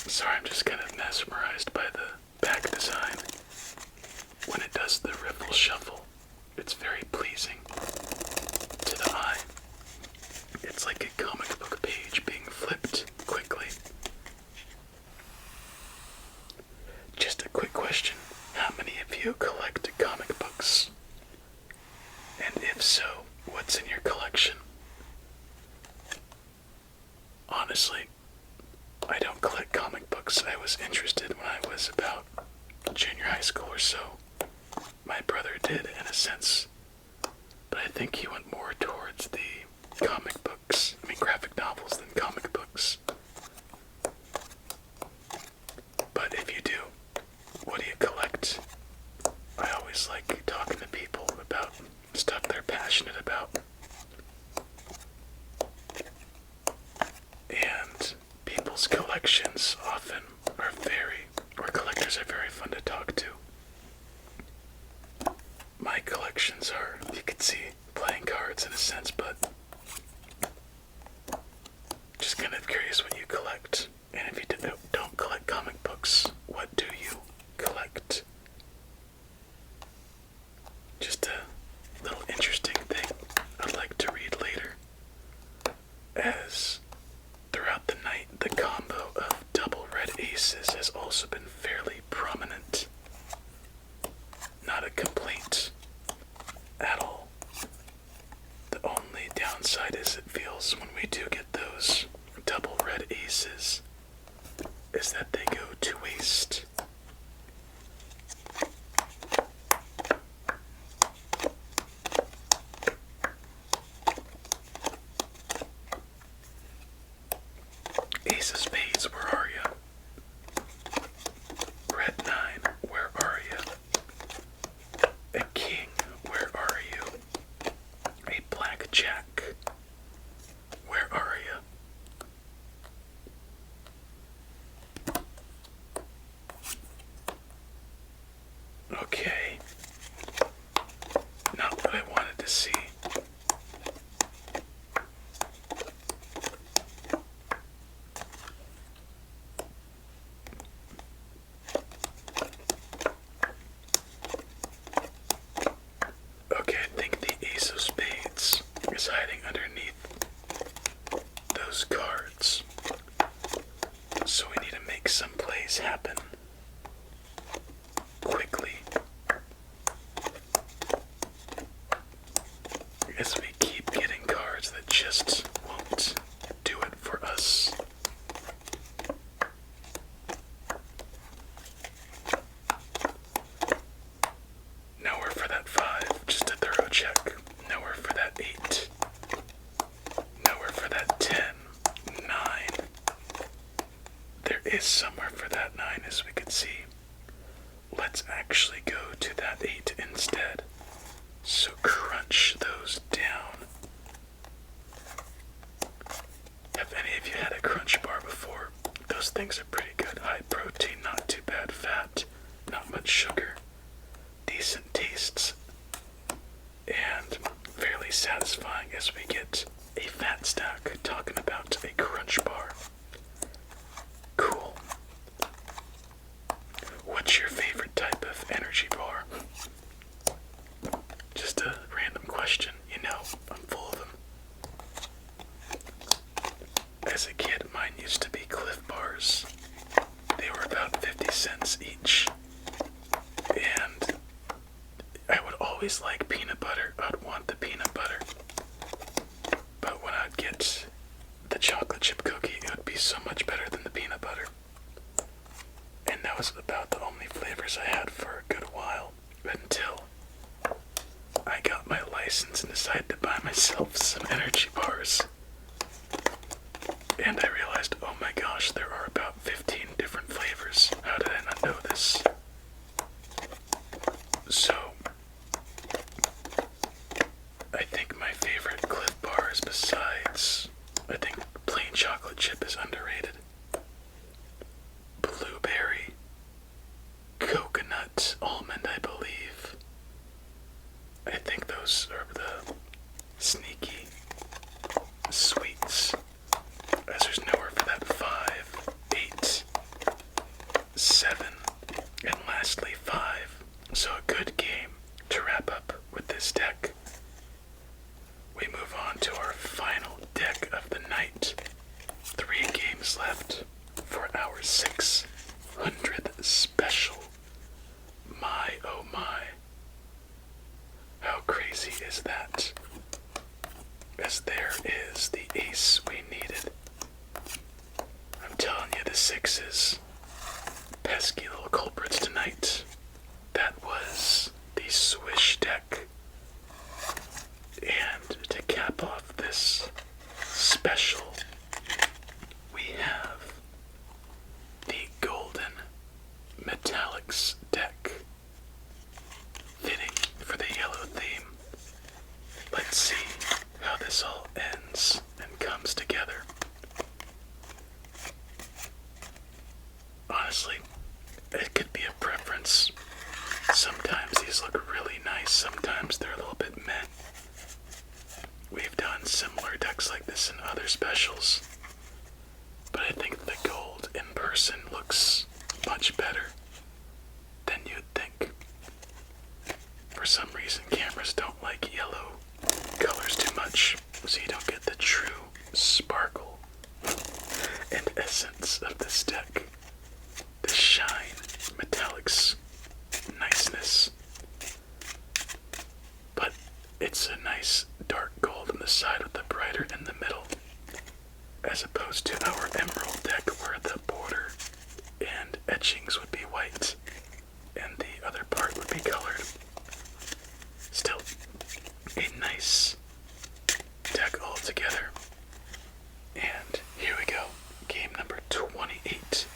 Sorry, I'm just kind of mesmerized by the back design. When it does the riffle shuffle, it's very pleasing to the eye. It's like a comic book page being flipped quickly. Just a quick question. How many of you collect comic books? And if so, what's in your collection? Honestly, I don't collect comic books. I was interested when I was about junior high school or so. My brother did, in a sense. But I think he went more towards the comic books. Graphic novels than comic books. But if you do, what do you collect? I always like talking to people about stuff they're passionate about. And people's collections often are collectors are very fun to talk to. My collections are, you could see, playing cards in a sense, but just kind of curious what you collect. And if you don't collect comic books, what do you collect? Just a little interesting thing I'd like to read later. As throughout the night, the combo of double red aces has also been fairly prominent. Not a complaint at all. The only downside is it feels when we do get those double red aces is that they go to waste. Ace of spades, where are ya? Red nine, where are ya? A king, where are you? A black jack, where are ya? Okay, not what I wanted to see. Okay, I think the ace of spades is hiding underneath those cards. So we need to make some plays happen quickly. As we keep getting cards that just won't do it for us. Nowhere for that 5, just a thorough check. Nowhere for that 8. Nowhere for that 10. 9. There is somewhere for that 9, as we can see. Let's actually go to that 8 instead. So crunch those down. Have any of you had a crunch bar before? Those things are pretty good. High protein, not too bad fat, not much sugar. Decent tastes, and fairly satisfying as we get a fat stack. Talking about a crunch bar. Cool. What's your favorite type of energy bar? Just a random question, you know, I'm full of them. As a kid, mine used to be Cliff Bars. They were about 50 cents each. And I would always like peanut butter. I'd want the peanut butter. But when I'd get the chocolate chip cookie, it would be so much better than the peanut butter. And that was about the only flavors I had for a good while, until I got my license and decided to buy myself some energy bars. And I realized, oh my gosh, there are about 15 different flavors. How did I not know this? So, I think my favorite Cliff bars, besides, I think plain chocolate chip is underrated. Blueberry, coconut, almond, I believe. I think those are the sneaky sweets, as there's nowhere for that 5, 8, 7, and lastly 5. So a good game to wrap up with this deck. We move on to our final deck of the night. 3 games left for our 600th special. My oh my. How crazy is that? As there is the ace we needed. I'm telling you, the 6s. Pesky little culprits tonight. That was the Swish deck. And to cap off this special, we have the Golden Metallics deck, fitting for the yellow theme. Let's see how this all ends and comes together. Honestly, it could be a preference. Sometimes these look really nice, sometimes they're a little bit meh. We've done similar decks like this in other specials, but I think the gold in person looks much better than you'd think. For some reason, cameras don't like yellow colors too much, so you don't get the true sparkle and essence of this deck. The shine, metallics, niceness. But it's a nice dark gold on the side with the brighter in the middle, as opposed to our emerald deck where the border and etchings would be white and the other part would be colored. Still, a nice deck altogether. And here we go, game number 28.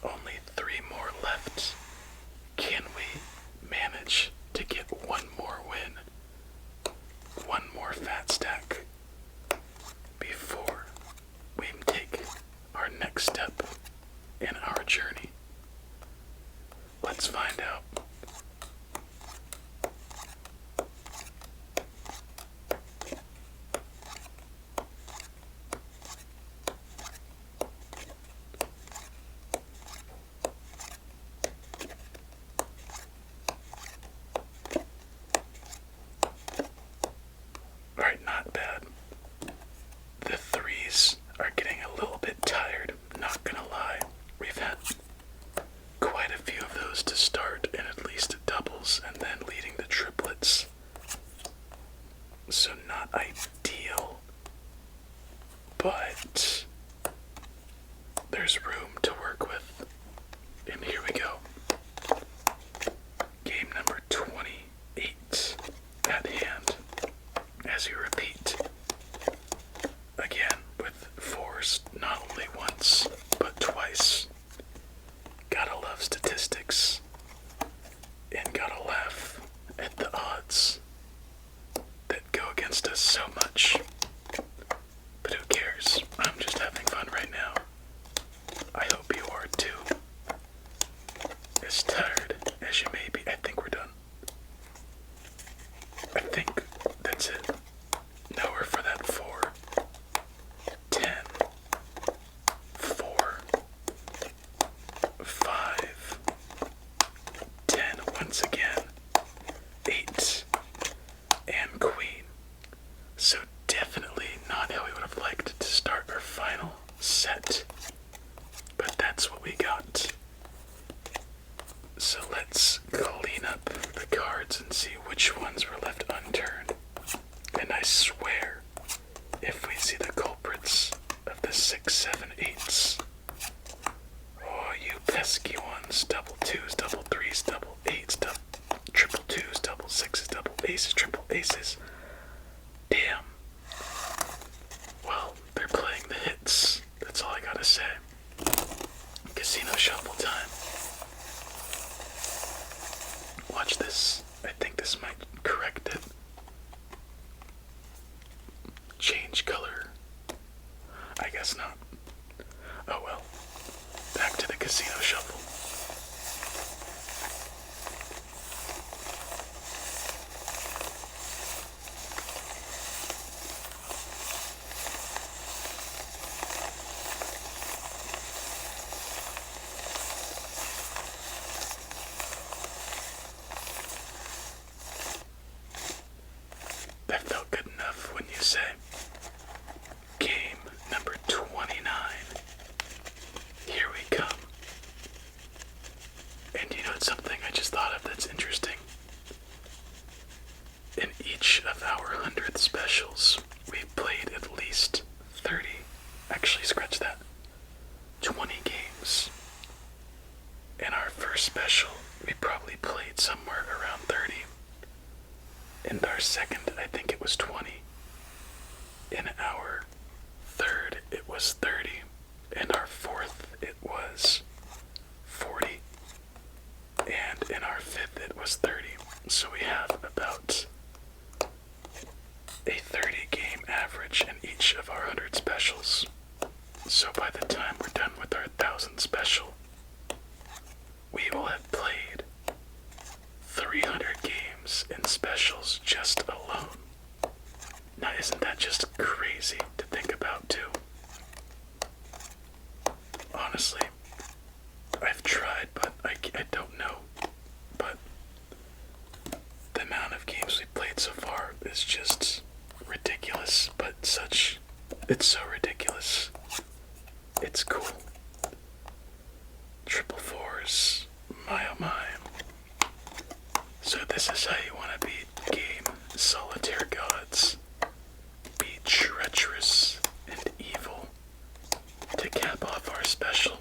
Only 3 more left. Can we manage to get one more win? One more fat stack before we take our next step in our journey? Let's find out. Alright, not bad. The 3s are getting a little bit tired, not gonna lie. We've had quite a few of those to start, and at least doubles, and then leading the triplets. So not ideal, but there's room to work with. And here we go. Game number 28 at hand. As you repeat, again with 4s, not only once, but twice. Gotta love statistics, and gotta laugh at the odds that go against us so much. But who cares? I'm just having fun right now. I hope you are too. As tired as you may be, I think we're done. I think that's it. Nowhere for that 4. 10. 4. 5. 10 once again. 8. And queen. So definitely not how we would have liked to start our final set. But that's what we got. So let's clean up the cards and see which ones were left unturned. And I swear, if we see the culprits of the 6, 7, 8s, oh, you pesky ones, double 2s, double 3s, double 8s, triple 2s, double 6s, double aces, triple aces. Damn. Well, they're playing the hits. That's all I gotta say. Casino shuffle time. Watch this. I think this might correct it. Change color. I guess not. Oh well. Back to the casino shuffle. That felt good enough, wouldn't you say? Game number 29. Here we come. And you know something I just thought of that's interesting? In each of our 100th specials, we've played at least 30, actually scratch that, 20 games. In our first special, we probably played somewhere around 30. In our second, I think it was 20. In our third, it was 30. In our fourth, it was 40. And in our fifth, it was 30. So we have about a 30 game average in each of our 100 specials. So by the time we're done with our 1000 special, we will have played 300 games in specials just alone. Now isn't that just crazy to think about too? Honestly, I've tried, but I don't know. But the amount of games we've played so far is just ridiculous, but it's so ridiculous. It's cool. Triple fours, my oh my. So this is how you want to beat game Solitaire gods. Be treacherous and evil to cap off our special,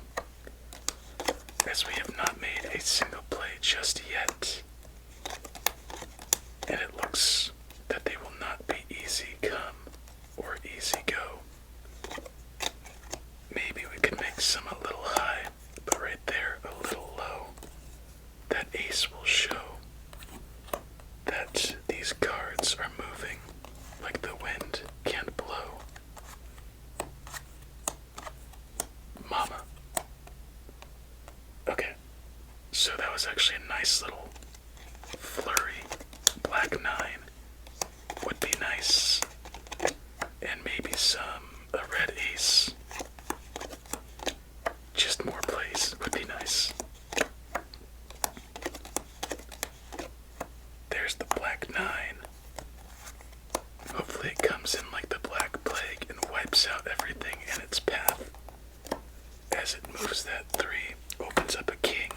as we have not made a single play just yet. And it looks that they will not be easy come or easy go. Maybe we could make some a little high, but right there a little low. That ace will show that these cards are moving like the wind can't blow. Mama. Okay, so that was actually a nice little flurry. Black 9 would be nice. And maybe a red ace. Just more plays would be nice. There's the black 9. Hopefully it comes in like the black plague and wipes out everything in its path. As it moves that 3, opens up a king,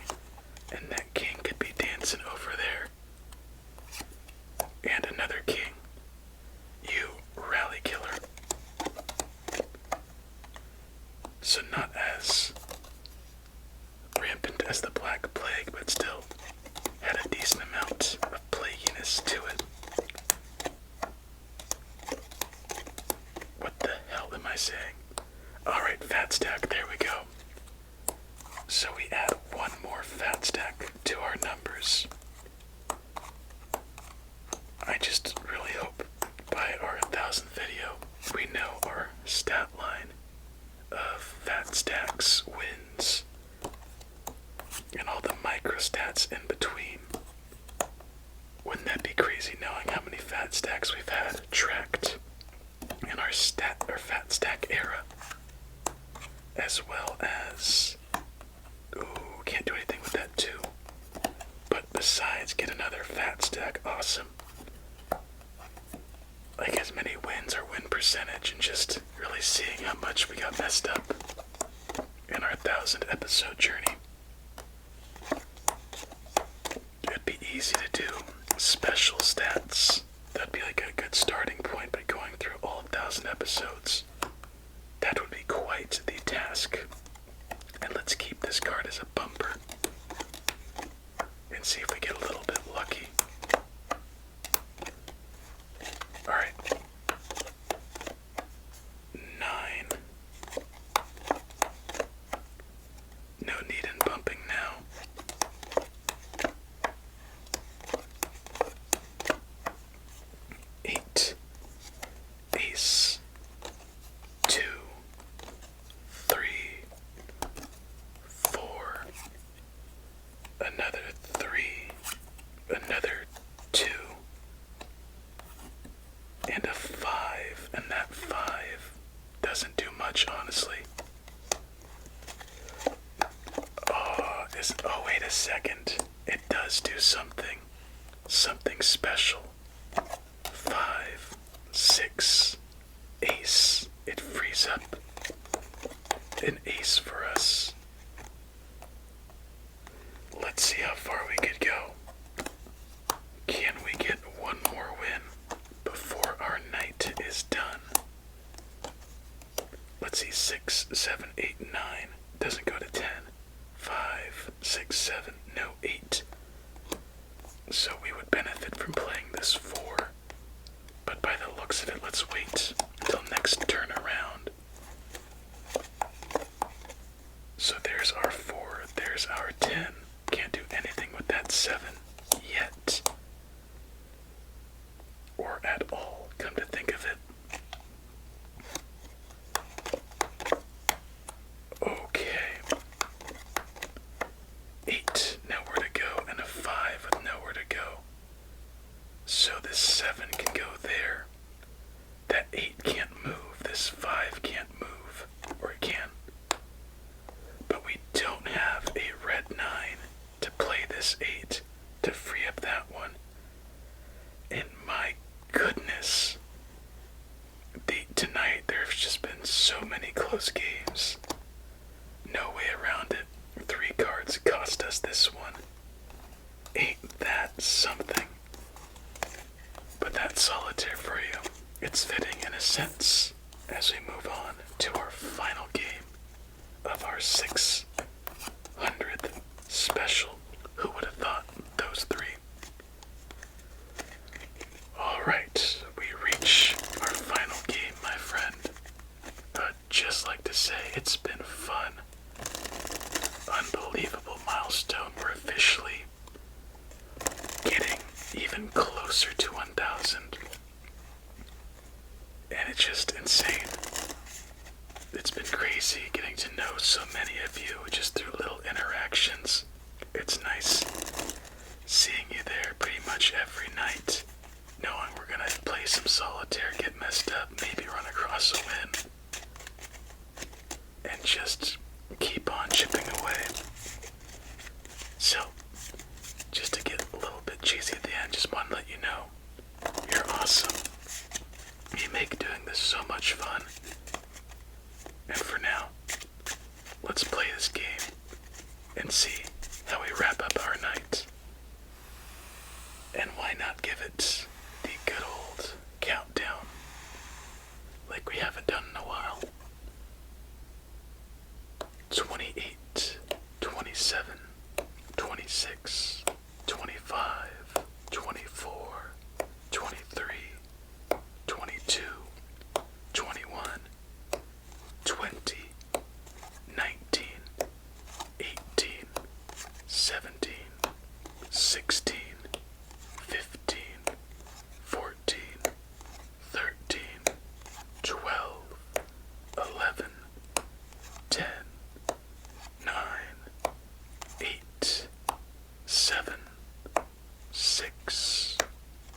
and that king could be dancing over there. And another king. You rally killer. So not as rampant as the black plague, but still had a decent amount of plaguiness to it. What the hell am I saying? Alright, fat stack, there we go. So we add one more fat stack to our numbers. I just really hope by our 1000th video we know our stat line of fat stacks, wins, and all the micro stats in between. Wouldn't that be crazy knowing how many fat stacks we've had tracked in our fat stack era, as well as, ooh, can't do anything with that too. But besides, get another fat stack, awesome. Like as many wins or win percentage, and just really seeing how much we got messed up in our 1000 episode journey. easy to do special stats. That'd be like a good starting point, but going through all 1,000 episodes, that would be quite the task. And let's keep this card as a bumper and see if we get a little bit lucky. Alright. 9. No need in bumping now. 8. Ace. 2. 3. 4. Another 3. Another 2. And a 5. And that 5 doesn't do much, honestly. Oh, wait a second. It does do something. Something special. 5, 6, ace. It frees up an ace for us. Let's see how far we could go. Can we get one more win before our night is done? Let's see, 6, 7, 8, 9. Doesn't go to 10. 5, 6, 7, no 8. So we would benefit from playing this 4. But by the looks of it, let's wait until next turn around. So there's our 4, there's our 10. Can't do anything with that 7 yet. Or at all, come to think of it. Okay. 8, nowhere to go, and a 5 with nowhere to go. So this 7 can go there. That 8 can't move. This 5 can't move. Or it can. But we don't have a red 9 to play this 8 to free up that one. And my goodness. Tonight there's just been so many close games. No way around it. 3 cards cost us this one. Ain't that something? But that's Solitaire for you. It's fitting in a sense as we move on to our final game of our 600th special. Who would have thought those 3? Alright, we reach our final game, my friend. Just like to say, it's been fun. Unbelievable milestone. We're officially getting even closer to 1,000. And it's just insane. It's been crazy getting to know so many of you just through little interactions. It's nice seeing you there pretty much every night, knowing we're gonna play some solitaire, get messed up, maybe run across a win, and just keep on chipping away. So, just to get a little bit cheesy at the end, just want to let you know, you're awesome. You make doing this so much fun. And for now, let's play this game and see how we wrap up our night. And why not give it the good old countdown, like we haven't done in a while. 28, 27, 26, 25, 24, 23, 22, 21, 20, 19, 18, 17, 16, 15, 14, 13, 12, 11, 10, 9, 8, 7, 6,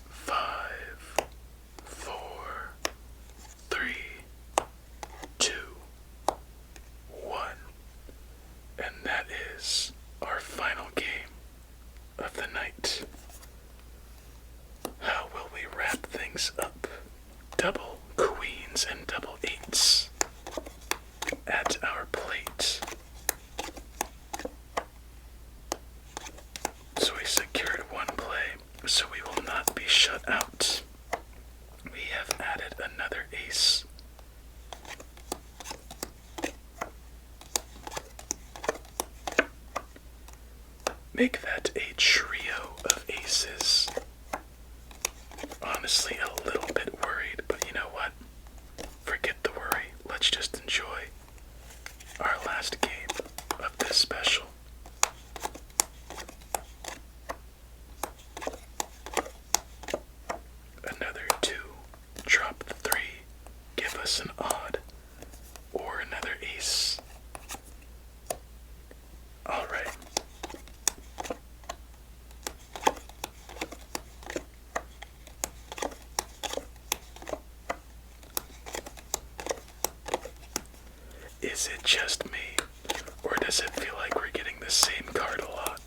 5, 4, 3, 2, 1. And that is our final game of the night. How will we wrap things up? Double queens and double 8s at our plate. So we secured one play. make that a trio of aces. Honestly, a little bit worried, but you know what? Forget the worry. Let's just enjoy our last game of this special. Another 2, drop the 3, give us an odd, or another ace. Alright. Is it just me, or does it feel like we're getting the same card a lot?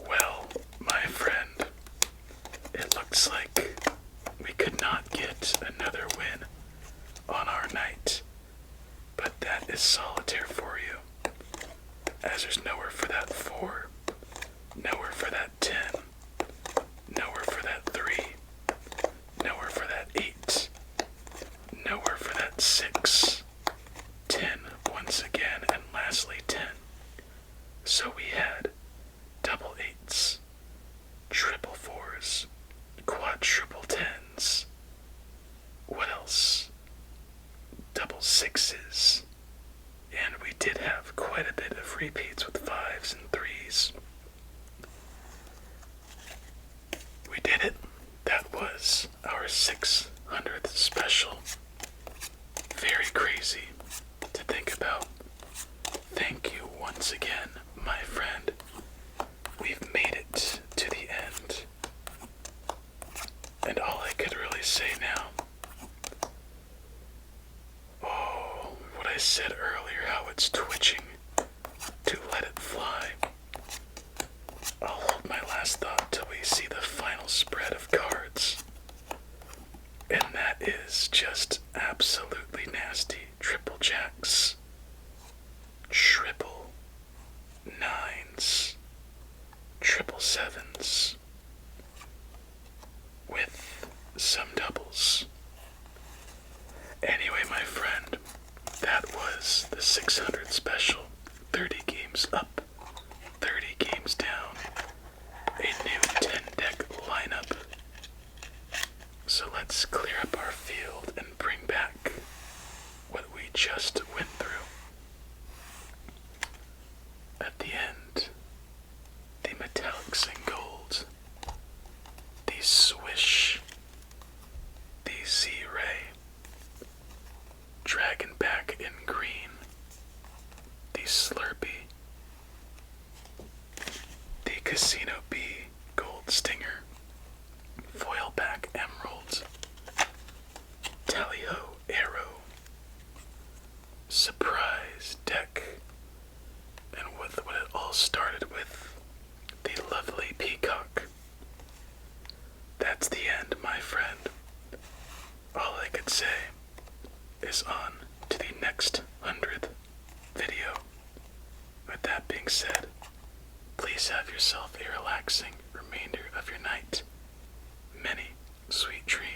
Well, my friend, it looks like we could not get another win on our night, but that is Solitaire for you, as there's nowhere for that 4, nowhere for that 10, nowhere for that 3, nowhere for that 8, nowhere for that 6, 10 once again, and lastly 10. So we had double 8s, triple 4s, quadruple 10s. What else? Double 6s. And we did have quite a bit of repeats with 5s and 3s. We did it. That was our 600th special. Very crazy to think about. Thank you once again, my friend. We've made it to the end. And all I could really say now, oh, what I said earlier, how it's twitching to let it fly. I'll hold my last thought till we see the final spread of cards. And that is just absolutely nasty. Triple jacks, triple 9s, triple 7s, with some doubles. Anyway, my friend, that was the 600 special. 30 games up, 30 games down, a new 10-deck lineup. So let's clear up our field and bring back what we just went through. At the end, the metallics in gold, the swish, the Z-ray, dragonback in green, the slurpee, the casino B gold stinger, foilback emerald, tally-ho arrow, surprise deck, and with what it all started with, the lovely peacock. That's the end, my friend. All I could say is on to the next 100th video. With that being said, please have yourself a relaxing remainder of your night. Many sweet dreams.